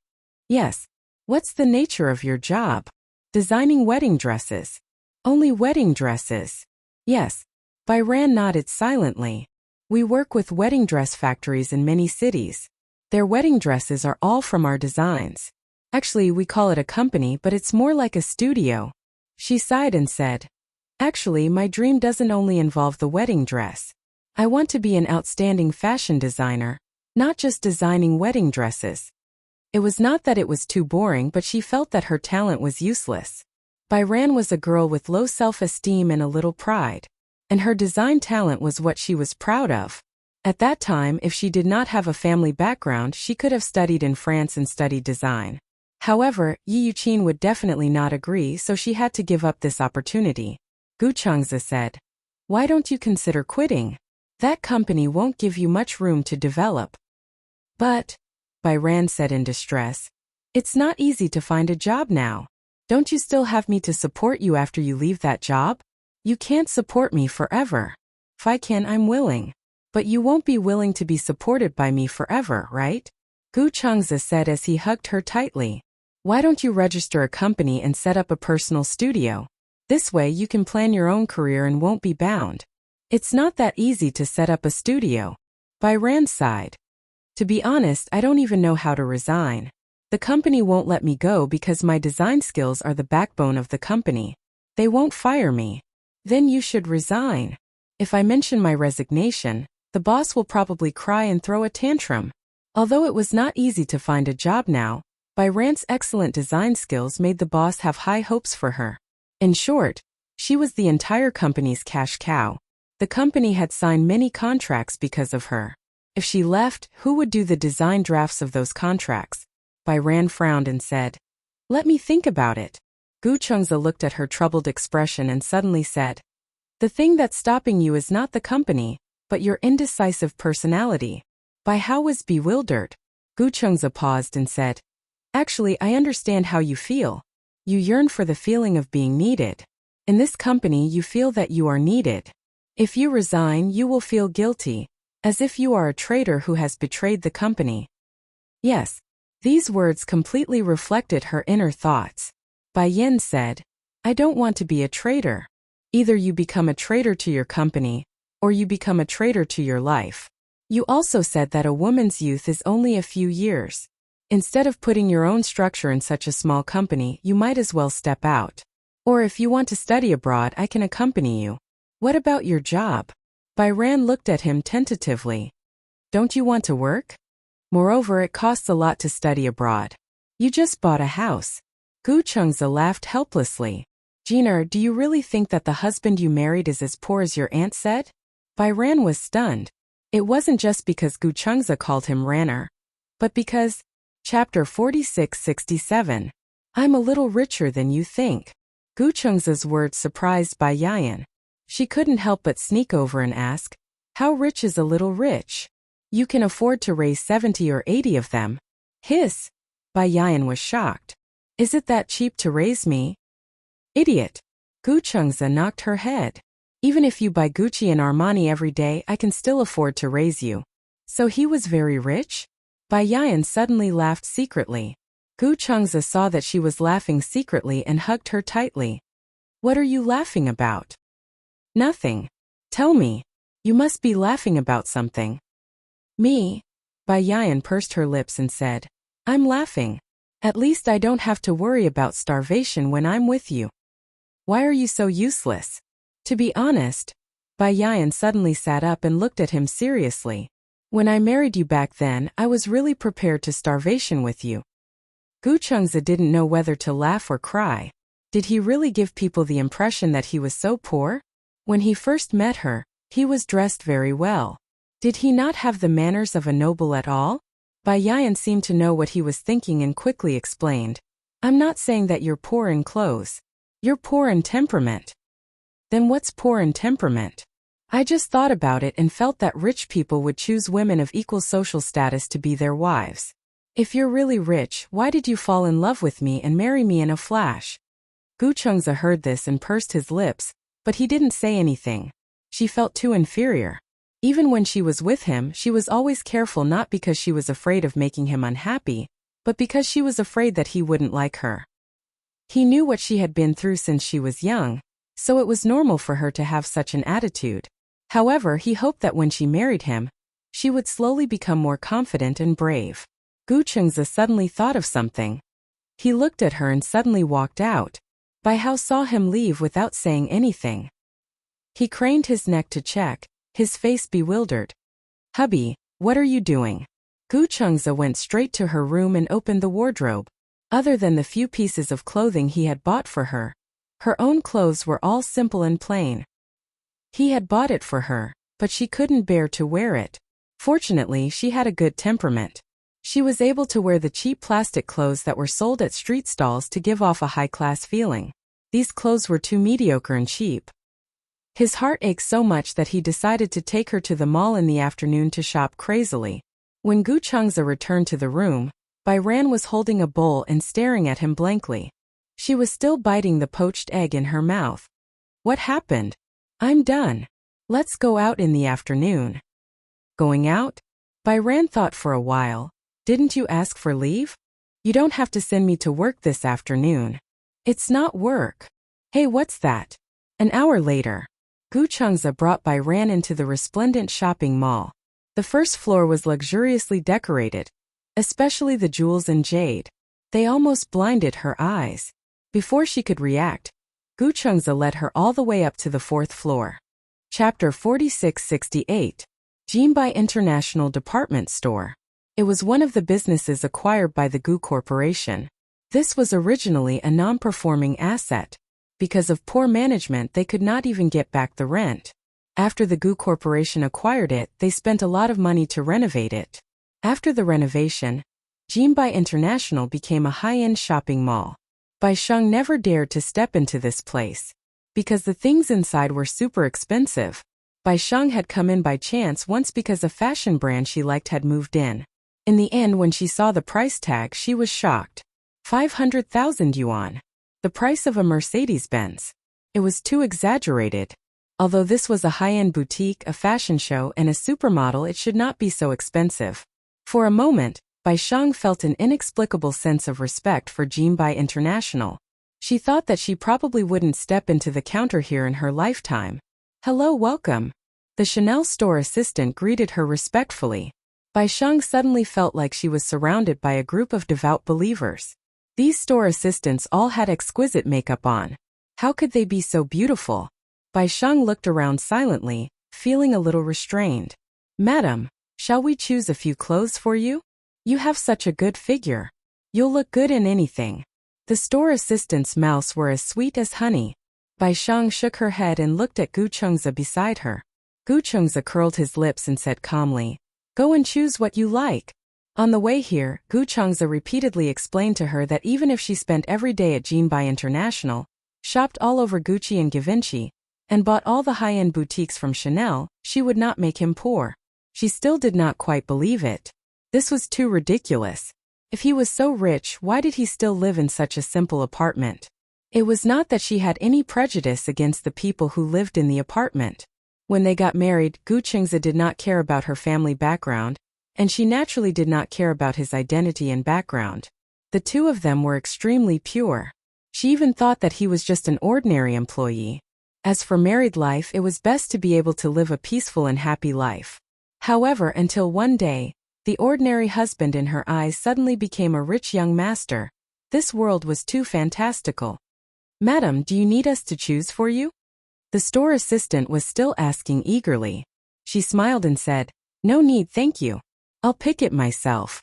Yes. What's the nature of your job? Designing wedding dresses. Only wedding dresses? Yes. Bai Ran nodded silently. We work with wedding dress factories in many cities. Their wedding dresses are all from our designs. Actually, we call it a company, but it's more like a studio. She sighed and said, actually, my dream doesn't only involve the wedding dress. I want to be an outstanding fashion designer, not just designing wedding dresses. It was not that it was too boring, but she felt that her talent was useless. Bai Ran was a girl with low self-esteem and a little pride, and her design talent was what she was proud of. At that time, if she did not have a family background, she could have studied in France and studied design. However, Yi Yuqin would definitely not agree, so she had to give up this opportunity. Gu Chengze said, why don't you consider quitting? That company won't give you much room to develop. But, Bai Ran said in distress, it's not easy to find a job now. Don't you still have me to support you after you leave that job? You can't support me forever. If I can, I'm willing. But you won't be willing to be supported by me forever, right? Gu Chengze said as he hugged her tightly. Why don't you register a company and set up a personal studio? This way you can plan your own career and won't be bound. It's not that easy to set up a studio. Bai Ran sighed. To be honest, I don't even know how to resign. The company won't let me go because my design skills are the backbone of the company. They won't fire me. Then you should resign. If I mention my resignation, the boss will probably cry and throw a tantrum. Although it was not easy to find a job now, Bai Ran's excellent design skills made the boss have high hopes for her. In short, she was the entire company's cash cow. The company had signed many contracts because of her. If she left, who would do the design drafts of those contracts? Bai Ran frowned and said, let me think about it. Gu Chengze looked at her troubled expression and suddenly said, the thing that's stopping you is not the company, but your indecisive personality. Bai Hao was bewildered. Gu Chengze paused and said, actually, I understand how you feel. You yearn for the feeling of being needed. In this company, you feel that you are needed. If you resign, you will feel guilty, as if you are a traitor who has betrayed the company. Yes, these words completely reflected her inner thoughts. Bai Yin said, I don't want to be a traitor. Either you become a traitor to your company, or you become a traitor to your life. You also said that a woman's youth is only a few years. Instead of putting your own structure in such a small company, you might as well step out. Or if you want to study abroad, I can accompany you. What about your job? Bai Ran looked at him tentatively. Don't you want to work? Moreover, it costs a lot to study abroad. You just bought a house. Gu Chengze laughed helplessly. Gina, do you really think that the husband you married is as poor as your aunt said? Bai Ran was stunned. It wasn't just because Gu Chengze called him Ranner, but because, Chapter 46-67. I'm a little richer than you think. Gu Chengze's words surprised Bai Yan. She couldn't help but sneak over and ask, how rich is a little rich? You can afford to raise 70 or 80 of them. Hiss. Bai Yan was shocked. Is it that cheap to raise me? Idiot. Gu Chengze knocked her head. Even if you buy Gucci and Armani every day, I can still afford to raise you. So he was very rich? Bai Yan suddenly laughed secretly. Gu Chengze saw that she was laughing secretly and hugged her tightly. What are you laughing about? Nothing. Tell me. You must be laughing about something. Me? Bai Yan pursed her lips and said, I'm laughing. At least I don't have to worry about starvation when I'm with you. Why are you so useless? To be honest, Bai Yan suddenly sat up and looked at him seriously. When I married you back then, I was really prepared to starvation with you. Gu Chengzi didn't know whether to laugh or cry. Did he really give people the impression that he was so poor? When he first met her, he was dressed very well. Did he not have the manners of a noble at all? Bai Yan seemed to know what he was thinking and quickly explained. I'm not saying that you're poor in clothes. You're poor in temperament. Then what's poor in temperament? I just thought about it and felt that rich people would choose women of equal social status to be their wives. If you're really rich, why did you fall in love with me and marry me in a flash? Gu Chengzi heard this and pursed his lips, but he didn't say anything. She felt too inferior. Even when she was with him, she was always careful, not because she was afraid of making him unhappy, but because she was afraid that he wouldn't like her. He knew what she had been through since she was young, so it was normal for her to have such an attitude. However, he hoped that when she married him, she would slowly become more confident and brave. Gu Chengzi suddenly thought of something. He looked at her and suddenly walked out. Bai Hao saw him leave without saying anything. He craned his neck to check, his face bewildered. Hubby, what are you doing? Gu Chengzi went straight to her room and opened the wardrobe. Other than the few pieces of clothing he had bought for her, her own clothes were all simple and plain. He had bought it for her, but she couldn't bear to wear it. Fortunately, she had a good temperament. She was able to wear the cheap plastic clothes that were sold at street stalls to give off a high-class feeling. These clothes were too mediocre and cheap. His heart ached so much that he decided to take her to the mall in the afternoon to shop crazily. When Gu Chengzi returned to the room, Bai Ran was holding a bowl and staring at him blankly. She was still biting the poached egg in her mouth. What happened? I'm done. Let's go out in the afternoon. Going out? Bai Ran thought for a while. Didn't you ask for leave? You don't have to send me to work this afternoon. It's not work. Hey, what's that? An hour later, Gu Chengzi brought Bai Ran into the resplendent shopping mall. The first floor was luxuriously decorated, especially the jewels and jade. They almost blinded her eyes. Before she could react, Gu Chengzi led her all the way up to the fourth floor. Chapter 4668. Jinbai International Department Store. It was one of the businesses acquired by the Gu Corporation. This was originally a non-performing asset. Because of poor management, they could not even get back the rent. After the Gu Corporation acquired it, they spent a lot of money to renovate it. After the renovation, Jinbai International became a high-end shopping mall. Bai Sheng never dared to step into this place. Because the things inside were super expensive. Bai Sheng had come in by chance once because a fashion brand she liked had moved in. In the end, when she saw the price tag, she was shocked. 500,000 yuan. The price of a Mercedes-Benz. It was too exaggerated. Although this was a high-end boutique, a fashion show, and a supermodel, it should not be so expensive. For a moment, Bai Sheng felt an inexplicable sense of respect for Jinbai International. She thought that she probably wouldn't step into the counter here in her lifetime. Hello, welcome. The Chanel store assistant greeted her respectfully. Bai Sheng suddenly felt like she was surrounded by a group of devout believers. These store assistants all had exquisite makeup on. How could they be so beautiful? Bai Sheng looked around silently, feeling a little restrained. Madam, shall we choose a few clothes for you? You have such a good figure. You'll look good in anything. The store assistant's mouths were as sweet as honey. Bai Sheng shook her head and looked at Gu Chengzi beside her. Gu Chengzi curled his lips and said calmly, Go and choose what you like. On the way here, Gu Chengzi repeatedly explained to her that even if she spent every day at Jinbai International, shopped all over Gucci and Givenchy, and bought all the high-end boutiques from Chanel, she would not make him poor. She still did not quite believe it. This was too ridiculous. If he was so rich, why did he still live in such a simple apartment? It was not that she had any prejudice against the people who lived in the apartment. When they got married, Gu Chengzi did not care about her family background, and she naturally did not care about his identity and background. The two of them were extremely pure. She even thought that he was just an ordinary employee. As for married life, it was best to be able to live a peaceful and happy life. However, until one day, the ordinary husband in her eyes suddenly became a rich young master. This world was too fantastical. Madam, do you need us to choose for you? The store assistant was still asking eagerly. She smiled and said, No need, thank you. I'll pick it myself.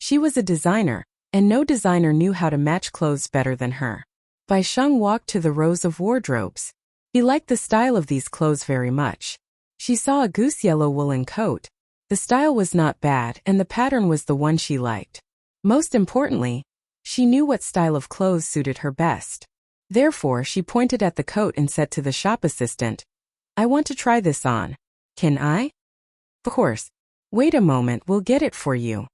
She was a designer, and no designer knew how to match clothes better than her. Bai Sheng walked to the rows of wardrobes. He liked the style of these clothes very much. She saw a goose yellow woolen coat. The style was not bad and the pattern was the one she liked. Most importantly, she knew what style of clothes suited her best. Therefore, she pointed at the coat and said to the shop assistant, "I want to try this on. Can I?" "Of course. Wait a moment, we'll get it for you."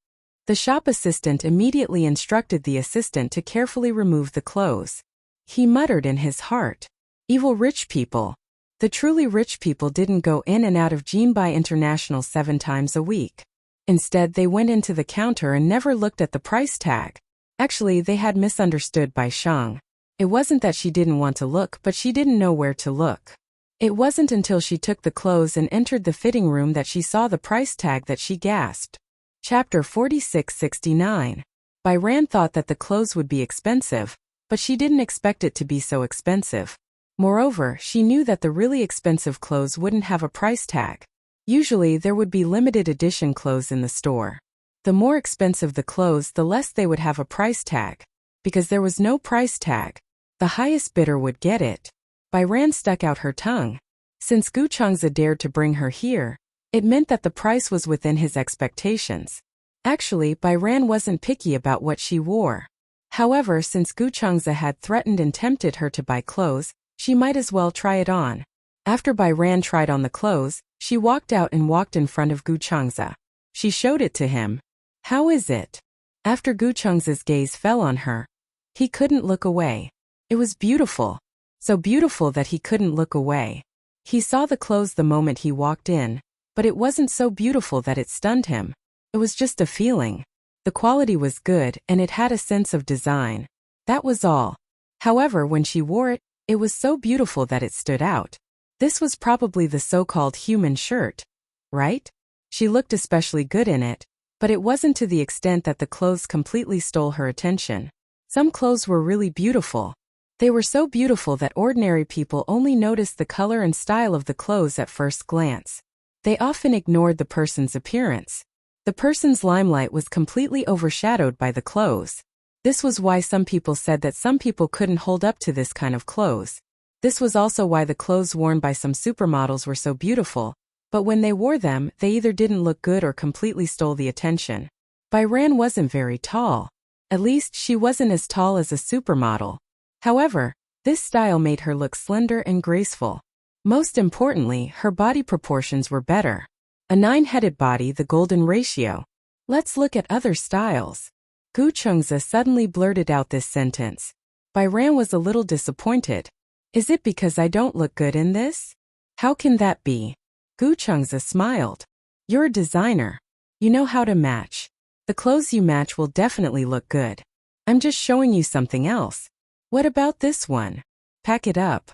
The shop assistant immediately instructed the assistant to carefully remove the clothes. He muttered in his heart, "Evil rich people." The truly rich people didn't go in and out of Jinbai International 7 times a week. Instead, they went into the counter and never looked at the price tag. Actually, they had misunderstood Bai Sheng. It wasn't that she didn't want to look, but she didn't know where to look. It wasn't until she took the clothes and entered the fitting room that she saw the price tag that she gasped. Chapter 4669. Bai Ran thought that the clothes would be expensive, but she didn't expect it to be so expensive. Moreover, she knew that the really expensive clothes wouldn't have a price tag. Usually, there would be limited edition clothes in the store. The more expensive the clothes, the less they would have a price tag. Because there was no price tag, the highest bidder would get it. Bai Ran stuck out her tongue. Since Gu Changza dared to bring her here, it meant that the price was within his expectations. Actually, Bai Ran wasn't picky about what she wore. However, since Gu Changza had threatened and tempted her to buy clothes, she might as well try it on. After Bai Ran tried on the clothes, she walked out and walked in front of Gu Changza. She showed it to him. "How is it?" After Gu Changza's gaze fell on her, he couldn't look away. It was beautiful. So beautiful that he couldn't look away. He saw the clothes the moment he walked in, but it wasn't so beautiful that it stunned him. It was just a feeling. The quality was good and it had a sense of design. That was all. However, when she wore it, it was so beautiful that it stood out. This was probably the so-called human shirt, right? She looked especially good in it, but it wasn't to the extent that the clothes completely stole her attention. Some clothes were really beautiful. They were so beautiful that ordinary people only noticed the color and style of the clothes at first glance. They often ignored the person's appearance. The person's limelight was completely overshadowed by the clothes. This was why some people said that some people couldn't hold up to this kind of clothes. This was also why the clothes worn by some supermodels were so beautiful, but when they wore them, they either didn't look good or completely stole the attention. Bai Ran wasn't very tall. At least, she wasn't as tall as a supermodel. However, this style made her look slender and graceful. Most importantly, her body proportions were better. A 9-headed body, the golden ratio. Let's look at other styles. Gu Changza suddenly blurted out this sentence. Bai Ran was a little disappointed. "Is it because I don't look good in this? How can that be?" Gu Changza smiled. "You're a designer. You know how to match. The clothes you match will definitely look good. I'm just showing you something else. What about this one? Pack it up."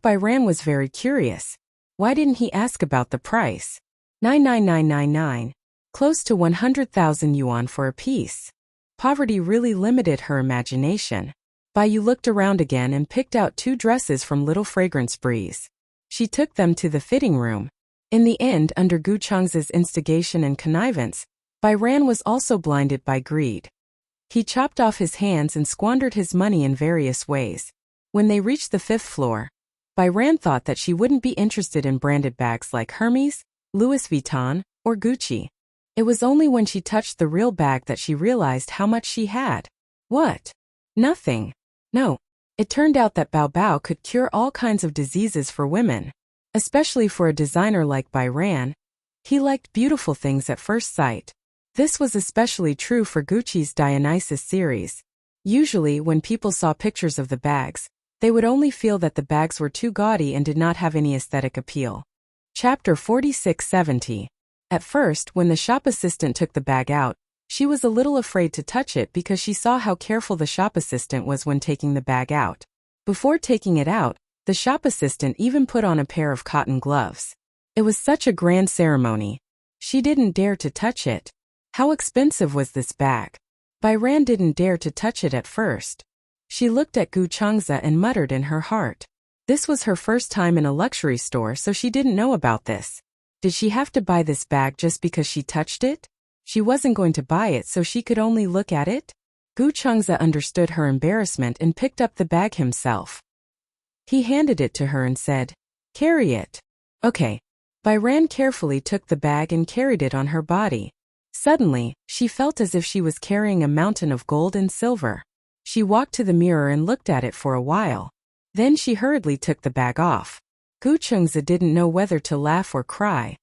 Bai Ran was very curious. Why didn't he ask about the price? 99999. Close to 100,000 yuan for a piece. Poverty really limited her imagination. Bai Yu looked around again and picked out 2 dresses from Little Fragrance Breeze. She took them to the fitting room. In the end, under Gu Changza's instigation and connivance, Bai Ran was also blinded by greed. He chopped off his hands and squandered his money in various ways. When they reached the 5th floor, Bai Ran thought that she wouldn't be interested in branded bags like Hermes, Louis Vuitton, or Gucci. It was only when she touched the real bag that she realized how much she had. What? Nothing. No. It turned out that Bao Bao could cure all kinds of diseases for women. Especially for a designer like Bai Ran. He liked beautiful things at first sight. This was especially true for Gucci's Dionysus series. Usually, when people saw pictures of the bags, they would only feel that the bags were too gaudy and did not have any aesthetic appeal. Chapter 4670. At first, when the shop assistant took the bag out, she was a little afraid to touch it because she saw how careful the shop assistant was when taking the bag out. Before taking it out, the shop assistant even put on a pair of cotton gloves. It was such a grand ceremony. She didn't dare to touch it. How expensive was this bag? Bai Ran didn't dare to touch it at first. She looked at Gu Changza and muttered in her heart. This was her first time in a luxury store, so she didn't know about this. Did she have to buy this bag just because she touched it? She wasn't going to buy it, so she could only look at it? Gu Chengza understood her embarrassment and picked up the bag himself. He handed it to her and said, "Carry it." "Okay." Bai Ran carefully took the bag and carried it on her body. Suddenly, she felt as if she was carrying a mountain of gold and silver. She walked to the mirror and looked at it for a while. Then she hurriedly took the bag off. Gu Chengza didn't know whether to laugh or cry.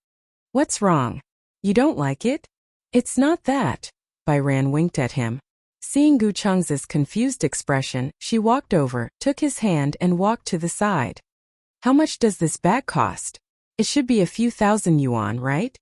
"What's wrong? You don't like it?" "It's not that." Bai Ran winked at him. Seeing Gu Chengza's confused expression, she walked over, took his hand and walked to the side. "How much does this bag cost? It should be a few thousand yuan, right?"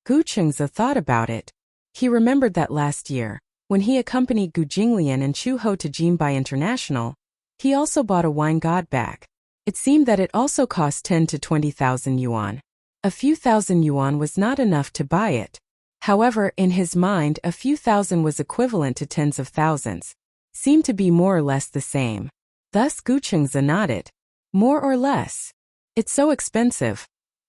Gu Chengza thought about it. He remembered that last year, when he accompanied Gu Jinglian and Chu Ho to Jinbai International, he also bought a wine god bag. It seemed that it also cost 10 to 20,000 yuan. A few thousand yuan was not enough to buy it. However, in his mind, a few thousand was equivalent to tens of thousands. Seemed to be more or less the same. Thus Gu Chengza nodded. More or less. It's so expensive.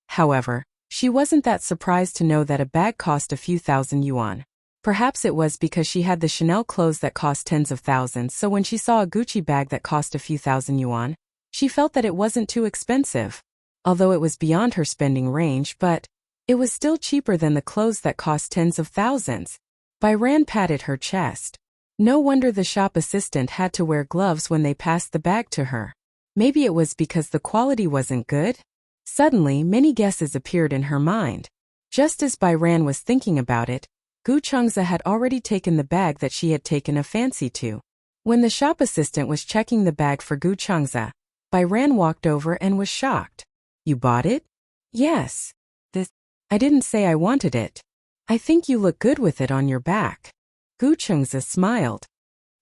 However, she wasn't that surprised to know that a bag cost a few thousand yuan. Perhaps it was because she had the Chanel clothes that cost tens of thousands, so when she saw a Gucci bag that cost a few thousand yuan, she felt that it wasn't too expensive. Although it was beyond her spending range, but it was still cheaper than the clothes that cost tens of thousands. Bai Ran patted her chest. No wonder the shop assistant had to wear gloves when they passed the bag to her. Maybe it was because the quality wasn't good? Suddenly, many guesses appeared in her mind. Just as Bai Ran was thinking about it, Gu Chengza had already taken the bag that she had taken a fancy to. When the shop assistant was checking the bag for Gu Chengza, Bai Ran walked over and was shocked. "You bought it?" "Yes. I didn't say I wanted it. I think you look good with it on your back." Gu Chengza smiled.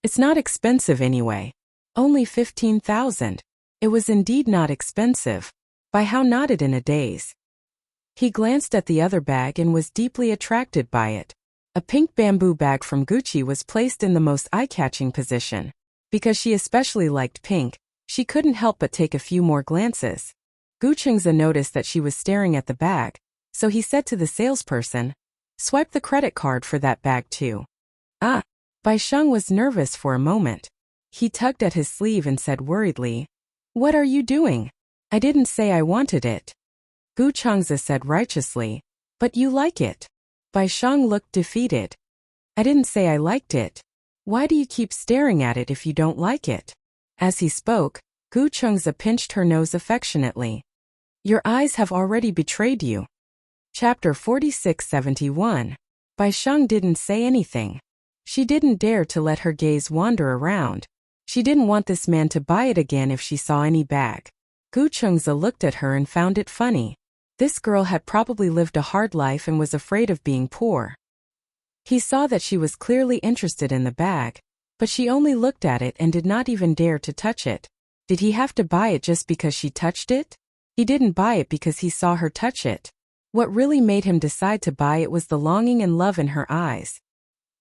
"It's not expensive anyway. Only 15,000. It was indeed not expensive. Bai Hao nodded in a daze. He glanced at the other bag and was deeply attracted by it. A pink bamboo bag from Gucci was placed in the most eye-catching position. Because she especially liked pink, she couldn't help but take a few more glances. Gu Chengza noticed that she was staring at the bag, so he said to the salesperson, "Swipe the credit card for that bag too." "Ah." Bai Sheng was nervous for a moment. He tugged at his sleeve and said worriedly, "What are you doing? I didn't say I wanted it." Gu Chengza said righteously, "But you like it." Bai Sheng looked defeated. "I didn't say I liked it. Why do you keep staring at it if you don't like it?" As he spoke, Gu Chengza pinched her nose affectionately. "Your eyes have already betrayed you." Chapter 46-71. Bai Sheng didn't say anything. She didn't dare to let her gaze wander around. She didn't want this man to buy it again if she saw any bag. Gu Chengza looked at her and found it funny. This girl had probably lived a hard life and was afraid of being poor. He saw that she was clearly interested in the bag, but she only looked at it and did not even dare to touch it. Did he have to buy it just because she touched it? He didn't buy it because he saw her touch it. What really made him decide to buy it was the longing and love in her eyes.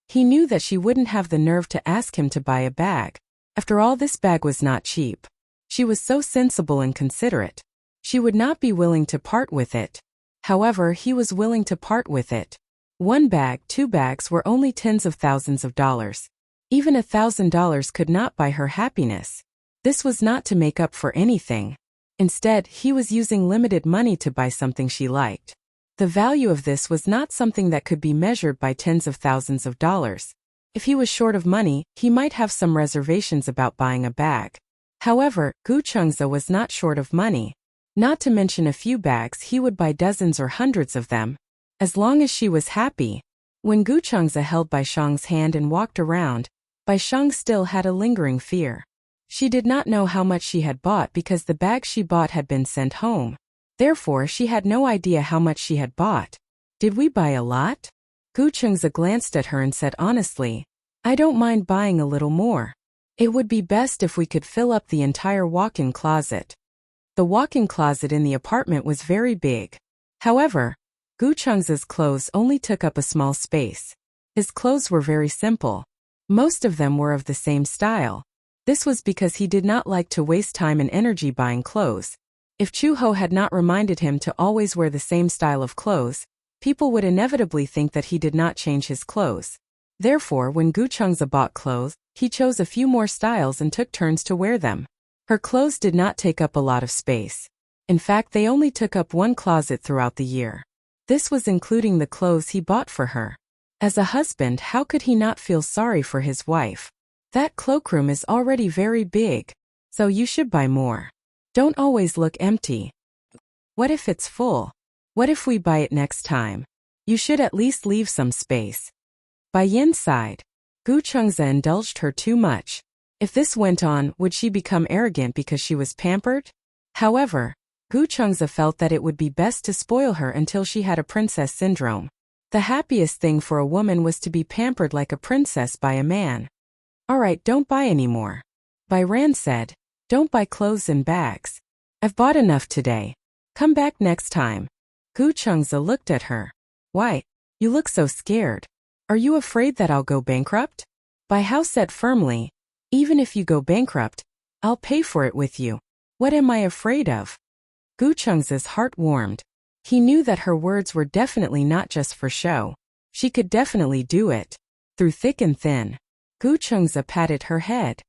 He knew that she wouldn't have the nerve to ask him to buy a bag. After all, this bag was not cheap. She was so sensible and considerate. She would not be willing to part with it. However, he was willing to part with it. One bag, two bags were only tens of thousands of dollars. Even $1,000 could not buy her happiness. This was not to make up for anything. Instead, he was using limited money to buy something she liked. The value of this was not something that could be measured by tens of thousands of dollars. If he was short of money, he might have some reservations about buying a bag. However, Gu Chengza was not short of money. Not to mention a few bags, he would buy dozens or hundreds of them. As long as she was happy. When Gu Chengza held Bai Sheng's hand and walked around, Bai Sheng still had a lingering fear. She did not know how much she had bought because the bag she bought had been sent home. Therefore, she had no idea how much she had bought. "Did we buy a lot?" Gu Chengza glanced at her and said honestly, "I don't mind buying a little more. It would be best if we could fill up the entire walk-in closet." The walk-in closet in the apartment was very big. However, Gu Chengza's clothes only took up a small space. His clothes were very simple. Most of them were of the same style. This was because he did not like to waste time and energy buying clothes. If Chu Ho had not reminded him to always wear the same style of clothes, people would inevitably think that he did not change his clothes. Therefore, when Gu Chengze bought clothes, he chose a few more styles and took turns to wear them. Her clothes did not take up a lot of space. In fact, they only took up one closet throughout the year. This was including the clothes he bought for her. As a husband, how could he not feel sorry for his wife? That cloakroom is already very big, so you should buy more. Don't always look empty. What if it's full? What if we buy it next time? You should at least leave some space. Bai Yin sighed. Gu Chengze indulged her too much. If this went on, would she become arrogant because she was pampered? However, Gu Chengze felt that it would be best to spoil her until she had a princess syndrome. The happiest thing for a woman was to be pampered like a princess by a man. Alright, don't buy anymore. Bai Ran said, don't buy clothes and bags. I've bought enough today. Come back next time. Gu Chengze looked at her. Why? You look so scared. Are you afraid that I'll go bankrupt? Bai Hao said firmly, even if you go bankrupt, I'll pay for it with you. What am I afraid of? Gu Chengze's heart warmed. He knew that her words were definitely not just for show. She could definitely do it. Through thick and thin. Gu Chengze patted her head.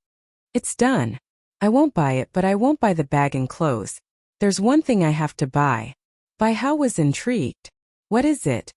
It's done. I won't buy it, but I won't buy the bag and clothes. There's one thing I have to buy. Bai Hao was intrigued. What is it?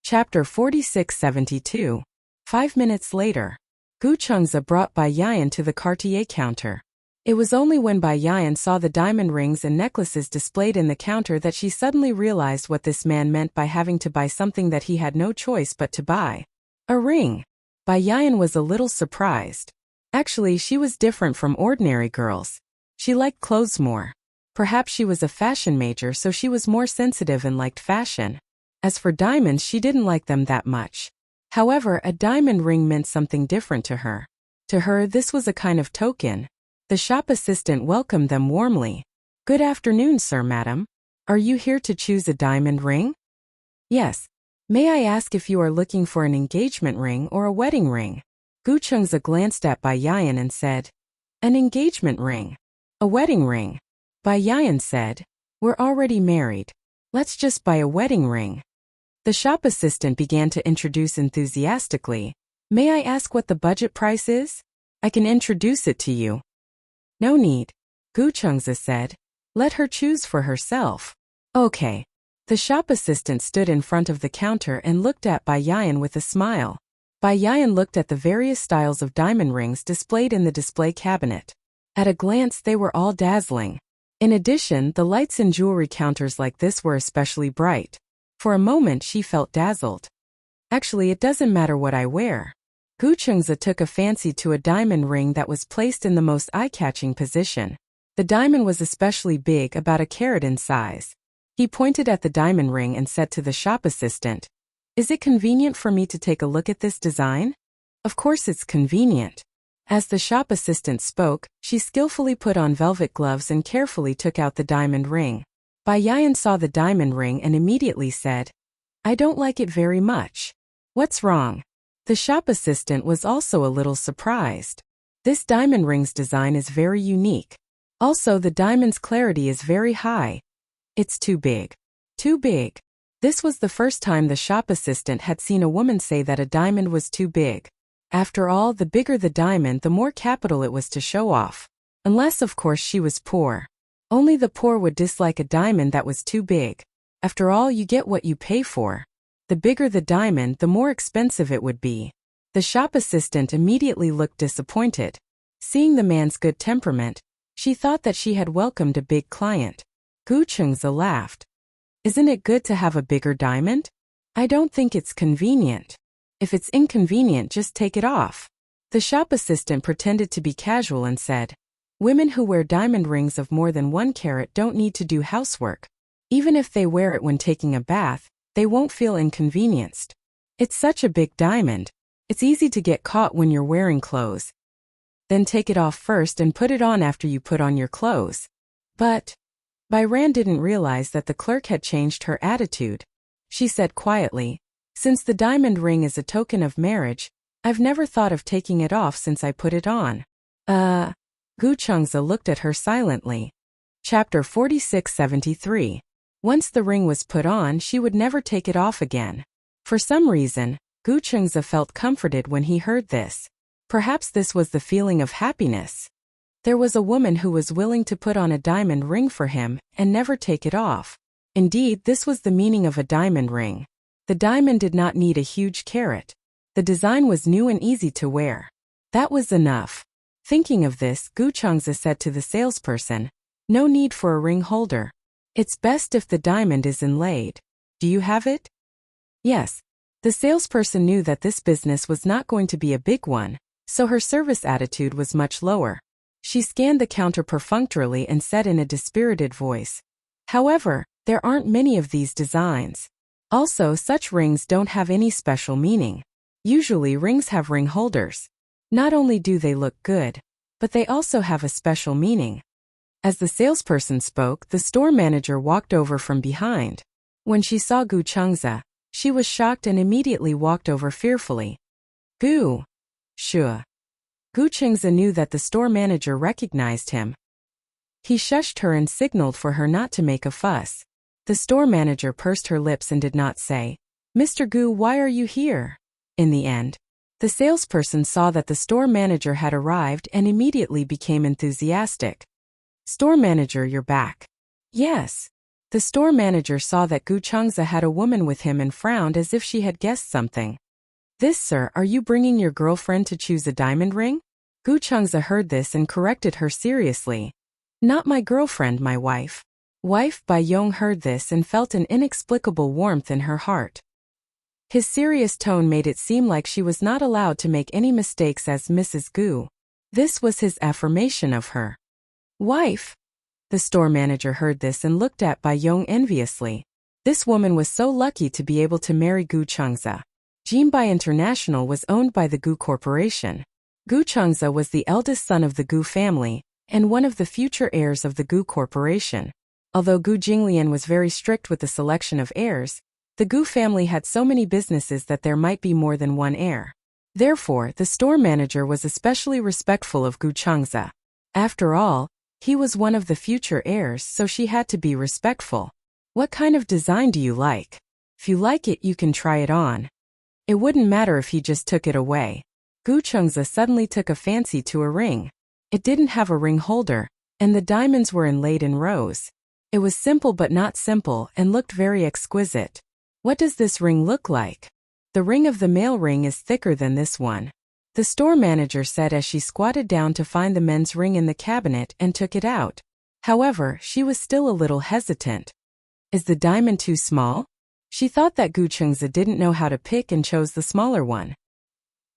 Chapter 4672. 5 minutes later. Gu Chengze brought Bai Yan to the Cartier counter. It was only when Bai Yan saw the diamond rings and necklaces displayed in the counter that she suddenly realized what this man meant by having to buy something that he had no choice but to buy. A ring. Bai Yan was a little surprised. Actually, she was different from ordinary girls. She liked clothes more. Perhaps she was a fashion major, so she was more sensitive and liked fashion. As for diamonds, she didn't like them that much. However, a diamond ring meant something different to her. To her, this was a kind of token. The shop assistant welcomed them warmly. Good afternoon, sir, madam. Are you here to choose a diamond ring? Yes. May I ask if you are looking for an engagement ring or a wedding ring? Gu Chengze glanced at Bai Yan and said, an engagement ring. A wedding ring. Bai Yan said, we're already married. Let's just buy a wedding ring. The shop assistant began to introduce enthusiastically. May I ask what the budget price is? I can introduce it to you. No need. Gu Chengze said. Let her choose for herself. Okay. The shop assistant stood in front of the counter and looked at Bai Yan with a smile. Bai Yan looked at the various styles of diamond rings displayed in the display cabinet. At a glance, they were all dazzling. In addition, the lights in jewelry counters like this were especially bright. For a moment, she felt dazzled. Actually, it doesn't matter what I wear. Gu Chengze took a fancy to a diamond ring that was placed in the most eye-catching position. The diamond was especially big, about a carat in size. He pointed at the diamond ring and said to the shop assistant, is it convenient for me to take a look at this design? Of course it's convenient. As the shop assistant spoke, she skillfully put on velvet gloves and carefully took out the diamond ring. Bai Yan saw the diamond ring and immediately said, I don't like it very much. What's wrong? The shop assistant was also a little surprised. This diamond ring's design is very unique. Also, the diamond's clarity is very high. It's too big. Too big. This was the first time the shop assistant had seen a woman say that a diamond was too big. After all, the bigger the diamond, the more capital it was to show off. Unless, of course, she was poor. Only the poor would dislike a diamond that was too big. After all, you get what you pay for. The bigger the diamond, the more expensive it would be. The shop assistant immediately looked disappointed. Seeing the man's good temperament, she thought that she had welcomed a big client. Gu Chengze laughed. Isn't it good to have a bigger diamond? I don't think it's convenient. If it's inconvenient, just take it off. The shop assistant pretended to be casual and said, women who wear diamond rings of more than 1 carat don't need to do housework. Even if they wear it when taking a bath, they won't feel inconvenienced. It's such a big diamond. It's easy to get caught when you're wearing clothes. Then take it off first and put it on after you put on your clothes. But Bai Ran didn't realize that the clerk had changed her attitude. She said quietly, since the diamond ring is a token of marriage, I've never thought of taking it off since I put it on. Gu Chengze looked at her silently. Chapter 4673. Once the ring was put on, she would never take it off again. For some reason, Gu Chengze felt comforted when he heard this. Perhaps this was the feeling of happiness. There was a woman who was willing to put on a diamond ring for him and never take it off. Indeed, this was the meaning of a diamond ring. The diamond did not need a huge carat. The design was new and easy to wear. That was enough. Thinking of this, Gu Chengze said to the salesperson, "No need for a ring holder. It's best if the diamond is inlaid. Do you have it?" Yes. The salesperson knew that this business was not going to be a big one, so her service attitude was much lower. She scanned the counter perfunctorily and said in a dispirited voice, "However, there aren't many of these designs. Also, such rings don't have any special meaning. Usually rings have ring holders. Not only do they look good, but they also have a special meaning." As the salesperson spoke, the store manager walked over from behind. When she saw Gu Chengze, she was shocked and immediately walked over fearfully. "Gu. Sure." Gu Chengze knew that the store manager recognized him. He shushed her and signaled for her not to make a fuss. The store manager pursed her lips and did not say, "Mr. Gu, why are you here?" In the end, the salesperson saw that the store manager had arrived and immediately became enthusiastic. "Store manager, you're back." "Yes." The store manager saw that Gu Chengze had a woman with him and frowned as if she had guessed something. "This, sir, are you bringing your girlfriend to choose a diamond ring?" Gu Chengze heard this and corrected her seriously. "Not my girlfriend, my wife." Wife Bai Yong heard this and felt an inexplicable warmth in her heart. His serious tone made it seem like she was not allowed to make any mistakes as Mrs. Gu. This was his affirmation of her. "Wife?" The store manager heard this and looked at Bai Yong enviously. This woman was so lucky to be able to marry Gu Chengze. Jinbai International was owned by the Gu Corporation. Gu Chengze was the eldest son of the Gu family and one of the future heirs of the Gu Corporation. Although Gu Jinglian was very strict with the selection of heirs, the Gu family had so many businesses that there might be more than one heir. Therefore, the store manager was especially respectful of Gu Chengze. After all, he was one of the future heirs, so she had to be respectful. "What kind of design do you like? If you like it, you can try it on." It wouldn't matter if he just took it away. Gu Chengze suddenly took a fancy to a ring. It didn't have a ring holder, and the diamonds were inlaid in rows. It was simple but not simple and looked very exquisite. "What does this ring look like?" "The ring of the male ring is thicker than this one," the store manager said as she squatted down to find the men's ring in the cabinet and took it out. However, she was still a little hesitant. Is the diamond too small? She thought that Gu Chengze didn't know how to pick and chose the smaller one.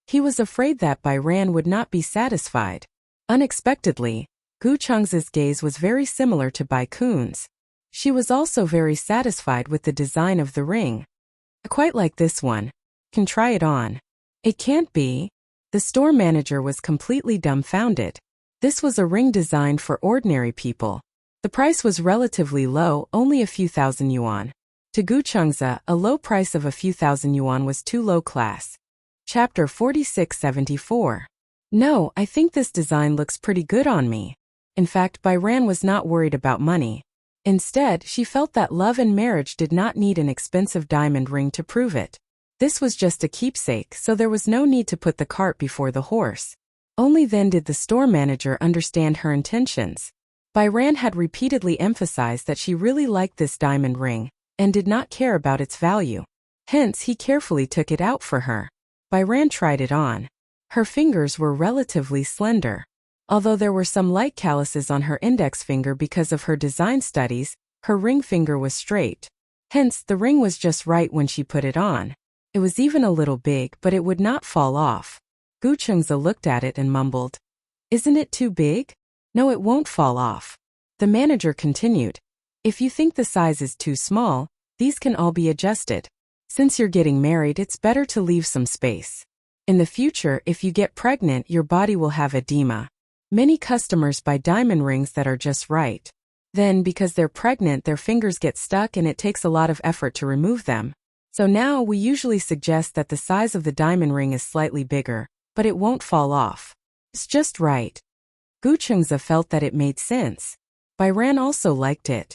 He was afraid that Bai Ran would not be satisfied. Unexpectedly, Gu Chengze's gaze was very similar to Bai Kun's. She was also very satisfied with the design of the ring. "I quite like this one. Can try it on." "It can't be." The store manager was completely dumbfounded. This was a ring designed for ordinary people. The price was relatively low, only a few thousand yuan. To Gu Chengze, a low price of a few thousand yuan was too low class. Chapter 4674. "No, I think this design looks pretty good on me." In fact, Bai Ran was not worried about money. Instead, she felt that love and marriage did not need an expensive diamond ring to prove it. This was just a keepsake, so there was no need to put the cart before the horse. Only then did the store manager understand her intentions. Bai Ran had repeatedly emphasized that she really liked this diamond ring and did not care about its value. Hence, he carefully took it out for her. Bai Ran tried it on. Her fingers were relatively slender. Although there were some light calluses on her index finger because of her design studies, her ring finger was straight. Hence, the ring was just right when she put it on. It was even a little big, but it would not fall off. Gu Chengze looked at it and mumbled, "Isn't it too big?" "No, it won't fall off." The manager continued, "If you think the size is too small, these can all be adjusted. Since you're getting married, it's better to leave some space. In the future, if you get pregnant, your body will have edema. Many customers buy diamond rings that are just right. Then, because they're pregnant, their fingers get stuck and it takes a lot of effort to remove them. So now we usually suggest that the size of the diamond ring is slightly bigger, but it won't fall off. It's just right." Gu Chengze felt that it made sense. Bai Ran also liked it.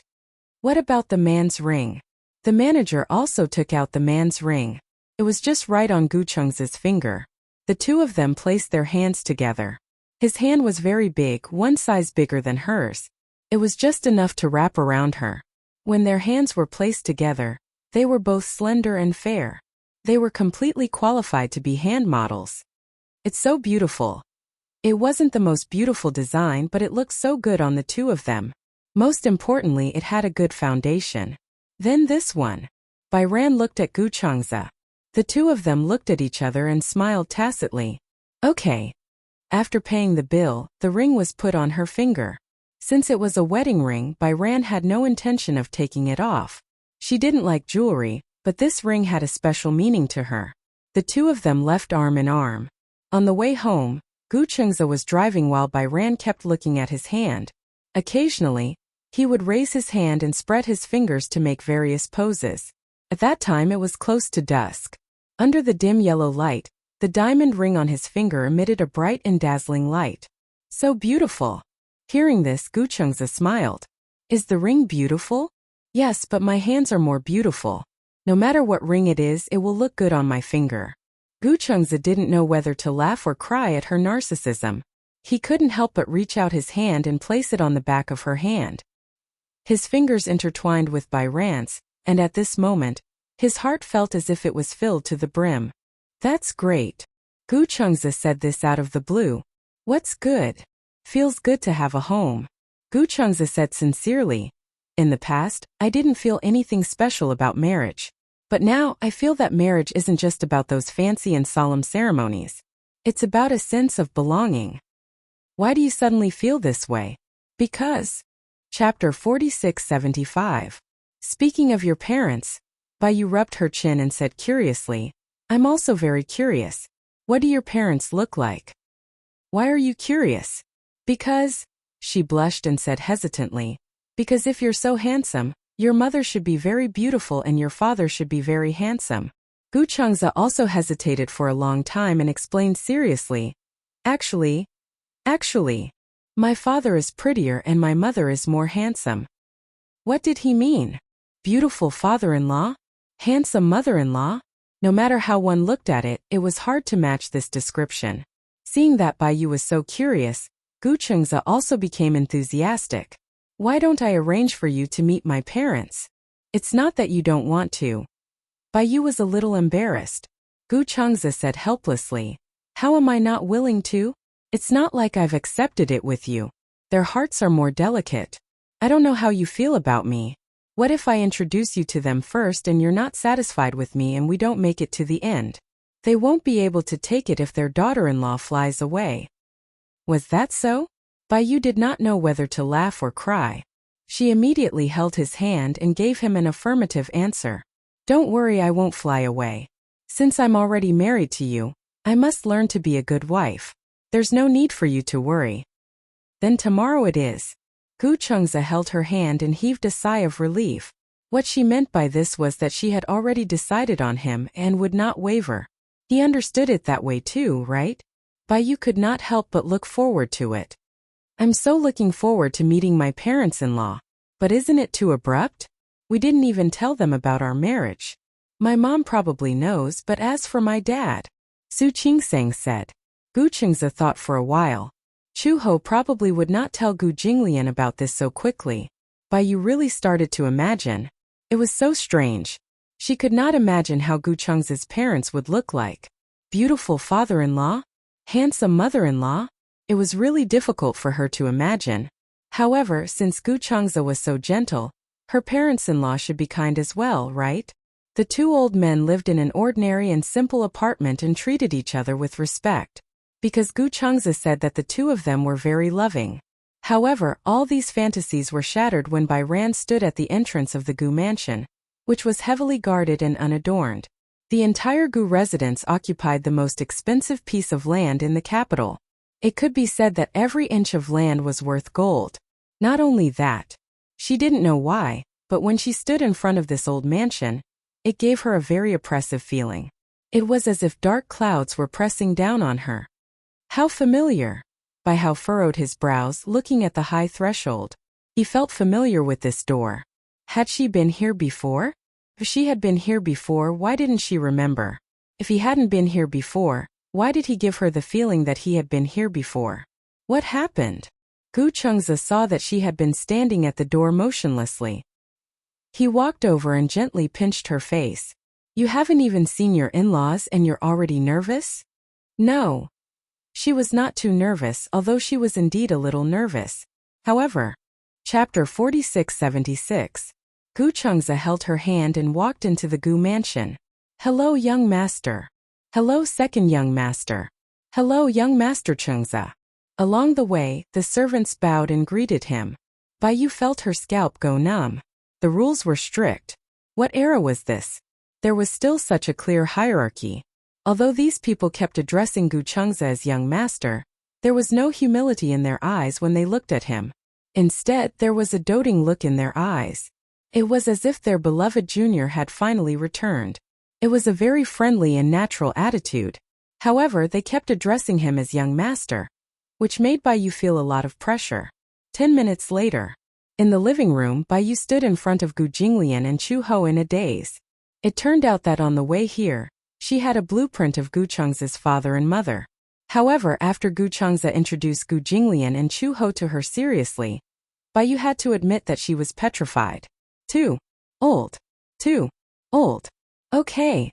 "What about the man's ring?" The manager also took out the man's ring. It was just right on Gu Cheng's finger. The two of them placed their hands together. His hand was very big, one size bigger than hers. It was just enough to wrap around her. When their hands were placed together, they were both slender and fair. They were completely qualified to be hand models. It's so beautiful. It wasn't the most beautiful design, but it looked so good on the two of them. Most importantly, it had a good foundation. Then this one. Byran looked at Gu Chengza. The two of them looked at each other and smiled tacitly. Okay. After paying the bill, the ring was put on her finger. Since it was a wedding ring, Byran had no intention of taking it off. She didn't like jewelry, but this ring had a special meaning to her. The two of them left arm in arm. On the way home, Gu Chengza was driving while Byran kept looking at his hand. Occasionally, he would raise his hand and spread his fingers to make various poses. At that time it was close to dusk. Under the dim yellow light, the diamond ring on his finger emitted a bright and dazzling light. So beautiful. Hearing this, Gu Chengza smiled. Is the ring beautiful? Yes, but my hands are more beautiful. No matter what ring it is, it will look good on my finger. Gu Chengza didn't know whether to laugh or cry at her narcissism. He couldn't help but reach out his hand and place it on the back of her hand. His fingers intertwined with Byran's, and at this moment, his heart felt as if it was filled to the brim. That's great. Gu Chengza said this out of the blue. What's good? Feels good to have a home. Gu Chengza said sincerely. In the past, I didn't feel anything special about marriage. But now, I feel that marriage isn't just about those fancy and solemn ceremonies. It's about a sense of belonging. Why do you suddenly feel this way? Because. Chapter 4675. Speaking of your parents, Bayu rubbed her chin and said curiously, I'm also very curious. What do your parents look like? Why are you curious? Because, she blushed and said hesitantly, because if you're so handsome, your mother should be very beautiful and your father should be very handsome. Gu Chengza also hesitated for a long time and explained seriously, Actually, my father is prettier and my mother is more handsome. What did he mean? Beautiful father-in-law? Handsome mother-in-law? No matter how one looked at it, it was hard to match this description. Seeing that Bayu was so curious, Gu Chengza also became enthusiastic. Why don't I arrange for you to meet my parents? It's not that you don't want to. Bayu was a little embarrassed. Gu Chengza said helplessly, How am I not willing to? It's not like I've accepted it with you. Their hearts are more delicate. I don't know how you feel about me. What if I introduce you to them first and you're not satisfied with me and we don't make it to the end? They won't be able to take it if their daughter-in-law flies away. Was that so? Bayu did not know whether to laugh or cry. She immediately held his hand and gave him an affirmative answer. Don't worry, I won't fly away. Since I'm already married to you, I must learn to be a good wife. There's no need for you to worry. Then tomorrow it is. Gu Chengza held her hand and heaved a sigh of relief. What she meant by this was that she had already decided on him and would not waver. He understood it that way too, right? Bayu could not help but look forward to it. I'm so looking forward to meeting my parents-in-law. But isn't it too abrupt? We didn't even tell them about our marriage. My mom probably knows, but as for my dad, Su Qingsang said. Gu Chengza thought for a while. Chu Ho probably would not tell Gu Jinglian about this so quickly. Bayu really started to imagine. It was so strange. She could not imagine how Gu Chengza's parents would look like. Beautiful father-in-law? Handsome mother-in-law? It was really difficult for her to imagine. However, since Gu Chengza was so gentle, her parents-in-law should be kind as well, right? The two old men lived in an ordinary and simple apartment and treated each other with respect. Because Gu Chengza said that the two of them were very loving. However, all these fantasies were shattered when Byran stood at the entrance of the Gu mansion, which was heavily guarded and unadorned. The entire Gu residence occupied the most expensive piece of land in the capital. It could be said that every inch of land was worth gold. Not only that, she didn't know why, but when she stood in front of this old mansion, it gave her a very oppressive feeling. It was as if dark clouds were pressing down on her. How familiar! Baihao furrowed his brows, looking at the high threshold. He felt familiar with this door. Had she been here before? If she had been here before, why didn't she remember? If he hadn't been here before, why did he give her the feeling that he had been here before? What happened? Gu Chengza saw that she had been standing at the door motionlessly. He walked over and gently pinched her face. You haven't even seen your in-laws and you're already nervous? No. She was not too nervous, although she was indeed a little nervous. However, Chapter 4676. Gu Chengza held her hand and walked into the Gu mansion. Hello, young master. Hello, second young master. Hello, young master Chengza. Along the way, the servants bowed and greeted him. Baiyu felt her scalp go numb. The rules were strict. What era was this? There was still such a clear hierarchy. Although these people kept addressing Gu Chengza as young master, there was no humility in their eyes when they looked at him. Instead, there was a doting look in their eyes. It was as if their beloved junior had finally returned. It was a very friendly and natural attitude. However, they kept addressing him as young master, which made Baiyu feel a lot of pressure. 10 minutes later, in the living room, Baiyu stood in front of Gu Jinglian and Chu Ho in a daze. It turned out that on the way here, she had a blueprint of Gu Chengza's father and mother. However, after Gu Chengza introduced Gu Jinglian and Chu Ho to her seriously, Baiyu had to admit that she was petrified. Too old. Too old. Okay.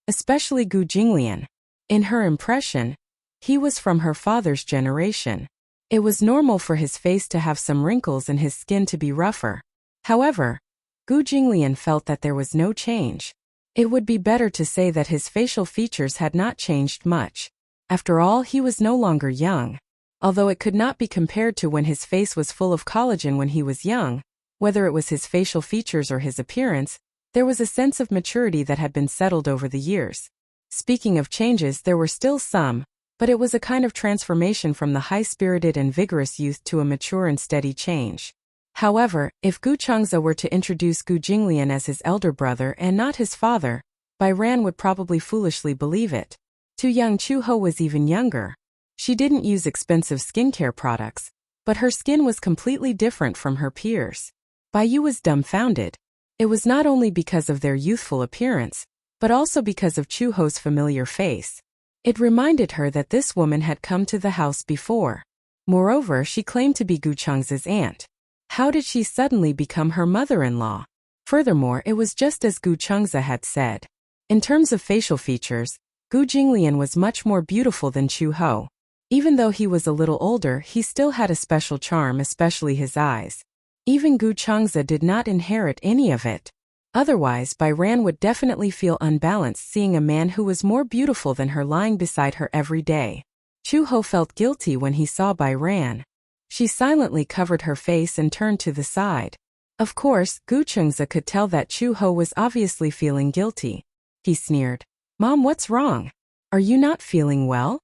Especially Gu Jinglian. In her impression, he was from her father's generation. It was normal for his face to have some wrinkles and his skin to be rougher. However, Gu Jinglian felt that there was no change. It would be better to say that his facial features had not changed much. After all, he was no longer young. Although it could not be compared to when his face was full of collagen when he was young, whether it was his facial features or his appearance, there was a sense of maturity that had been settled over the years. Speaking of changes, there were still some, but it was a kind of transformation from the high-spirited and vigorous youth to a mature and steady change. However, if Gu Chengza were to introduce Gu Jinglian as his elder brother and not his father, Bai Ran would probably foolishly believe it. Too young Chu Ho was even younger. She didn't use expensive skincare products, but her skin was completely different from her peers. Baiyu was dumbfounded. It was not only because of their youthful appearance, but also because of Chu Ho's familiar face. It reminded her that this woman had come to the house before. Moreover, she claimed to be Gu Chengza's aunt. How did she suddenly become her mother-in-law? Furthermore, it was just as Gu Chengza had said. In terms of facial features, Gu Jinglian was much more beautiful than Chu Ho. Even though he was a little older, he still had a special charm, especially his eyes. Even Gu Chengza did not inherit any of it. Otherwise, Bai Ran would definitely feel unbalanced seeing a man who was more beautiful than her lying beside her every day. Chu Ho felt guilty when he saw Bai Ran. She silently covered her face and turned to the side. Of course, Gu Chengza could tell that Chu Ho was obviously feeling guilty. He sneered. Mom, what's wrong? Are you not feeling well?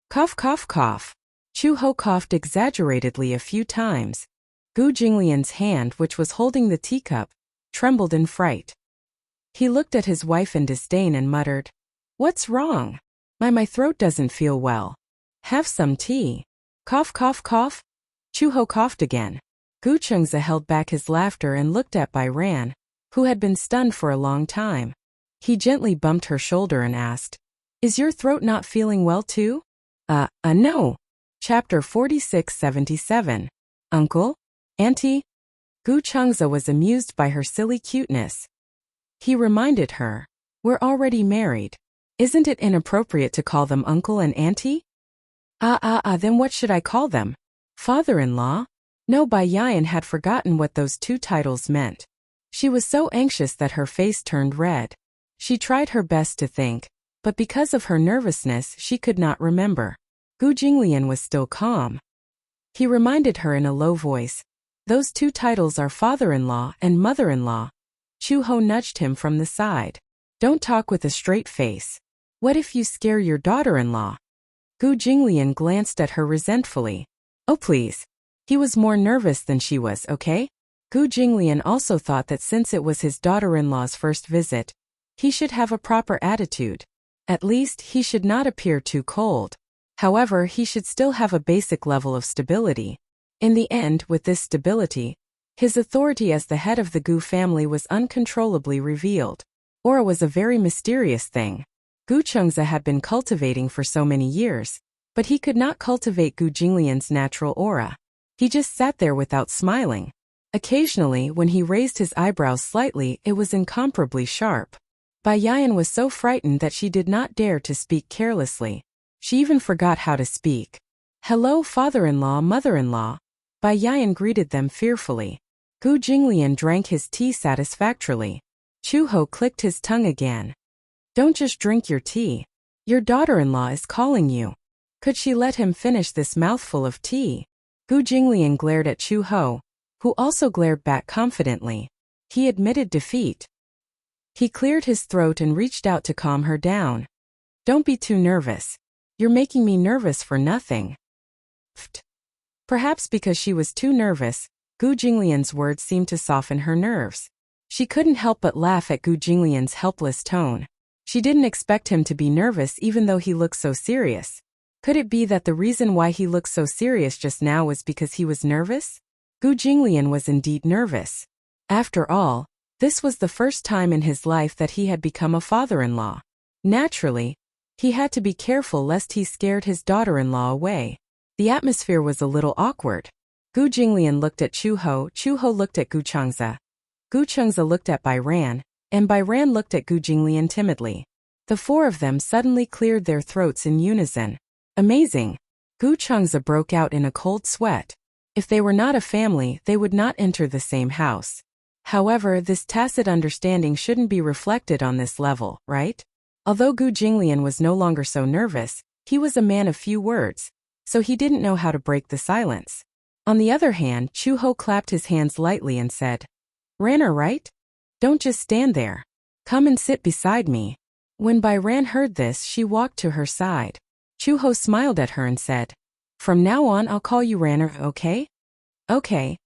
Cough, cough, cough. Chu Ho coughed exaggeratedly a few times. Gu Jinglian's hand, which was holding the teacup, trembled in fright. He looked at his wife in disdain and muttered, What's wrong? My throat doesn't feel well. Have some tea. Cough, cough, cough. Chu Ho coughed again. Gu Chengza held back his laughter and looked at Bai Ran, who had been stunned for a long time. He gently bumped her shoulder and asked, Is your throat not feeling well too? No. Chapter 4677. Uncle? Auntie? Gu Chengza was amused by her silly cuteness. He reminded her, We're already married. Isn't it inappropriate to call them uncle and auntie? Then what should I call them? Father-in-law? No, Bai Yan had forgotten what those two titles meant. She was so anxious that her face turned red. She tried her best to think, but because of her nervousness she could not remember. Gu Jinglian was still calm. He reminded her in a low voice, Those two titles are father-in-law and mother-in-law. Chu Ho nudged him from the side. Don't talk with a straight face. What if you scare your daughter-in-law? Gu Jinglian glanced at her resentfully. Oh please. He was more nervous than she was, okay? Gu Jinglian also thought that since it was his daughter-in-law's first visit, he should have a proper attitude. At least, he should not appear too cold. However, he should still have a basic level of stability. In the end, with this stability, his authority as the head of the Gu family was uncontrollably revealed. Aura was a very mysterious thing. Gu Chengze had been cultivating for so many years, but he could not cultivate Gu Jinglian's natural aura. He just sat there without smiling. Occasionally, when he raised his eyebrows slightly, it was incomparably sharp. Bai Yan was so frightened that she did not dare to speak carelessly. She even forgot how to speak. "Hello, father-in-law, mother-in-law." Bai Yan greeted them fearfully. Gu Jinglian drank his tea satisfactorily. Chu Ho clicked his tongue again. "Don't just drink your tea. Your daughter-in-law is calling you." Could she let him finish this mouthful of tea? Gu Jinglian glared at Chu Ho, who also glared back confidently. He admitted defeat. He cleared his throat and reached out to calm her down. "Don't be too nervous. You're making me nervous for nothing." Pfft. Perhaps because she was too nervous, Gu Jinglian's words seemed to soften her nerves. She couldn't help but laugh at Gu Jinglian's helpless tone. She didn't expect him to be nervous even though he looked so serious. Could it be that the reason why he looked so serious just now was because he was nervous? Gu Jinglian was indeed nervous. After all, this was the first time in his life that he had become a father-in-law. Naturally, he had to be careful lest he scared his daughter-in-law away. The atmosphere was a little awkward. Gu Jinglian looked at Chu Ho looked at Gu Chengze. Gu Chengze looked at Bai Ran, and Bai Ran looked at Gu Jinglian timidly. The four of them suddenly cleared their throats in unison. Amazing! Gu Chengze broke out in a cold sweat. If they were not a family, they would not enter the same house. However, this tacit understanding shouldn't be reflected on this level, right? Although Gu Jinglian was no longer so nervous, he was a man of few words, so he didn't know how to break the silence. On the other hand, Chu Ho clapped his hands lightly and said, "Ranner, right? Don't just stand there. Come and sit beside me." When Bai Ran heard this, she walked to her side. Chu Ho smiled at her and said, "From now on I'll call you Ranner, okay?" "Okay."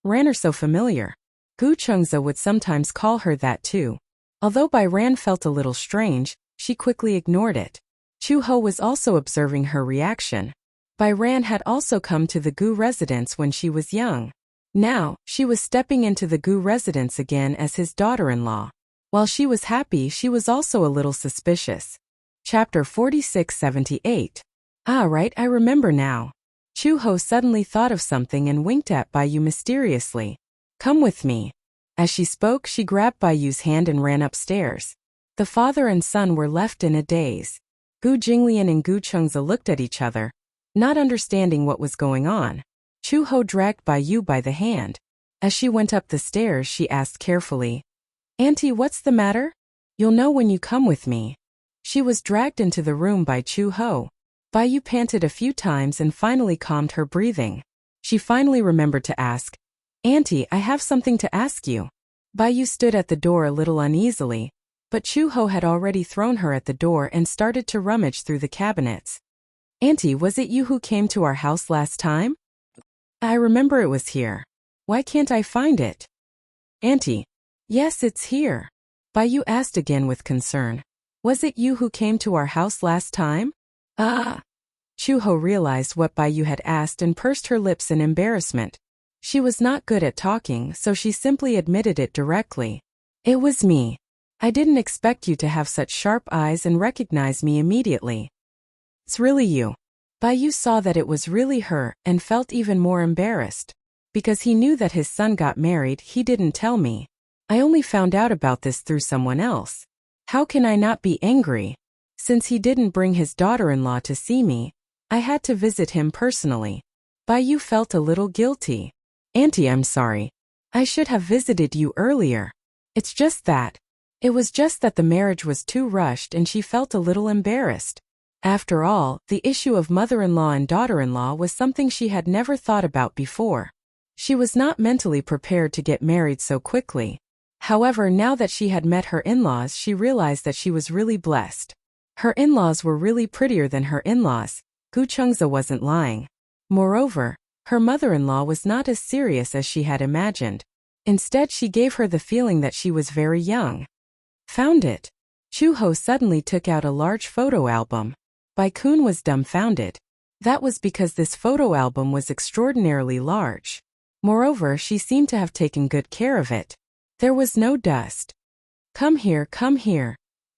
Ranner so familiar. Gu Chengze would sometimes call her that too. Although Bai Ran felt a little strange, she quickly ignored it. Chu Ho was also observing her reaction. Bai Ran had also come to the Gu residence when she was young. Now, she was stepping into the Gu residence again as his daughter-in-law. While she was happy, she was also a little suspicious. Chapter 4678. Ah, right, I remember now. Chu Ho suddenly thought of something and winked at Bai Yu mysteriously. "Come with me." As she spoke, she grabbed Bai Yu's hand and ran upstairs. The father and son were left in a daze. Gu Jinglian and Gu Chengze looked at each other, not understanding what was going on. Chu Ho dragged Bai Yu by the hand. As she went up the stairs, she asked carefully, "Auntie, what's the matter?" "You'll know when you come with me." She was dragged into the room by Chu Ho. Bai Yu panted a few times and finally calmed her breathing. She finally remembered to ask, "Auntie, I have something to ask you." Bai Yu stood at the door a little uneasily, but Chu Ho had already thrown her at the door and started to rummage through the cabinets. "Auntie, was it you who came to our house last time?" "I remember it was here. Why can't I find it?" "Auntie." "Yes, it's here." Bai Yu asked again with concern. "Was it you who came to our house last time?" "Ah." Chu Ho realized what Bai Yu had asked and pursed her lips in embarrassment. She was not good at talking, so she simply admitted it directly. "It was me. I didn't expect you to have such sharp eyes and recognize me immediately." "It's really you." Bai Yu saw that it was really her and felt even more embarrassed. Because he knew that his son got married, he didn't tell me. I only found out about this through someone else. How can I not be angry? Since he didn't bring his daughter-in-law to see me, I had to visit him personally. Bai Yu felt a little guilty. "Auntie, I'm sorry. I should have visited you earlier. It's just that." It was just that the marriage was too rushed and she felt a little embarrassed. After all, the issue of mother-in-law and daughter-in-law was something she had never thought about before. She was not mentally prepared to get married so quickly. However, now that she had met her in-laws, she realized that she was really blessed. Her in-laws were really prettier than her in-laws. Gu Chengze wasn't lying. Moreover, her mother-in-law was not as serious as she had imagined. Instead, she gave her the feeling that she was very young. Found it. Chu Ho suddenly took out a large photo album. Tycoon was dumbfounded. That was because this photo album was extraordinarily large. Moreover, she seemed to have taken good care of it. There was no dust. Come here,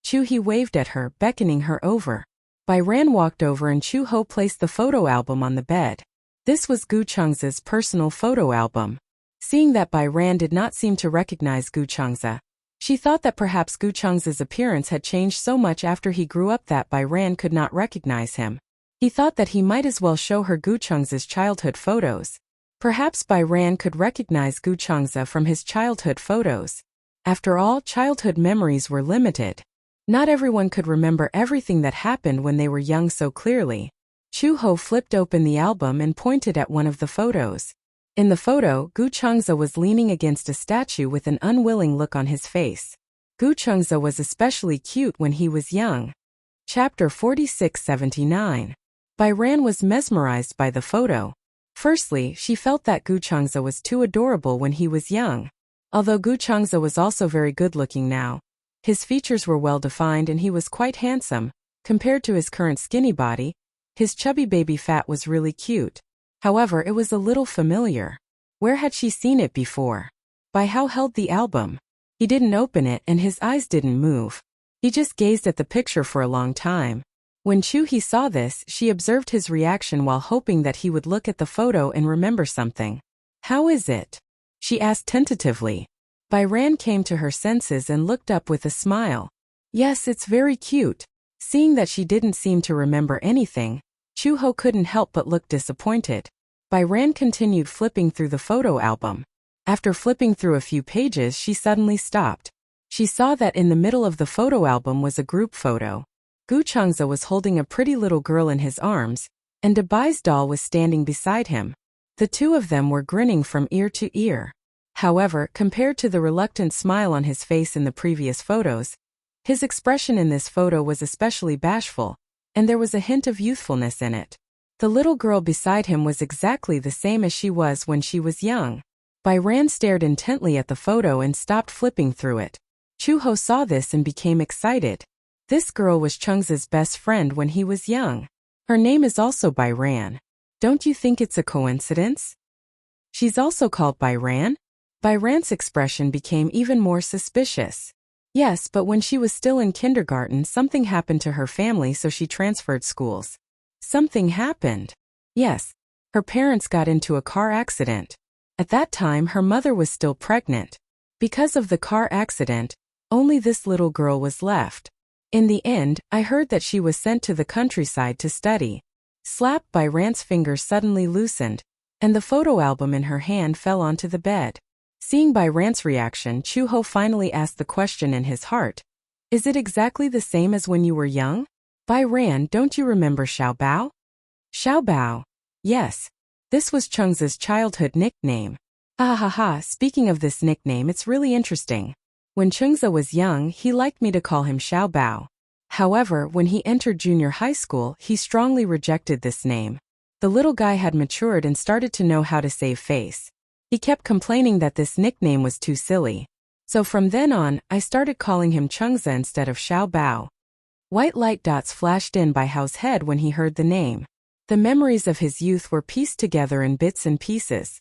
Chu-hee waved at her, beckoning her over. Bai Ran walked over and Chu-ho placed the photo album on the bed. This was Gu Chengza's personal photo album. Seeing that Bai Ran did not seem to recognize Gu Chengza, she thought that perhaps Gu Chengza's appearance had changed so much after he grew up that Bai Ran could not recognize him. He thought that he might as well show her Gu Chengza's childhood photos. Perhaps Bai Ran could recognize Gu Chengza from his childhood photos. After all, childhood memories were limited. Not everyone could remember everything that happened when they were young so clearly. Chu-ho flipped open the album and pointed at one of the photos. In the photo, Gu Chengza was leaning against a statue with an unwilling look on his face. Gu Chengza was especially cute when he was young. Chapter 46-79. Bai Ran was mesmerized by the photo. Firstly, she felt that Gu Chengza was too adorable when he was young. Although Gu Chengza was also very good-looking now, his features were well-defined and he was quite handsome. Compared to his current skinny body, his chubby baby fat was really cute. However, it was a little familiar. Where had she seen it before? Bai Hao held the album. He didn't open it and his eyes didn't move. He just gazed at the picture for a long time. When Chu-hee saw this, she observed his reaction while hoping that he would look at the photo and remember something. "How is it?" she asked tentatively. Bai Ran came to her senses and looked up with a smile. "Yes, it's very cute." Seeing that she didn't seem to remember anything, Chu-ho couldn't help but look disappointed. Bai Ran continued flipping through the photo album. After flipping through a few pages, she suddenly stopped. She saw that in the middle of the photo album was a group photo. Gu Chengza was holding a pretty little girl in his arms, and Bai's doll was standing beside him. The two of them were grinning from ear to ear. However, compared to the reluctant smile on his face in the previous photos, his expression in this photo was especially bashful, and there was a hint of youthfulness in it. The little girl beside him was exactly the same as she was when she was young. Bai Ran stared intently at the photo and stopped flipping through it. Chu-ho saw this and became excited. This girl was Chengza's best friend when he was young. Her name is also Bai Ran. Don't you think it's a coincidence? She's also called Bai Ran? Bai Ran's expression became even more suspicious. Yes, but when she was still in kindergarten, something happened to her family, so she transferred schools. Something happened? Yes. Her parents got into a car accident. At that time, her mother was still pregnant. Because of the car accident, only this little girl was left. In the end, I heard that she was sent to the countryside to study. Slap! Bai Ran's fingers suddenly loosened, and the photo album in her hand fell onto the bed. Seeing Bai Ran's reaction, Chu-ho finally asked the question in his heart. "Is it exactly the same as when you were young? Bai Ran, don't you remember Xiao Bao?" Xiao Bao? Yes. This was Chengza's childhood nickname. Ha ha ha, speaking of this nickname, it's really interesting. When Chengza was young, he liked me to call him Xiao Bao. However, when he entered junior high school, he strongly rejected this name. The little guy had matured and started to know how to save face. He kept complaining that this nickname was too silly. So from then on, I started calling him Chengza instead of Xiao Bao. White light dots flashed in Bai Hao's head when he heard the name. The memories of his youth were pieced together in bits and pieces.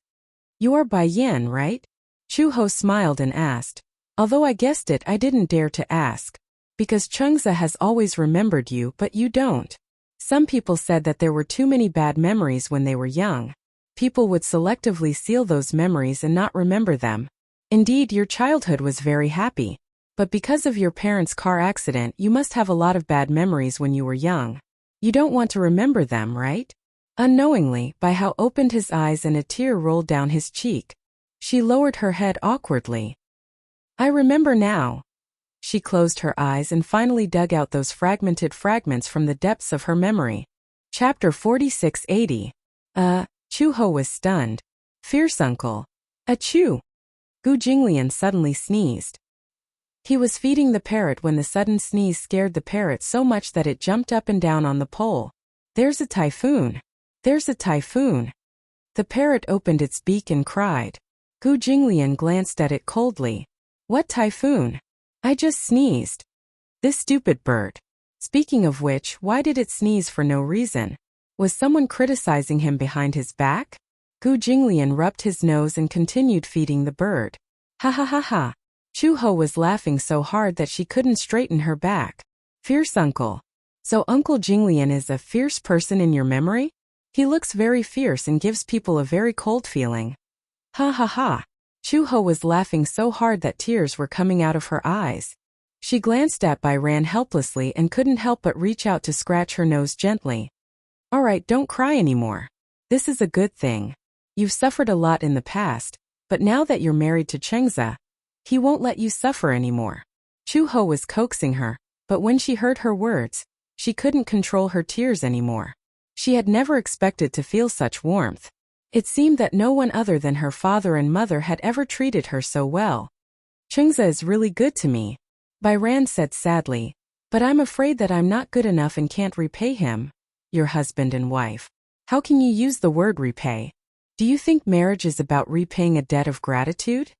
"You are Bai Yan, right?" Chu-ho smiled and asked. "Although I guessed it, I didn't dare to ask. Because Chengza has always remembered you, but you don't." Some people said that there were too many bad memories when they were young. People would selectively seal those memories and not remember them. Indeed, your childhood was very happy. But because of your parents' car accident, you must have a lot of bad memories when you were young. You don't want to remember them, right? Unknowingly, Bai Hao opened his eyes and a tear rolled down his cheek. She lowered her head awkwardly. "I remember now." She closed her eyes and finally dug out those fragmented fragments from the depths of her memory. Chapter 46-80. Chu-ho was stunned. "Fierce uncle. Achoo!" Gu Jinglian suddenly sneezed. He was feeding the parrot when the sudden sneeze scared the parrot so much that it jumped up and down on the pole. "There's a typhoon! There's a typhoon!" The parrot opened its beak and cried. Gu Jinglian glanced at it coldly. "What typhoon? I just sneezed." "This stupid bird. Speaking of which, why did it sneeze for no reason? Was someone criticizing him behind his back?" Gu Jinglian rubbed his nose and continued feeding the bird. "Ha ha ha ha. Chu-ho was laughing so hard that she couldn't straighten her back. Fierce uncle. So Uncle Jinglian is a fierce person in your memory? He looks very fierce and gives people a very cold feeling. Ha ha ha. Chu-ho was laughing so hard that tears were coming out of her eyes. She glanced at Byran helplessly and couldn't help but reach out to scratch her nose gently. Alright, don't cry anymore. This is a good thing. You've suffered a lot in the past, but now that you're married to Chengza, he won't let you suffer anymore. Chu-ho was coaxing her, but when she heard her words, she couldn't control her tears anymore. She had never expected to feel such warmth. It seemed that no one other than her father and mother had ever treated her so well. Chengza is really good to me, Byran said sadly, but I'm afraid that I'm not good enough and can't repay him. Your husband and wife. How can you use the word repay? Do you think marriage is about repaying a debt of gratitude?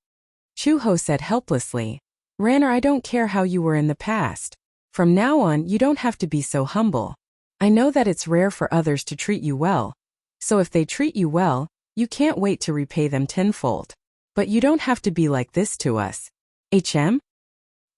Chu-ho said helplessly. Ranner, I don't care how you were in the past. From now on, you don't have to be so humble. I know that it's rare for others to treat you well. So if they treat you well, you can't wait to repay them tenfold. But you don't have to be like this to us. HM?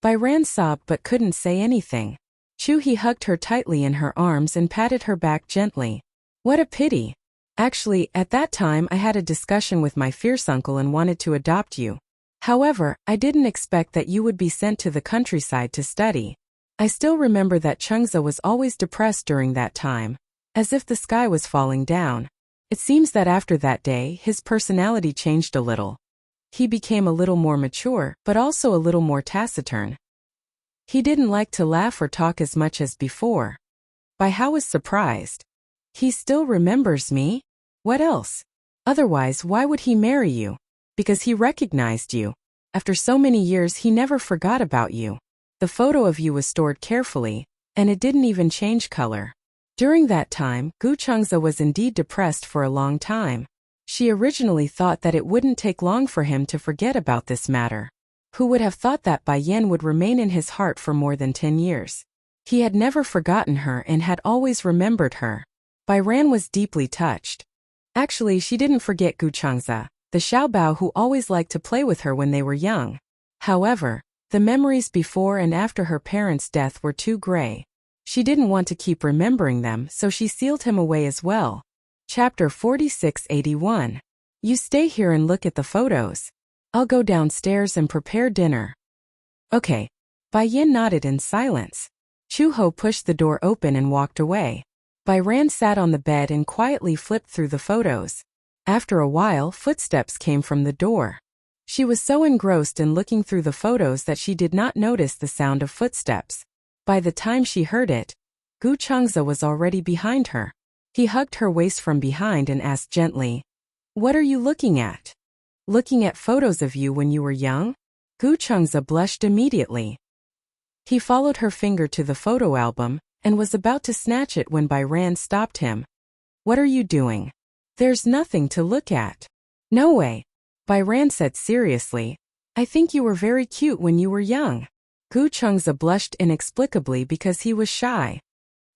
Byran sobbed but couldn't say anything. Chu-he hugged her tightly in her arms and patted her back gently. What a pity. Actually, at that time I had a discussion with my fierce uncle and wanted to adopt you. However, I didn't expect that you would be sent to the countryside to study. I still remember that Chengza was always depressed during that time, as if the sky was falling down. It seems that after that day, his personality changed a little. He became a little more mature, but also a little more taciturn. He didn't like to laugh or talk as much as before. Bai Hao was surprised. He still remembers me? What else? Otherwise, why would he marry you? Because he recognized you. After so many years, he never forgot about you. The photo of you was stored carefully, and it didn't even change color. During that time, Gu Chengza was indeed depressed for a long time. She originally thought that it wouldn't take long for him to forget about this matter. Who would have thought that Bai Yan would remain in his heart for more than 10 years? He had never forgotten her and had always remembered her. Byran was deeply touched. Actually, she didn't forget Gu Chengza, the Xiaobao who always liked to play with her when they were young. However, the memories before and after her parents' death were too gray. She didn't want to keep remembering them, so she sealed him away as well. Chapter 4681. You stay here and look at the photos. I'll go downstairs and prepare dinner. Okay. Bai Yin nodded in silence. Chu-ho pushed the door open and walked away. Byran sat on the bed and quietly flipped through the photos. After a while, footsteps came from the door. She was so engrossed in looking through the photos that she did not notice the sound of footsteps. By the time she heard it, Gu Chengza was already behind her. He hugged her waist from behind and asked gently, "What are you looking at?" "Looking at photos of you when you were young?" Gu Chengza blushed immediately. He followed her finger to the photo album and was about to snatch it when Byran stopped him. "What are you doing? There's nothing to look at." "No way," Byran said seriously. "I think you were very cute when you were young." Gu Chengza blushed inexplicably because he was shy.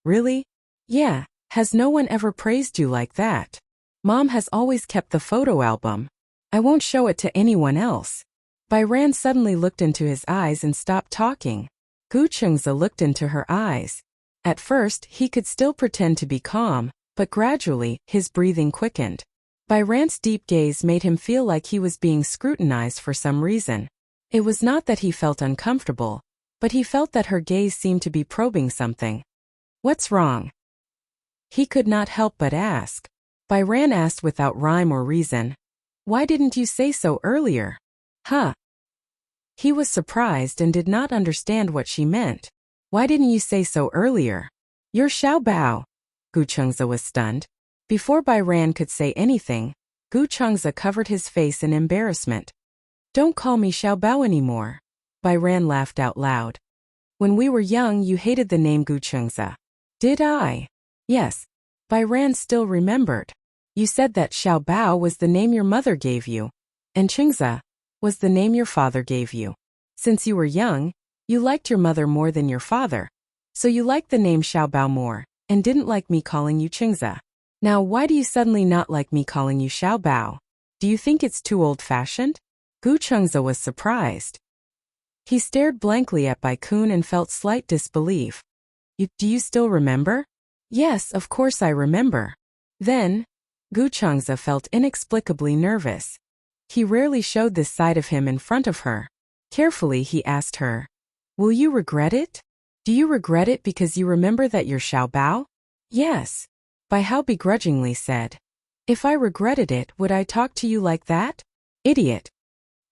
"Really? Yeah. Has no one ever praised you like that? Mom has always kept the photo album. I won't show it to anyone else." Byran suddenly looked into his eyes and stopped talking. Gu Chengza looked into her eyes. At first, he could still pretend to be calm, but gradually, his breathing quickened. Byran's deep gaze made him feel like he was being scrutinized for some reason. It was not that he felt uncomfortable, but he felt that her gaze seemed to be probing something. "What's wrong?" He could not help but ask. Byran asked without rhyme or reason. "Why didn't you say so earlier?" "Huh?" He was surprised and did not understand what she meant. "Why didn't you say so earlier? You're Xiaobao." Gu Chengza was stunned. Before Byran could say anything, Gu Chengza covered his face in embarrassment. "Don't call me Xiaobao anymore." Byran laughed out loud. "When we were young, you hated the name Gu Chengza." "Did I?" "Yes." Byran still remembered. "You said that Xiaobao was the name your mother gave you, and Chengza was the name your father gave you. Since you were young, you liked your mother more than your father. So you liked the name Xiaobao more, and didn't like me calling you Chengza. Now why do you suddenly not like me calling you Xiaobao? Do you think it's too old-fashioned?" Gu Chengza was surprised. He stared blankly at Tycoon and felt slight disbelief. Do you still remember? Yes, of course I remember. Then, Gu Changza felt inexplicably nervous. He rarely showed this side of him in front of her. Carefully he asked her, "Will you regret it? Do you regret it because you remember that you're Xiao Bao?" "Yes." Bai Hao begrudgingly said. "If I regretted it, would I talk to you like that? Idiot."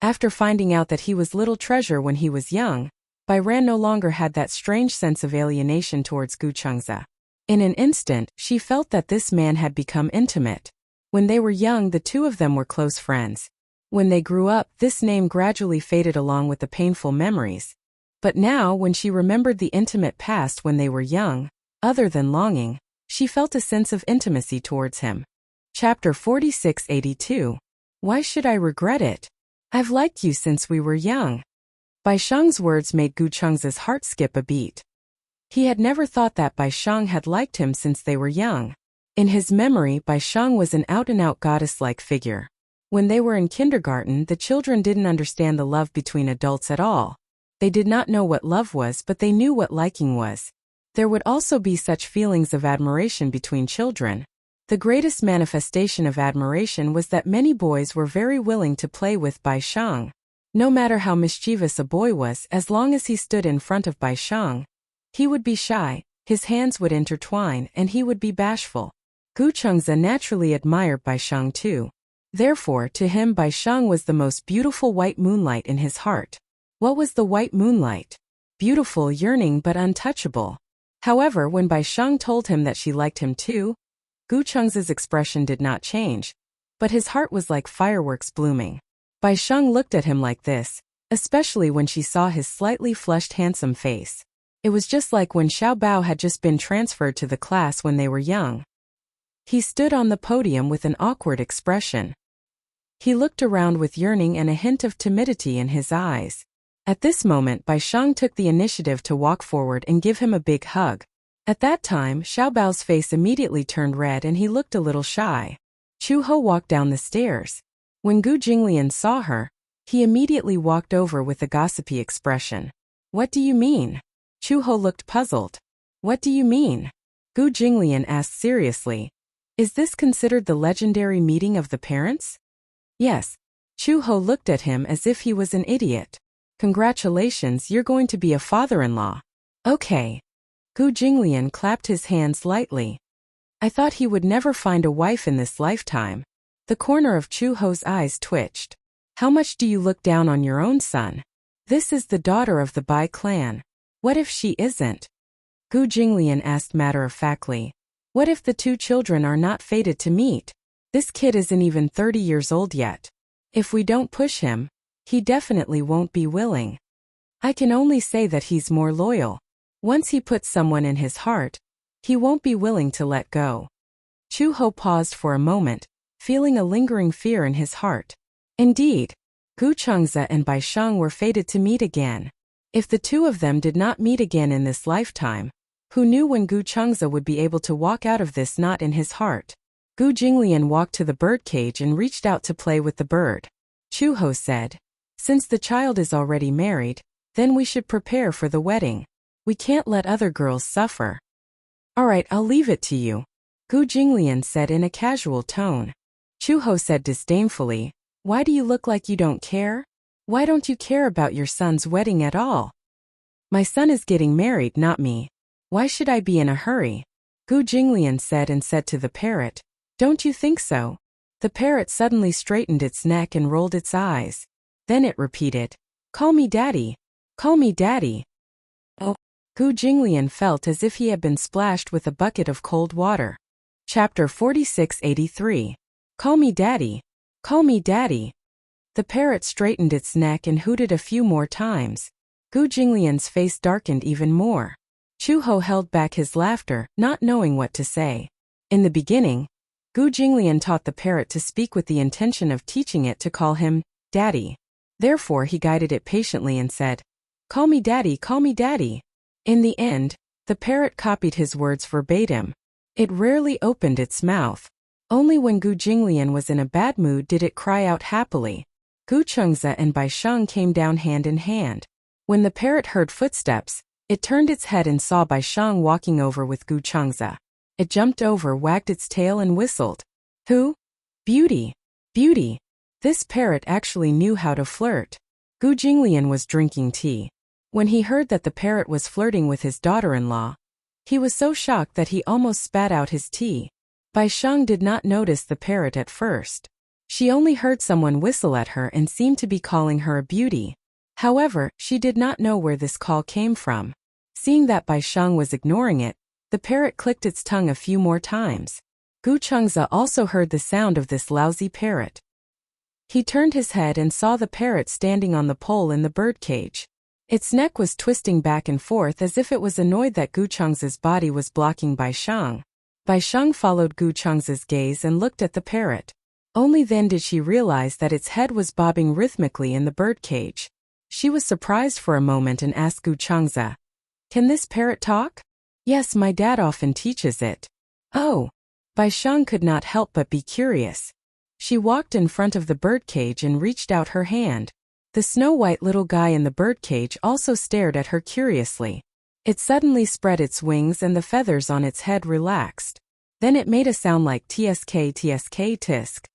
After finding out that he was little treasure when he was young, Bai Ran no longer had that strange sense of alienation towards Gu Changza. In an instant, she felt that this man had become intimate. When they were young, the two of them were close friends. When they grew up, this name gradually faded along with the painful memories. But now, when she remembered the intimate past when they were young, other than longing, she felt a sense of intimacy towards him. Chapter 4682. Why should I regret it? I've liked you since we were young. Bai Sheng's words made Gu Cheng's heart skip a beat. He had never thought that Bai Sheng had liked him since they were young. In his memory, Bai Sheng was an out-and-out goddess-like figure. When they were in kindergarten, the children didn't understand the love between adults at all. They did not know what love was, but they knew what liking was. There would also be such feelings of admiration between children. The greatest manifestation of admiration was that many boys were very willing to play with Bai Sheng. No matter how mischievous a boy was, as long as he stood in front of Bai Sheng, he would be shy, his hands would intertwine, and he would be bashful. Gu Chengza naturally admired Bai Sheng too. Therefore, to him Bai Sheng was the most beautiful white moonlight in his heart. What was the white moonlight? Beautiful, yearning, but untouchable. However, when Bai Sheng told him that she liked him too, Gu Cheng's expression did not change, but his heart was like fireworks blooming. Bai Sheng looked at him like this, especially when she saw his slightly flushed handsome face. It was just like when Xiao Bao had just been transferred to the class when they were young. He stood on the podium with an awkward expression. He looked around with yearning and a hint of timidity in his eyes. At this moment, Bai Sheng took the initiative to walk forward and give him a big hug. At that time, Xiao Bao's face immediately turned red and he looked a little shy. Chu Ho walked down the stairs. When Gu Jinglian saw her, he immediately walked over with a gossipy expression. "What do you mean?" Chu Ho looked puzzled. "What do you mean?" Gu Jinglian asked seriously. "Is this considered the legendary meeting of the parents?" "Yes." Chu Ho looked at him as if he was an idiot. "Congratulations, you're going to be a father-in-law." "Okay." Gu Jinglian clapped his hands lightly. "I thought he would never find a wife in this lifetime." The corner of Chu Ho's eyes twitched. "How much do you look down on your own son? This is the daughter of the Bai clan. What if she isn't?" Gu Jinglian asked matter-of-factly. "What if the two children are not fated to meet? This kid isn't even 30 years old yet. If we don't push him, he definitely won't be willing. I can only say that he's more loyal. Once he puts someone in his heart, he won't be willing to let go." Chu Ho paused for a moment, feeling a lingering fear in his heart. Indeed, Gu Chengza and Bai Sheng were fated to meet again. If the two of them did not meet again in this lifetime, who knew when Gu Chengza would be able to walk out of this knot in his heart? Gu Jinglian walked to the birdcage and reached out to play with the bird. Chu Ho said, "Since the child is already married, then we should prepare for the wedding. We can't let other girls suffer." "All right, I'll leave it to you," Gu Jinglian said in a casual tone. Chu Ho said disdainfully, "Why do you look like you don't care? Why don't you care about your son's wedding at all?" "My son is getting married, not me. Why should I be in a hurry?" Gu Jinglian said and said to the parrot, "Don't you think so?" The parrot suddenly straightened its neck and rolled its eyes. Then it repeated, "Call me daddy. Call me daddy." Oh. Gu Jinglian felt as if he had been splashed with a bucket of cold water. Chapter 4683. Call me daddy. Call me daddy. The parrot straightened its neck and hooted a few more times. Gu Jinglian's face darkened even more. Chu Ho held back his laughter, not knowing what to say. In the beginning, Gu Jinglian taught the parrot to speak with the intention of teaching it to call him daddy. Therefore he guided it patiently and said, "Call me daddy, call me daddy." In the end, the parrot copied his words verbatim. It rarely opened its mouth. Only when Gu Jinglian was in a bad mood did it cry out happily. Gu Chengza and Bai Sheng came down hand in hand. When the parrot heard footsteps, it turned its head and saw Bai Shang walking over with Gu Changza. It jumped over, wagged its tail and whistled. Who? Beauty. Beauty. This parrot actually knew how to flirt. Gu Jinglian was drinking tea. When he heard that the parrot was flirting with his daughter-in-law, he was so shocked that he almost spat out his tea. Bai Shang did not notice the parrot at first. She only heard someone whistle at her and seemed to be calling her a beauty. However, she did not know where this call came from. Seeing that Bai Shang was ignoring it, the parrot clicked its tongue a few more times. Gu Changza also heard the sound of this lousy parrot. He turned his head and saw the parrot standing on the pole in the birdcage. Its neck was twisting back and forth as if it was annoyed that Gu Changza's body was blocking Bai Shang. Bai Shang followed Gu Changza's gaze and looked at the parrot. Only then did she realize that its head was bobbing rhythmically in the birdcage. She was surprised for a moment and asked Gu Changza, "Can this parrot talk?" "Yes, my dad often teaches it." "Oh." Bai Shang could not help but be curious. She walked in front of the birdcage and reached out her hand. The snow-white little guy in the birdcage also stared at her curiously. It suddenly spread its wings and the feathers on its head relaxed. Then it made a sound like tsk tsk tisk.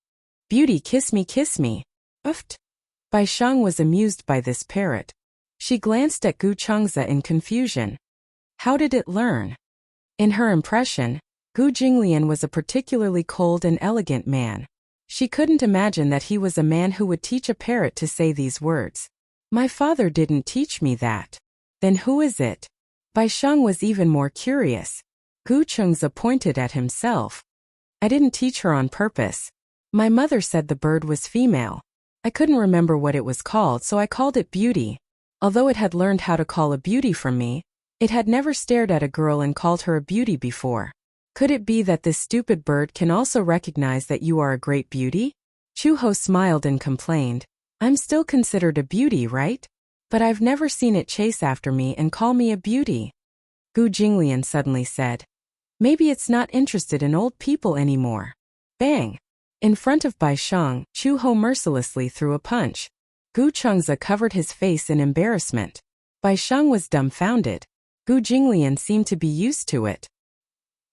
"Beauty, kiss me, kiss me." Uft. Bai Shang was amused by this parrot. She glanced at Gu Changza in confusion. How did it learn? In her impression, Gu Jinglian was a particularly cold and elegant man. She couldn't imagine that he was a man who would teach a parrot to say these words. "My father didn't teach me that." "Then who is it?" Bai Shang was even more curious. Gu Changza pointed at himself. "I didn't teach her on purpose. My mother said the bird was female. I couldn't remember what it was called, so I called it Beauty. Although it had learned how to call a beauty from me, it had never stared at a girl and called her a beauty before. Could it be that this stupid bird can also recognize that you are a great beauty?" Chu Ho smiled and complained, "I'm still considered a beauty, right? But I've never seen it chase after me and call me a beauty." Gu Jinglian suddenly said, "Maybe it's not interested in old people anymore." Bang! In front of Bai Shang, Chu Ho mercilessly threw a punch. Gu Changza covered his face in embarrassment. Bai Shang was dumbfounded. Gu Jinglian seemed to be used to it.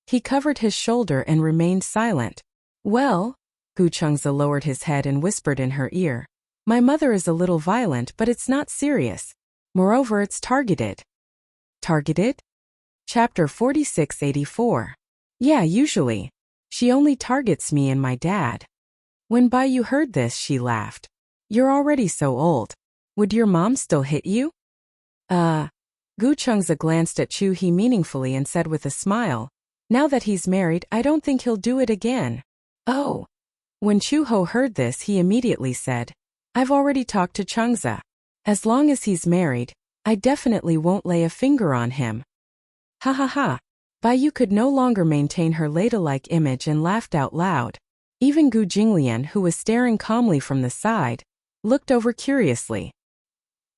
He covered his shoulder and remained silent. "Well," Gu Changza lowered his head and whispered in her ear, "My mother is a little violent, but it's not serious. Moreover, it's targeted." Targeted? Chapter 4684. Yeah, usually. She only targets me and my dad. When Bai Yu heard this, she laughed. "You're already so old. Would your mom still hit you?" Gu Changza glanced at Chu He meaningfully and said with a smile, "Now that he's married, I don't think he'll do it again." "Oh." When Chu Ho heard this, he immediately said, "I've already talked to Changza. As long as he's married, I definitely won't lay a finger on him." Ha ha ha. Bai Yu could no longer maintain her ladylike image and laughed out loud. Even Gu Jinglian, who was staring calmly from the side, looked over curiously.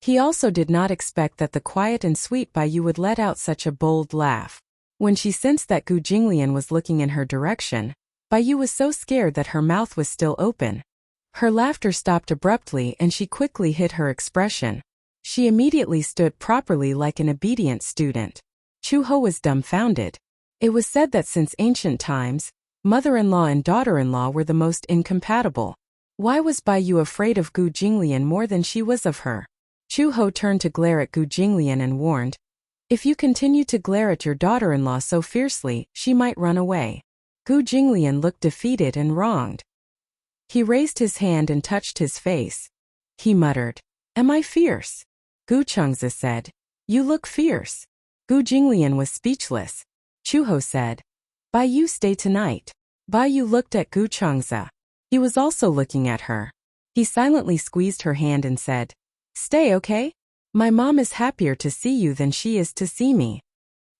He also did not expect that the quiet and sweet Bai Yu would let out such a bold laugh. When she sensed that Gu Jinglian was looking in her direction, Bai Yu was so scared that her mouth was still open. Her laughter stopped abruptly and she quickly hid her expression. She immediately stood properly like an obedient student. Chu Ho was dumbfounded. It was said that since ancient times, mother-in-law and daughter-in-law were the most incompatible. Why was Bai Yu afraid of Gu Jinglian more than she was of her? Chu Ho turned to glare at Gu Jinglian and warned, "If you continue to glare at your daughter-in-law so fiercely, she might run away." Gu Jinglian looked defeated and wronged. He raised his hand and touched his face. He muttered, "Am I fierce?" Gu Changza said, "You look fierce." Gu Jinglian was speechless. Chu Ho said, "Bai Yu, stay tonight." Bai Yu looked at Gu Changza. He was also looking at her. He silently squeezed her hand and said, "Stay, okay? My mom is happier to see you than she is to see me."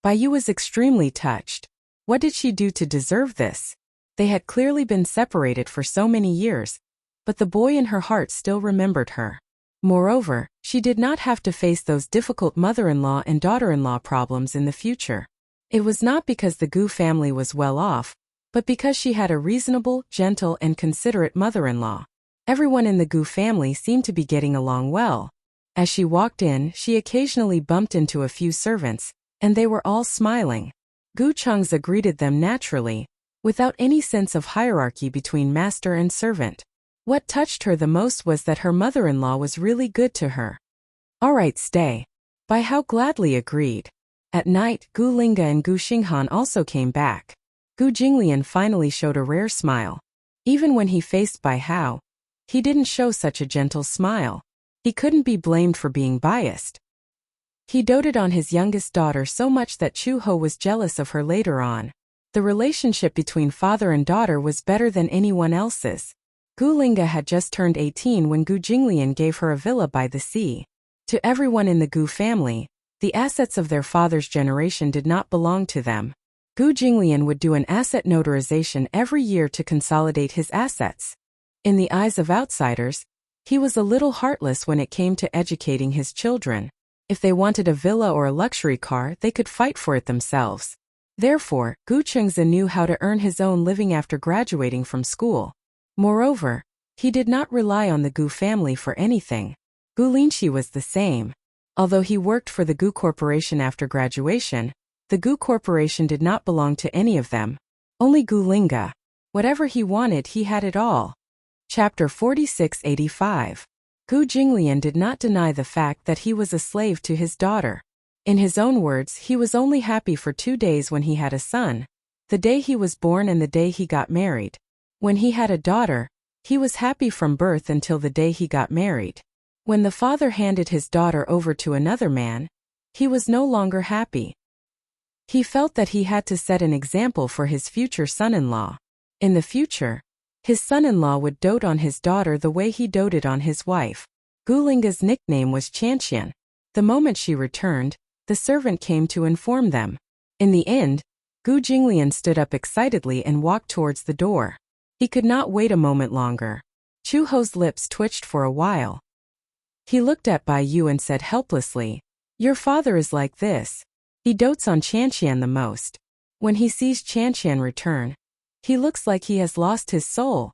Bai Yu was extremely touched. What did she do to deserve this? They had clearly been separated for so many years, but the boy in her heart still remembered her. Moreover, she did not have to face those difficult mother-in-law and daughter-in-law problems in the future. It was not because the Gu family was well off, but because she had a reasonable, gentle, and considerate mother-in-law. Everyone in the Gu family seemed to be getting along well. As she walked in, she occasionally bumped into a few servants, and they were all smiling. Gu Chengze greeted them naturally, without any sense of hierarchy between master and servant. What touched her the most was that her mother-in-law was really good to her. "All right, stay." Bai Hao gladly agreed. At night, Gu Linga and Gu Xinghan also came back. Gu Jinglian finally showed a rare smile. Even when he faced Bai Hao, he didn't show such a gentle smile. He couldn't be blamed for being biased. He doted on his youngest daughter so much that Chu Ho was jealous of her later on. The relationship between father and daughter was better than anyone else's. Gu Linga had just turned 18 when Gu Jinglian gave her a villa by the sea. To everyone in the Gu family, the assets of their father's generation did not belong to them. Gu Jinglian would do an asset notarization every year to consolidate his assets. In the eyes of outsiders, he was a little heartless when it came to educating his children. If they wanted a villa or a luxury car, they could fight for it themselves. Therefore, Gu Chengze knew how to earn his own living after graduating from school. Moreover, he did not rely on the Gu family for anything. Gu Linshi was the same. Although he worked for the Gu Corporation after graduation, the Gu Corporation did not belong to any of them. Only Gu Linga. Whatever he wanted, he had it all. Chapter 4685. Gu Jinglian did not deny the fact that he was a slave to his daughter. In his own words, he was only happy for 2 days when he had a son, the day he was born and the day he got married. When he had a daughter, he was happy from birth until the day he got married. When the father handed his daughter over to another man, he was no longer happy. He felt that he had to set an example for his future son-in-law. In the future, his son-in-law would dote on his daughter the way he doted on his wife. Gu Linga's nickname was Chanxian. The moment she returned, the servant came to inform them. In the end, Gu Jinglian stood up excitedly and walked towards the door. He could not wait a moment longer. Chu Ho's lips twitched for a while. He looked at Bai Yu and said helplessly, "Your father is like this. He dotes on Chanxian the most. When he sees Chanxian return, he looks like he has lost his soul."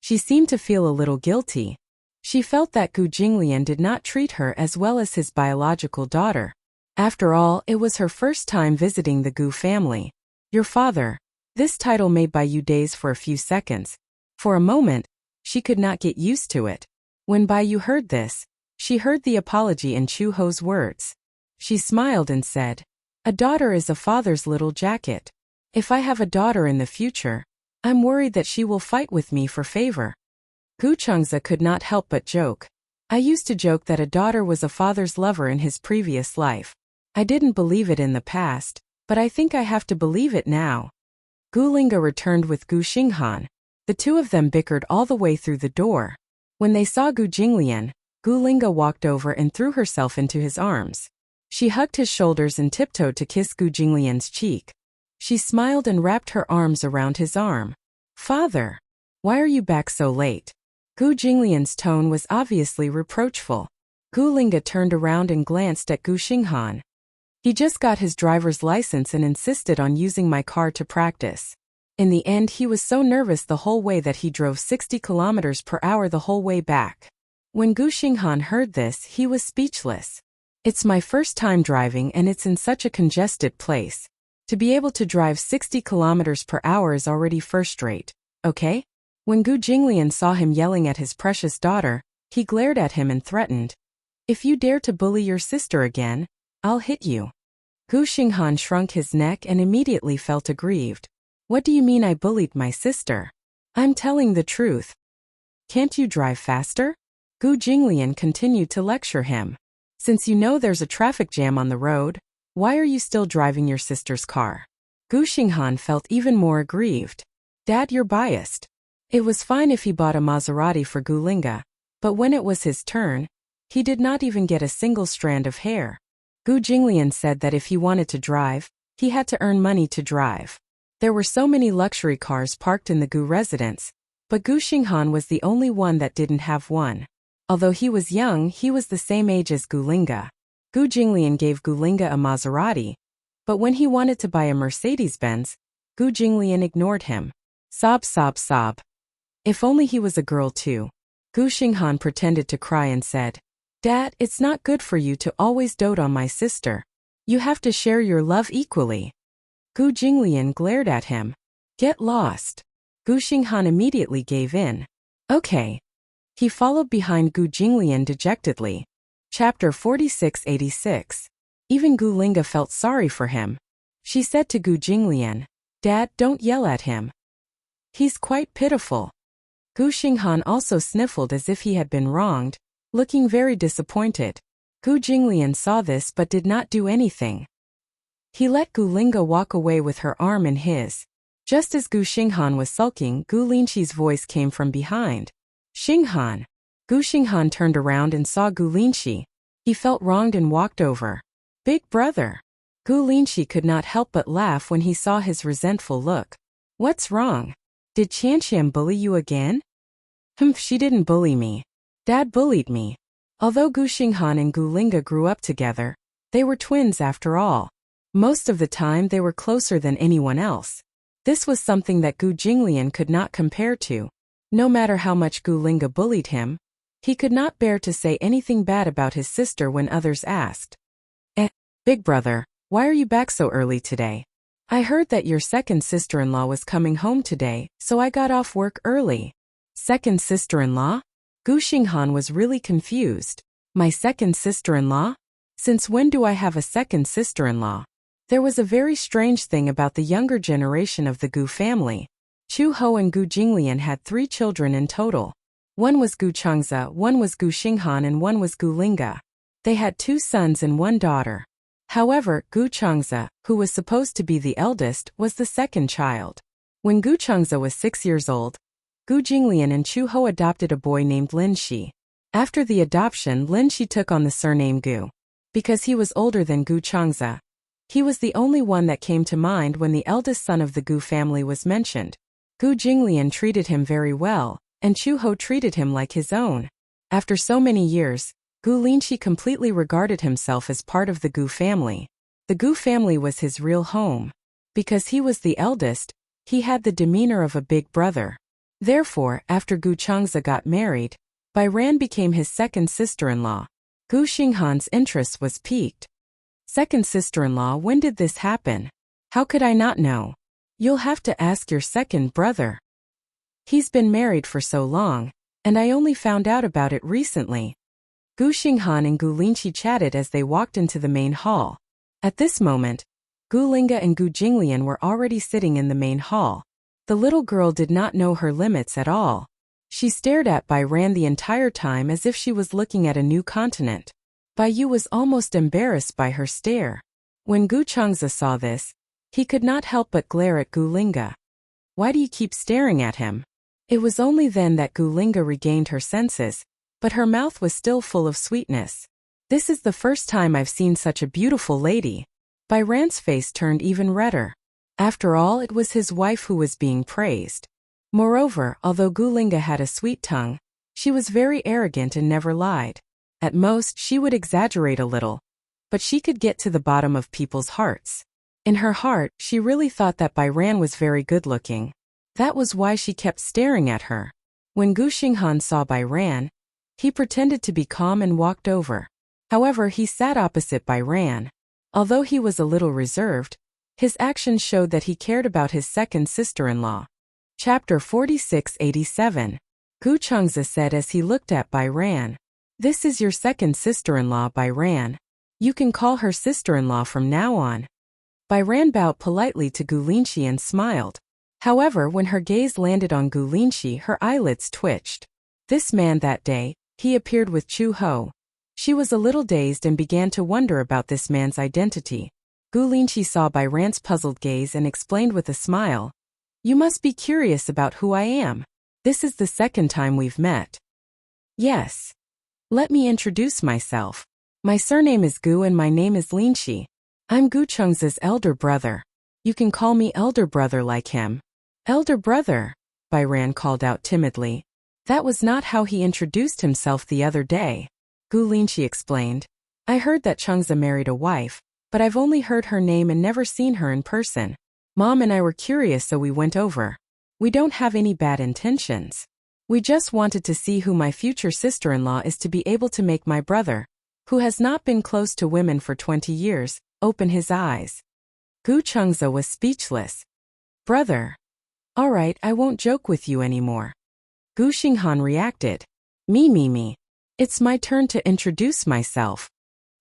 She seemed to feel a little guilty. She felt that Gu Jinglian did not treat her as well as his biological daughter. After all, it was her first time visiting the Gu family. "Your father." This title made Bai Yu daze for a few seconds. For a moment, she could not get used to it. When Bai Yu heard this, she heard the apology in Chu Ho's words. She smiled and said, "A daughter is a father's little jacket. If I have a daughter in the future, I'm worried that she will fight with me for favor." Gu Chengze could not help but joke. "I used to joke that a daughter was a father's lover in his previous life. I didn't believe it in the past, but I think I have to believe it now." Gu Linga returned with Gu Xinghan. The two of them bickered all the way through the door. When they saw Gu Jinglian, Gu Linga walked over and threw herself into his arms. She hugged his shoulders and tiptoed to kiss Gu Jinglian's cheek. She smiled and wrapped her arms around his arm. "Father, why are you back so late?" Gu Jinglian's tone was obviously reproachful. Gu Linga turned around and glanced at Gu Xinghan. "He just got his driver's license and insisted on using my car to practice. In the end, he was so nervous the whole way that he drove 60 kilometers per hour the whole way back." When Gu Xinghan heard this, he was speechless. "It's my first time driving and it's in such a congested place. To be able to drive 60 kilometers per hour is already first-rate, okay?" When Gu Jinglian saw him yelling at his precious daughter, he glared at him and threatened, "If you dare to bully your sister again, I'll hit you." Gu Xinghan shrunk his neck and immediately felt aggrieved. "What do you mean I bullied my sister? I'm telling the truth." "Can't you drive faster?" Gu Jinglian continued to lecture him. "Since you know there's a traffic jam on the road, why are you still driving your sister's car?" Gu Xinghan felt even more aggrieved. "Dad, you're biased." It was fine if he bought a Maserati for Gu Linga, but when it was his turn, he did not even get a single strand of hair. Gu Jinglian said that if he wanted to drive, he had to earn money to drive. There were so many luxury cars parked in the Gu residence, but Gu Xinghan was the only one that didn't have one. Although he was young, he was the same age as Gu Linga. Gu Jinglian gave Gu Linga a Maserati, but when he wanted to buy a Mercedes-Benz, Gu Jinglian ignored him. Sob, sob, sob. If only he was a girl too. Gu Xinghan pretended to cry and said, Dad, it's not good for you to always dote on my sister. You have to share your love equally. Gu Jinglian glared at him. Get lost. Gu Xinghan immediately gave in. Okay. He followed behind Gu Jinglian dejectedly. Chapter 4686. Even Gu Linga felt sorry for him. She said to Gu Jinglian, Dad, don't yell at him. He's quite pitiful. Gu Xinghan also sniffled as if he had been wronged, looking very disappointed. Gu Jinglian saw this but did not do anything. He let Gu Linga walk away with her arm in his. Just as Gu Xinghan was sulking, Gu Linqi's voice came from behind. Xinghan. Gu Xinghan turned around and saw Gu Linqi. He felt wronged and walked over. Big brother. Gu Linqi could not help but laugh when he saw his resentful look. What's wrong? Did Qianqian bully you again? She didn't bully me. Dad bullied me. Although Gu Xinghan and Gu Linga grew up together, they were twins after all. Most of the time they were closer than anyone else. This was something that Gu Jinglian could not compare to. No matter how much Gu Linga bullied him, he could not bear to say anything bad about his sister when others asked. Big brother, why are you back so early today? I heard that your second sister-in-law was coming home today, so I got off work early. Second sister-in-law? Gu Xinghan was really confused. My second sister-in-law? Since when do I have a second sister-in-law? There was a very strange thing about the younger generation of the Gu family. Chu Ho and Gu Jinglian had 3 children in total. One was Gu Changze, one was Gu Xinghan and one was Gu Linga. They had 2 sons and 1 daughter. However, Gu Changze, who was supposed to be the eldest, was the second child. When Gu Changze was 6 years old, Gu Jinglian and Chu Ho adopted a boy named Lin Shi. After the adoption, Lin Shi took on the surname Gu. Because he was older than Gu Changze, he was the only one that came to mind when the eldest son of the Gu family was mentioned. Gu Jinglian treated him very well, and Chu Ho treated him like his own. After so many years, Gu Linqi completely regarded himself as part of the Gu family. The Gu family was his real home. Because he was the eldest, he had the demeanor of a big brother. Therefore, after Gu Changze got married, Bai Ran became his second sister-in-law. Gu Xinghan's interest was piqued. Second sister-in-law, when did this happen? How could I not know? You'll have to ask your second brother. He's been married for so long, and I only found out about it recently. Gu Xinghan and Gu Linqi chatted as they walked into the main hall. At this moment, Gu Linga and Gu Jinglian were already sitting in the main hall. The little girl did not know her limits at all. She stared at Bai Ran the entire time as if she was looking at a new continent. Bai Yu was almost embarrassed by her stare. When Gu Changze saw this, he could not help but glare at Gu Linga. Why do you keep staring at him? It was only then that Gu Linga regained her senses, but her mouth was still full of sweetness. This is the first time I've seen such a beautiful lady. Bai Ran's face turned even redder. After all, it was his wife who was being praised. Moreover, although Gu Linga had a sweet tongue, she was very arrogant and never lied. At most, she would exaggerate a little, but she could get to the bottom of people's hearts. In her heart, she really thought that Bai Ran was very good-looking. That was why she kept staring at her. When Gu Xinghan saw Bai Ran, he pretended to be calm and walked over. However, he sat opposite Bai Ran. Although he was a little reserved, his actions showed that he cared about his second sister-in-law. Chapter 4687. Gu Changze said as he looked at Bai Ran. This is your second sister-in-law, Bai Ran. You can call her sister-in-law from now on. Bai Ran bowed politely to Gu Linqi and smiled. However, when her gaze landed on Gu Linqi, her eyelids twitched. This man that day, he appeared with Chu Ho. She was a little dazed and began to wonder about this man's identity. Gu Linqi saw Bai Ran's puzzled gaze and explained with a smile. You must be curious about who I am. This is the second time we've met. Yes. Let me introduce myself. My surname is Gu and my name is Linqi. I'm Gu Changze's elder brother. You can call me elder brother like him. Elder brother, Bai Ran called out timidly. That was not how he introduced himself the other day. Gu Linqi explained. I heard that Changze married a wife, but I've only heard her name and never seen her in person. Mom and I were curious, so we went over. We don't have any bad intentions. We just wanted to see who my future sister-in-law is to be able to make my brother, who has not been close to women for 20 years, open his eyes. Gu Chengze was speechless. Brother. All right, I won't joke with you anymore. Gu Xinghan reacted. Me. It's my turn to introduce myself.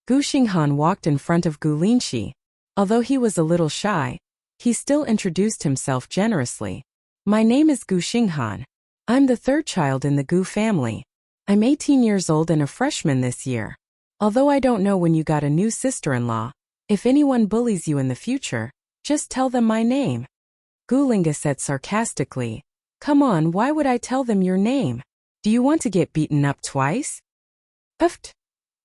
Gu Xinghan walked in front of Gu Linxi. Although he was a little shy, he still introduced himself generously. My name is Gu Xinghan. I'm the third child in the Gu family. I'm 18 years old and a freshman this year. Although I don't know when you got a new sister-in-law, if anyone bullies you in the future, just tell them my name. Gu Linga said sarcastically. Come on, why would I tell them your name? Do you want to get beaten up twice? Uft.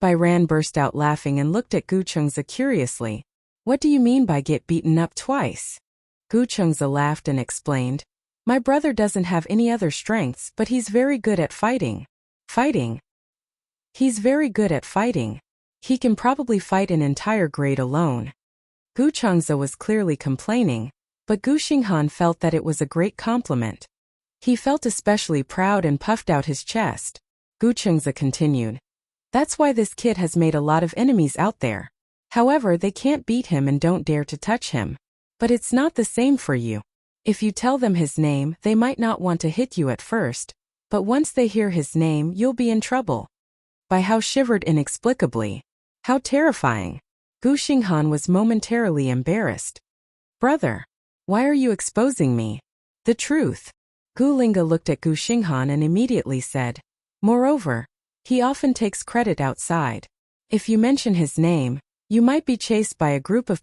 Bai Ran burst out laughing and looked at Gu Chengze curiously. What do you mean by get beaten up twice? Gu Chengze laughed and explained. My brother doesn't have any other strengths, but he's very good at fighting. Fighting? He's very good at fighting. He can probably fight an entire grade alone. Gu Chengze was clearly complaining, but Gu Xinghan felt that it was a great compliment. He felt especially proud and puffed out his chest. Gu Chengze continued. That's why this kid has made a lot of enemies out there. However, they can't beat him and don't dare to touch him. But it's not the same for you. If you tell them his name, they might not want to hit you at first, but once they hear his name, you'll be in trouble. Bai Hao shivered inexplicably. How terrifying. Gu Xinghan was momentarily embarrassed. Brother, why are you exposing me? The truth. Gu Linga looked at Gu Xinghan and immediately said. Moreover, he often takes credit outside. If you mention his name, you might be chased by a group of